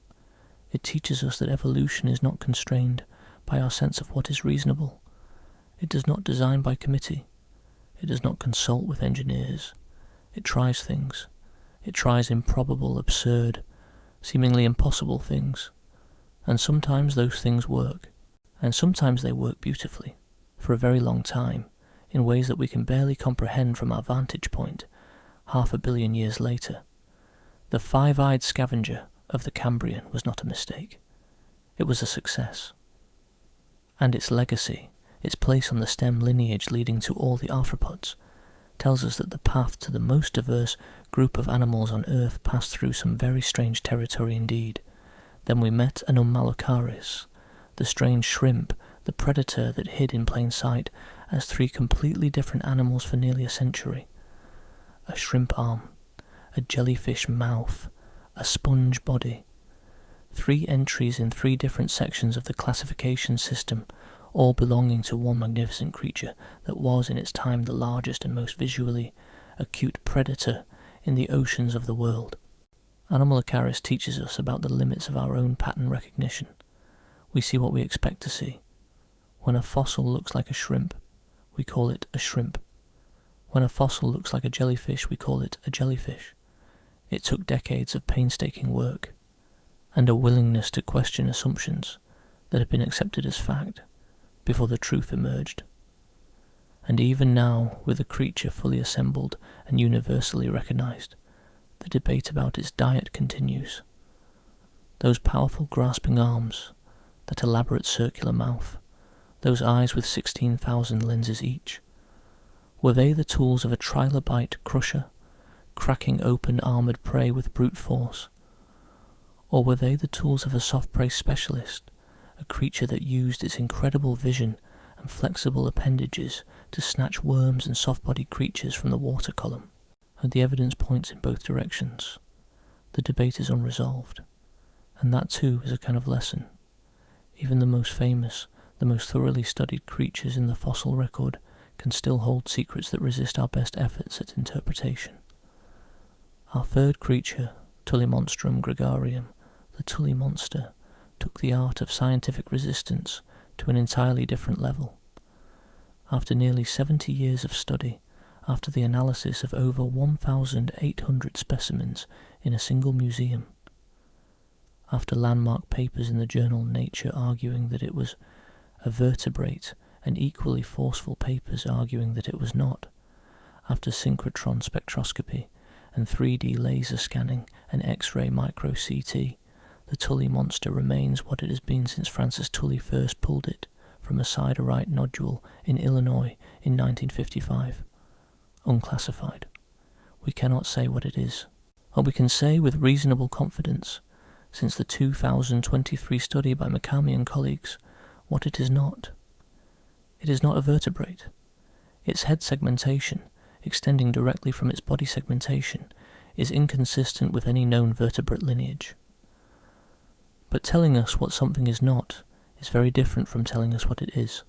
It teaches us that evolution is not constrained by our sense of what is reasonable. It does not design by committee. It does not consult with engineers. It tries things. It tries improbable, absurd, seemingly impossible things. And sometimes those things work. And sometimes they work beautifully, for a very long time, in ways that we can barely comprehend from our vantage point, 500 million years later. The five-eyed scavenger of the Cambrian was not a mistake. It was a success. And its legacy, its place on the stem lineage leading to all the arthropods, tells us that the path to the most diverse group of animals on Earth passed through some very strange territory indeed. Then we met an Unmalocaris, the strange shrimp, the predator that hid in plain sight as 3 completely different animals for nearly a century. A shrimp arm, a jellyfish mouth, a sponge body. 3 entries in 3 different sections of the classification system, all belonging to one magnificent creature that was in its time the largest and most visually acute predator in the oceans of the world. Unmalocaris teaches us about the limits of our own pattern recognition. We see what we expect to see. When a fossil looks like a shrimp, we call it a shrimp. When a fossil looks like a jellyfish, we call it a jellyfish. It took decades of painstaking work, and a willingness to question assumptions that had been accepted as fact before the truth emerged. And even now, with the creature fully assembled and universally recognized, the debate about its diet continues. Those powerful grasping arms, that elaborate circular mouth, those eyes with 16,000 lenses each, were they the tools of a trilobite crusher, cracking open armoured prey with brute force? Or were they the tools of a soft prey specialist, a creature that used its incredible vision and flexible appendages to snatch worms and soft-bodied creatures from the water column? And the evidence points in both directions. The debate is unresolved, and that too is a kind of lesson. Even the most famous, the most thoroughly studied creatures in the fossil record can still hold secrets that resist our best efforts at interpretation. Our third creature, Tullimonstrum gregarium, the Tully monster, took the art of scientific resistance to an entirely different level. After nearly 70 years of study, after the analysis of over 1,800 specimens in a single museum, after landmark papers in the journal Nature arguing that it was a vertebrate and equally forceful papers arguing that it was not, after synchrotron spectroscopy and 3D laser scanning and X-ray micro-CT, the Tully monster remains what it has been since Francis Tully first pulled it from a siderite nodule in Illinois in 1955. Unclassified. We cannot say what it is. But we can say with reasonable confidence, since the 2023 study by Mikami and colleagues, what it is not. It is not a vertebrate. Its head segmentation, extending directly from its body segmentation, is inconsistent with any known vertebrate lineage. But telling us what something is not is very different from telling us what it is.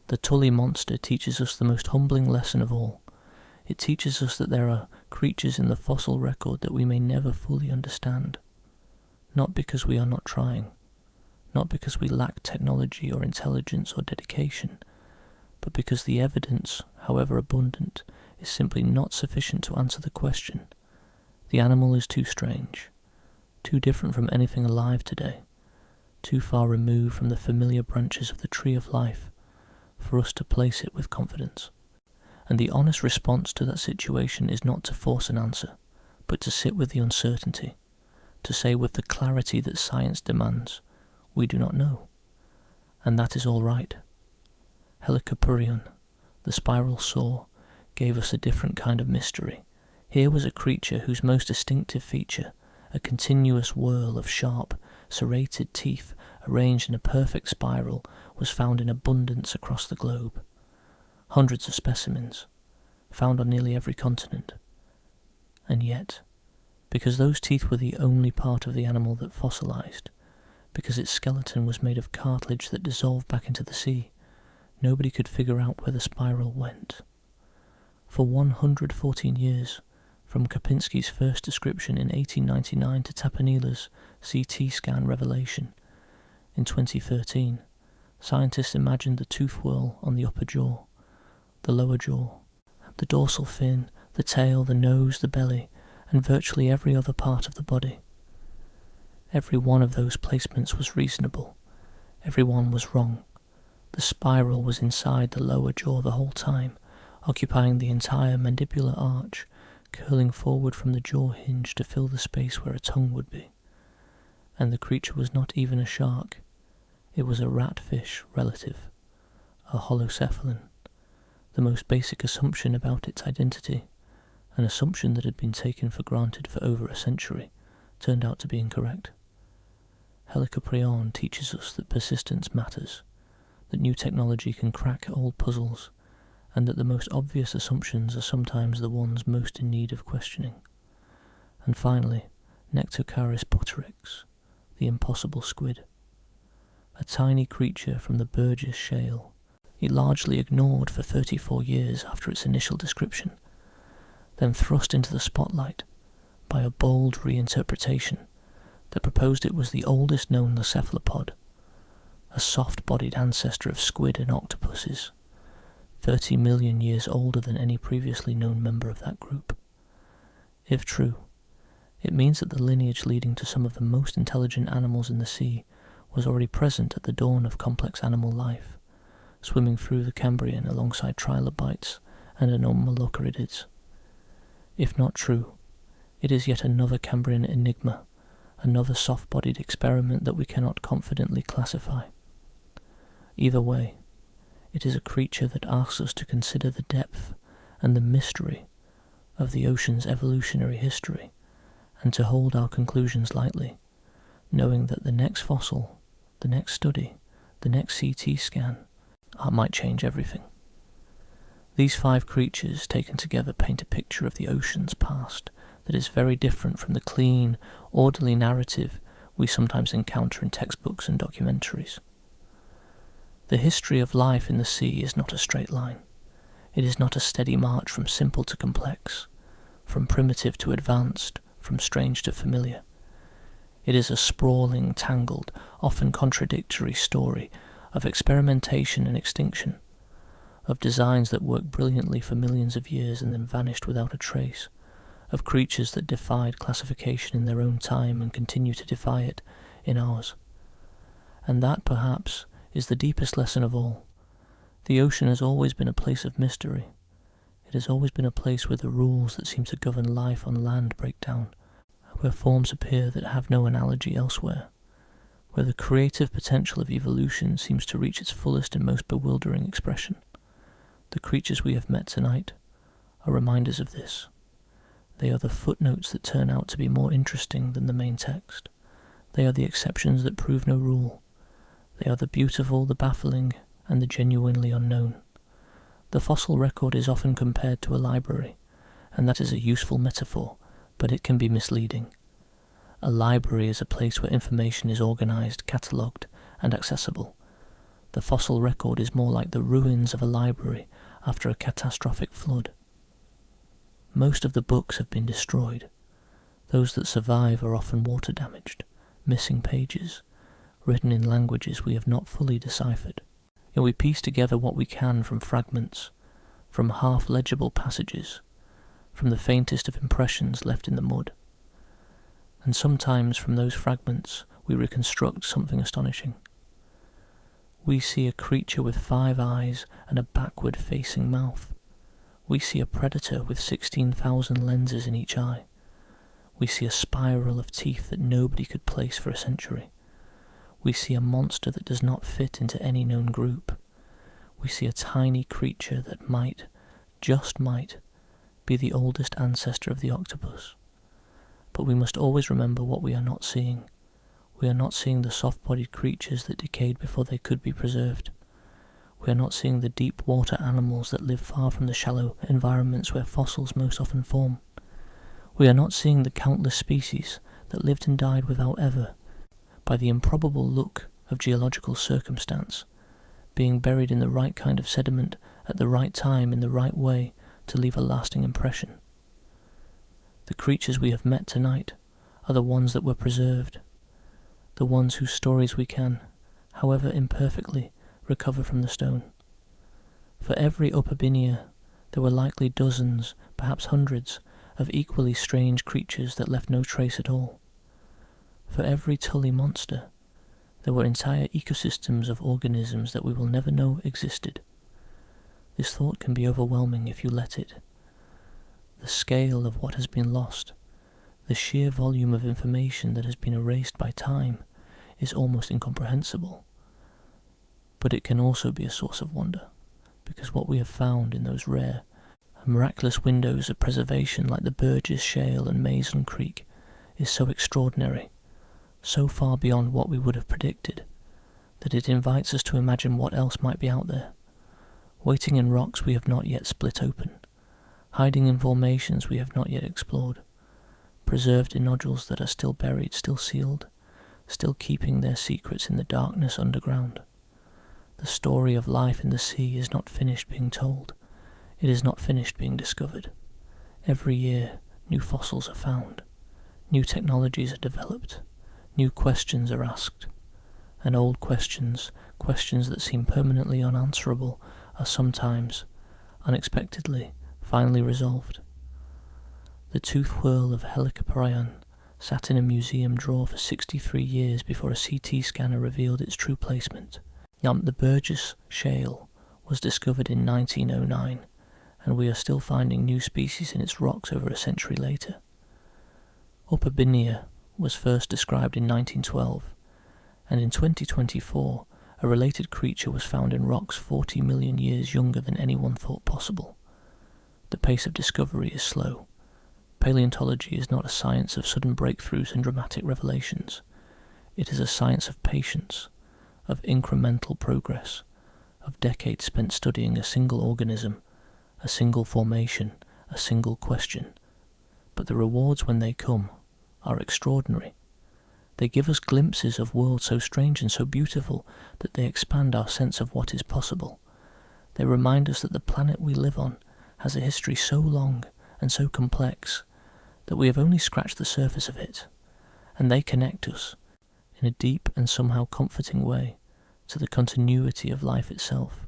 The Tully monster teaches us the most humbling lesson of all. It teaches us that there are creatures in the fossil record that we may never fully understand. Not because we are not trying, not because we lack technology or intelligence or dedication, but because the evidence, however abundant, is simply not sufficient to answer the question. The animal is too strange, too different from anything alive today, too far removed from the familiar branches of the tree of life for us to place it with confidence. And the honest response to that situation is not to force an answer, but to sit with the uncertainty, to say with the clarity that science demands, we do not know. And that is all right. Helicopterion, the spiral saw, gave us a different kind of mystery. Here was a creature whose most distinctive feature, a continuous whirl of sharp, serrated teeth arranged in a perfect spiral, was found in abundance across the globe. Hundreds of specimens, found on nearly every continent. And yet, because those teeth were the only part of the animal that fossilized, because its skeleton was made of cartilage that dissolved back into the sea, nobody could figure out where the spiral went. For 114 years, from Kapinski's first description in 1899 to Tapanila's CT scan revelation in 2013, scientists imagined the tooth whirl on the upper jaw, the lower jaw, the dorsal fin, the tail, the nose, the belly, and virtually every other part of the body. Every one of those placements was reasonable. Every one was wrong. The spiral was inside the lower jaw the whole time, occupying the entire mandibular arch, curling forward from the jaw hinge to fill the space where a tongue would be. And the creature was not even a shark. It was a ratfish relative, a holocephalin. The most basic assumption about its identity, an assumption that had been taken for granted for over a century, turned out to be incorrect. Helicopterion teaches us that persistence matters, that new technology can crack old puzzles, and that the most obvious assumptions are sometimes the ones most in need of questioning. And finally, Nectocaris poteryx, the impossible squid. A tiny creature from the Burgess Shale, it largely ignored for 34 years after its initial description, then thrust into the spotlight by a bold reinterpretation that proposed it was the oldest known cephalopod, a soft-bodied ancestor of squid and octopuses, 30 million years older than any previously known member of that group. If true, it means that the lineage leading to some of the most intelligent animals in the sea was already present at the dawn of complex animal life, swimming through the Cambrian alongside trilobites and anomalocaridids. If not true, it is yet another Cambrian enigma, another soft-bodied experiment that we cannot confidently classify. Either way, it is a creature that asks us to consider the depth and the mystery of the ocean's evolutionary history, and to hold our conclusions lightly, knowing that the next fossil, the next study, the next CT scan, might change everything. These 5 creatures taken together paint a picture of the ocean's past that is very different from the clean, orderly narrative we sometimes encounter in textbooks and documentaries. The history of life in the sea is not a straight line. It is not a steady march from simple to complex, from primitive to advanced, from strange to familiar. It is a sprawling, tangled, often contradictory story of experimentation and extinction, of designs that worked brilliantly for millions of years and then vanished without a trace, of creatures that defied classification in their own time and continue to defy it in ours. And that, perhaps, is the deepest lesson of all. The ocean has always been a place of mystery. It has always been a place where the rules that seem to govern life on land break down, where forms appear that have no analogy elsewhere, where the creative potential of evolution seems to reach its fullest and most bewildering expression. The creatures we have met tonight are reminders of this. They are the footnotes that turn out to be more interesting than the main text. They are the exceptions that prove no rule. They are the beautiful, the baffling, and the genuinely unknown. The fossil record is often compared to a library, and that is a useful metaphor, but it can be misleading. A library is a place where information is organised, catalogued, and accessible. The fossil record is more like the ruins of a library after a catastrophic flood. Most of the books have been destroyed. Those that survive are often water damaged, missing pages, written in languages we have not fully deciphered. Yet we piece together what we can from fragments, from half-legible passages, from the faintest of impressions left in the mud. And sometimes from those fragments we reconstruct something astonishing. We see a creature with 5 eyes and a backward-facing mouth. We see a predator with 16,000 lenses in each eye. We see a spiral of teeth that nobody could place for a century. We see a monster that does not fit into any known group. We see a tiny creature that might, just might, be the oldest ancestor of the octopus. But we must always remember what we are not seeing. We are not seeing the soft-bodied creatures that decayed before they could be preserved. We are not seeing the deep-water animals that live far from the shallow environments where fossils most often form. We are not seeing the countless species that lived and died without ever, by the improbable look of geological circumstance, being buried in the right kind of sediment at the right time in the right way to leave a lasting impression. The creatures we have met tonight are the ones that were preserved, the ones whose stories we can, however imperfectly, recover from the stone. For every Opabinia, there were likely dozens, perhaps hundreds, of equally strange creatures that left no trace at all. For every Tully monster, there were entire ecosystems of organisms that we will never know existed. This thought can be overwhelming if you let it. The scale of what has been lost, the sheer volume of information that has been erased by time, is almost incomprehensible. But it can also be a source of wonder, because what we have found in those rare and miraculous windows of preservation like the Burgess Shale and Mason Creek is so extraordinary, so far beyond what we would have predicted, that it invites us to imagine what else might be out there, waiting in rocks we have not yet split open, hiding in formations we have not yet explored, preserved in nodules that are still buried, still sealed, still keeping their secrets in the darkness underground. The story of life in the sea is not finished being told. It is not finished being discovered. Every year, new fossils are found. New technologies are developed. New questions are asked. And old questions, questions that seem permanently unanswerable, are sometimes, unexpectedly, finally resolved. The tooth whirl of Helicoprion sat in a museum drawer for 63 years before a CT scanner revealed its true placement. The Burgess Shale was discovered in 1909, and we are still finding new species in its rocks over a century later. Opabinia was first described in 1912, and in 2024 a related creature was found in rocks 40 million years younger than anyone thought possible. The pace of discovery is slow. Paleontology is not a science of sudden breakthroughs and dramatic revelations. It is a science of patience, of incremental progress, of decades spent studying a single organism, a single formation, a single question. But the rewards when they come are extraordinary. They give us glimpses of worlds so strange and so beautiful that they expand our sense of what is possible. They remind us that the planet we live on has a history so long and so complex that we have only scratched the surface of it, and they connect us, in a deep and somehow comforting way, to the continuity of life itself,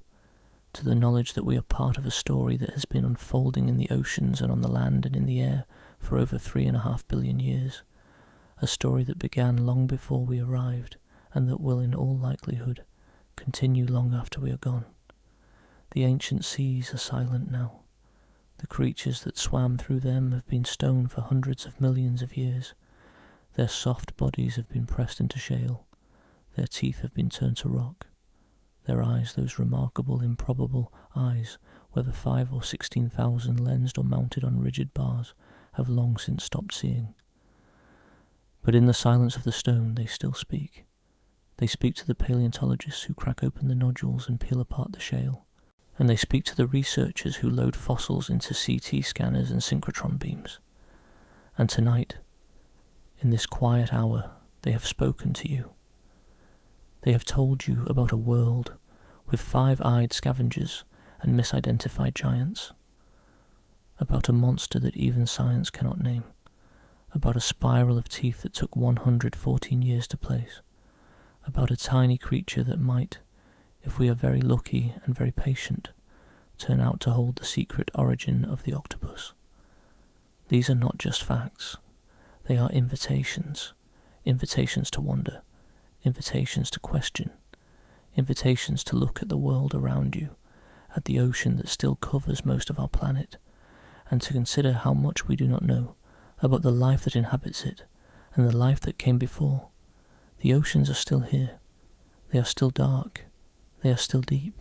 to the knowledge that we are part of a story that has been unfolding in the oceans and on the land and in the air for over 3.5 billion years, a story that began long before we arrived and that will in all likelihood continue long after we are gone. The ancient seas are silent now. The creatures that swam through them have been stone for hundreds of millions of years. Their soft bodies have been pressed into shale. Their teeth have been turned to rock. Their eyes, those remarkable, improbable eyes, whether 5 or 16,000 lensed or mounted on rigid bars, have long since stopped seeing. But in the silence of the stone they still speak. They speak to the paleontologists who crack open the nodules and peel apart the shale. And they speak to the researchers who load fossils into CT scanners and synchrotron beams. And tonight, In this quiet hour, they have spoken to you. They have told you about a world with five-eyed scavengers and misidentified giants, about a monster that even science cannot name, about a spiral of teeth that took 114 years to place, about a tiny creature that might, if we are very lucky and very patient, turn out to hold the secret origin of the octopus. These are not just facts. They are invitations. Invitations to wonder. Invitations to question. Invitations to look at the world around you, at the ocean that still covers most of our planet, and to consider how much we do not know about the life that inhabits it and the life that came before. The oceans are still here. They are still dark. They are still deep.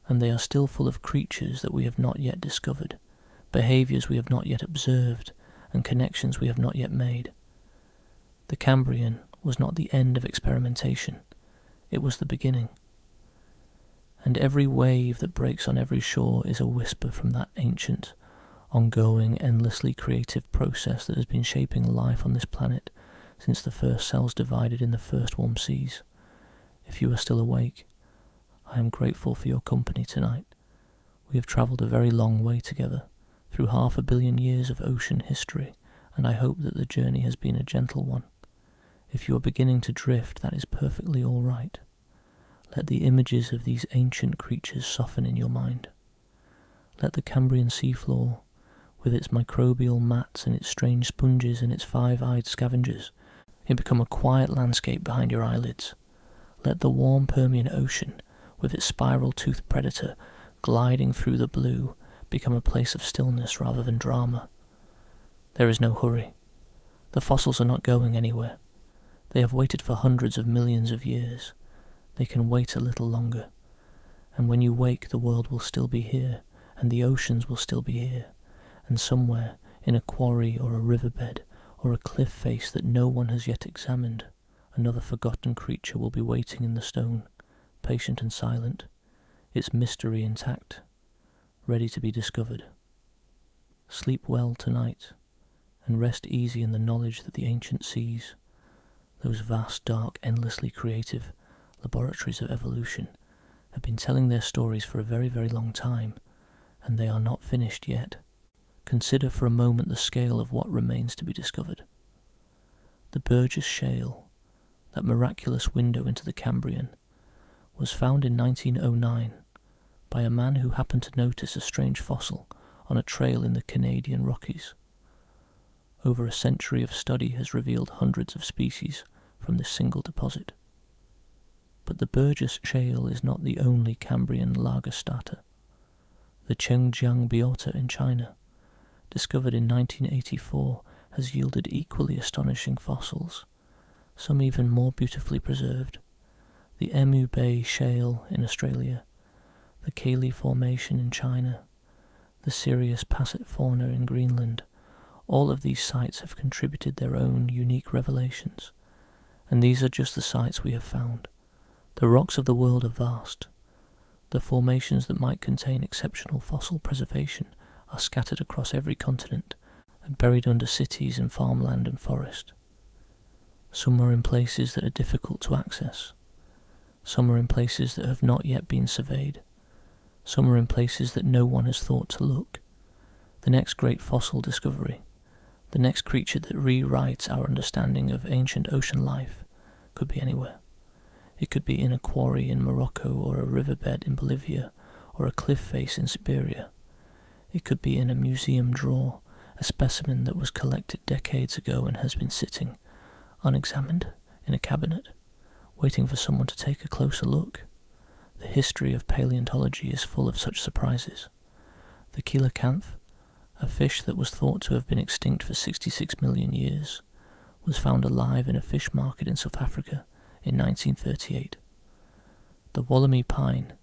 And they are still full of creatures that we have not yet discovered, behaviours we have not yet observed, and connections we have not yet made. The Cambrian was not the end of experimentation. It was the beginning. And every wave that breaks on every shore is a whisper from that ancient, ongoing, endlessly creative process that has been shaping life on this planet since the first cells divided in the first warm seas. If you are still awake, I am grateful for your company tonight. We have travelled a very long way together, through 500 million years of ocean history, and I hope that the journey has been a gentle one. If you are beginning to drift, that is perfectly all right. Let the images of these ancient creatures soften in your mind. Let the Cambrian seafloor, with its microbial mats and its strange sponges and its five-eyed scavengers, it become a quiet landscape behind your eyelids. Let the warm Permian Ocean, with its spiral-toothed predator gliding through the blue, become a place of stillness rather than drama. There is no hurry. The fossils are not going anywhere. They have waited for hundreds of millions of years. They can wait a little longer. And when you wake, the world will still be here, and the oceans will still be here, and somewhere, in a quarry or a riverbed, or a cliff face that no one has yet examined, another forgotten creature will be waiting in the stone, patient and silent, its mystery intact, ready to be discovered. Sleep well tonight, and rest easy in the knowledge that the ancient seas, those vast, dark, endlessly creative laboratories of evolution, have been telling their stories for a very, very long time, and they are not finished yet. Consider for a moment the scale of what remains to be discovered. The Burgess Shale, that miraculous window into the Cambrian, was found in 1909 by a man who happened to notice a strange fossil on a trail in the Canadian Rockies. Over a century of study has revealed hundreds of species from this single deposit. But the Burgess Shale is not the only Cambrian Lagerstätte. The Chengjiang biota in China, discovered in 1984, has yielded equally astonishing fossils, some even more beautifully preserved. The Emu Bay Shale in Australia, the Cayley Formation in China, the Sirius Passet fauna in Greenland, all of these sites have contributed their own unique revelations, and these are just the sites we have found. The rocks of the world are vast. The formations that might contain exceptional fossil preservation are scattered across every continent and buried under cities and farmland and forest. Some are in places that are difficult to access. Some are in places that have not yet been surveyed. Some are in places that no one has thought to look. The next great fossil discovery, the next creature that rewrites our understanding of ancient ocean life, could be anywhere. It could be in a quarry in Morocco, or a riverbed in Bolivia, or a cliff face in Siberia. It could be in a museum drawer, a specimen that was collected decades ago and has been sitting, unexamined, in a cabinet, waiting for someone to take a closer look. The history of paleontology is full of such surprises. The coelacanth, a fish that was thought to have been extinct for 66 million years, was found alive in a fish market in South Africa in 1938. The Wollemi pine,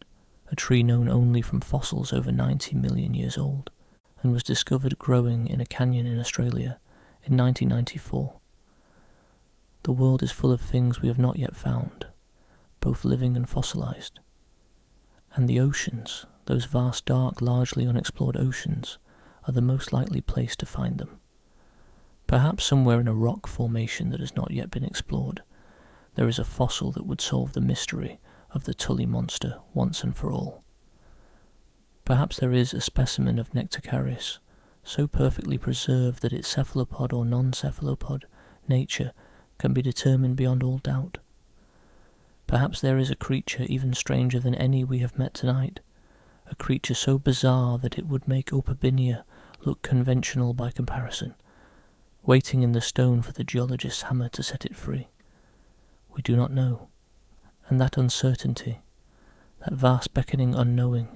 a tree known only from fossils over 90 million years old, and was discovered growing in a canyon in Australia in 1994. The world is full of things we have not yet found, both living and fossilized. And the oceans, those vast, dark, largely unexplored oceans, are the most likely place to find them. Perhaps somewhere in a rock formation that has not yet been explored, there is a fossil that would solve the mystery of the Tully monster once and for all. Perhaps there is a specimen of Nectocaris so perfectly preserved that its cephalopod or non-cephalopod nature can be determined beyond all doubt. Perhaps there is a creature even stranger than any we have met tonight, a creature so bizarre that it would make Opabinia look conventional by comparison, waiting in the stone for the geologist's hammer to set it free. We do not know, and that uncertainty, that vast beckoning unknowing,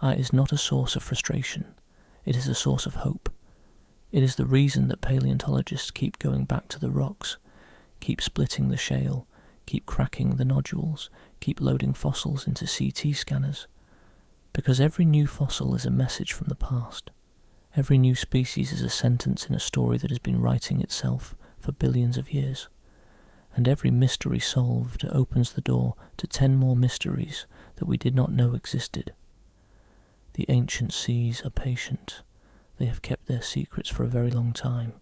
is not a source of frustration, it is a source of hope. It is the reason that paleontologists keep going back to the rocks, keep splitting the shale, keep cracking the nodules, keep loading fossils into CT scanners, because every new fossil is a message from the past. Every new species is a sentence in a story that has been writing itself for billions of years, and every mystery solved opens the door to 10 more mysteries that we did not know existed. The ancient seas are patient. They have kept their secrets for a very long time,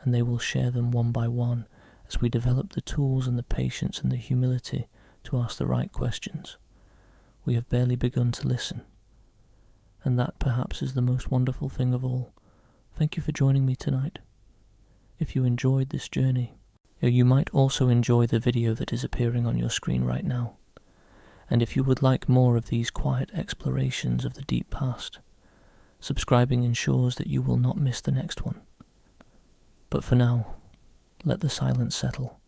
and they will share them one by one as we develop the tools and the patience and the humility to ask the right questions. We have barely begun to listen, and that perhaps is the most wonderful thing of all. Thank you for joining me tonight. If you enjoyed this journey, you might also enjoy the video that is appearing on your screen right now. And if you would like more of these quiet explorations of the deep past, subscribing ensures that you will not miss the next one. But for now, let the silence settle.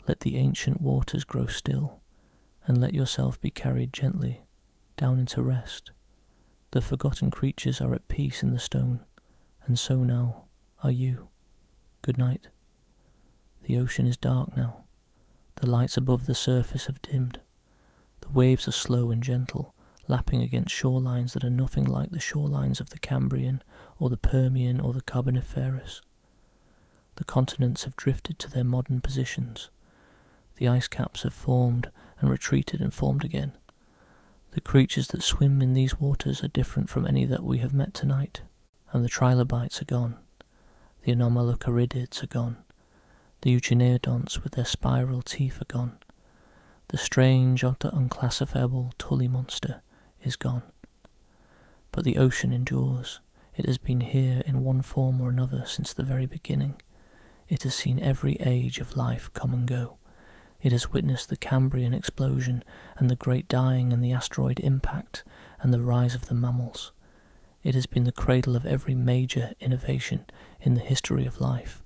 Let the ancient waters grow still, and let yourself be carried gently down into rest. The forgotten creatures are at peace in the stone, and so now are you. Good night. The ocean is dark now. The lights above the surface have dimmed. The waves are slow and gentle, lapping against shorelines that are nothing like the shorelines of the Cambrian, or the Permian, or the Carboniferous. The continents have drifted to their modern positions. The ice caps have formed and retreated and formed again. The creatures that swim in these waters are different from any that we have met tonight, and the trilobites are gone. The anomalocaridids are gone. The eugeneodonts with their spiral teeth are gone. The strange, unclassifiable Tully monster is gone. But the ocean endures. It has been here in one form or another since the very beginning. It has seen every age of life come and go. It has witnessed the Cambrian explosion and the great dying and the asteroid impact and the rise of the mammals. It has been the cradle of every major innovation in the history of life,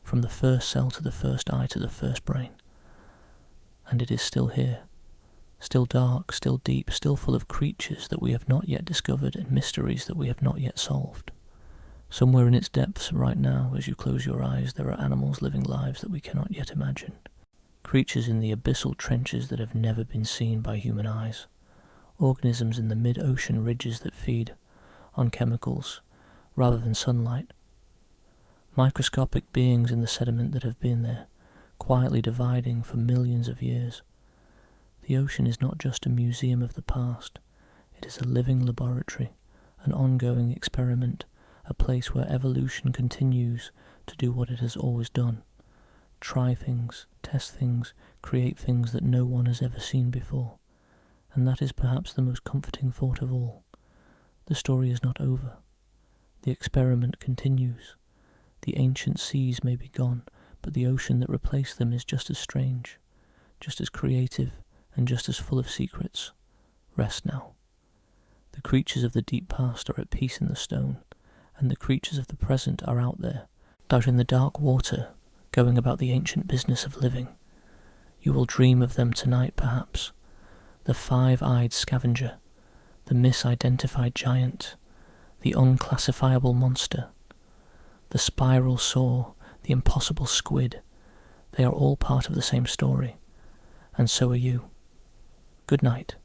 from the first cell to the first eye to the first brain. And it is still here, still dark, still deep, still full of creatures that we have not yet discovered and mysteries that we have not yet solved. Somewhere in its depths right now, as you close your eyes, there are animals living lives that we cannot yet imagine. Creatures in the abyssal trenches that have never been seen by human eyes. Organisms in the mid-ocean ridges that feed on chemicals rather than sunlight. Microscopic beings in the sediment that have been there, quietly dividing for millions of years. The ocean is not just a museum of the past, it is a living laboratory, an ongoing experiment, a place where evolution continues to do what it has always done. Try things, test things, create things that no one has ever seen before. And that is perhaps the most comforting thought of all. The story is not over. The experiment continues. The ancient seas may be gone, but the ocean that replaced them is just as strange, just as creative, and just as full of secrets. Rest now. The creatures of the deep past are at peace in the stone, and the creatures of the present are out there, out in the dark water, going about the ancient business of living. You will dream of them tonight, perhaps. The five-eyed scavenger, the misidentified giant, the unclassifiable monster, the spiral saw, the impossible squid. They are all part of the same story, and so are you. Good night.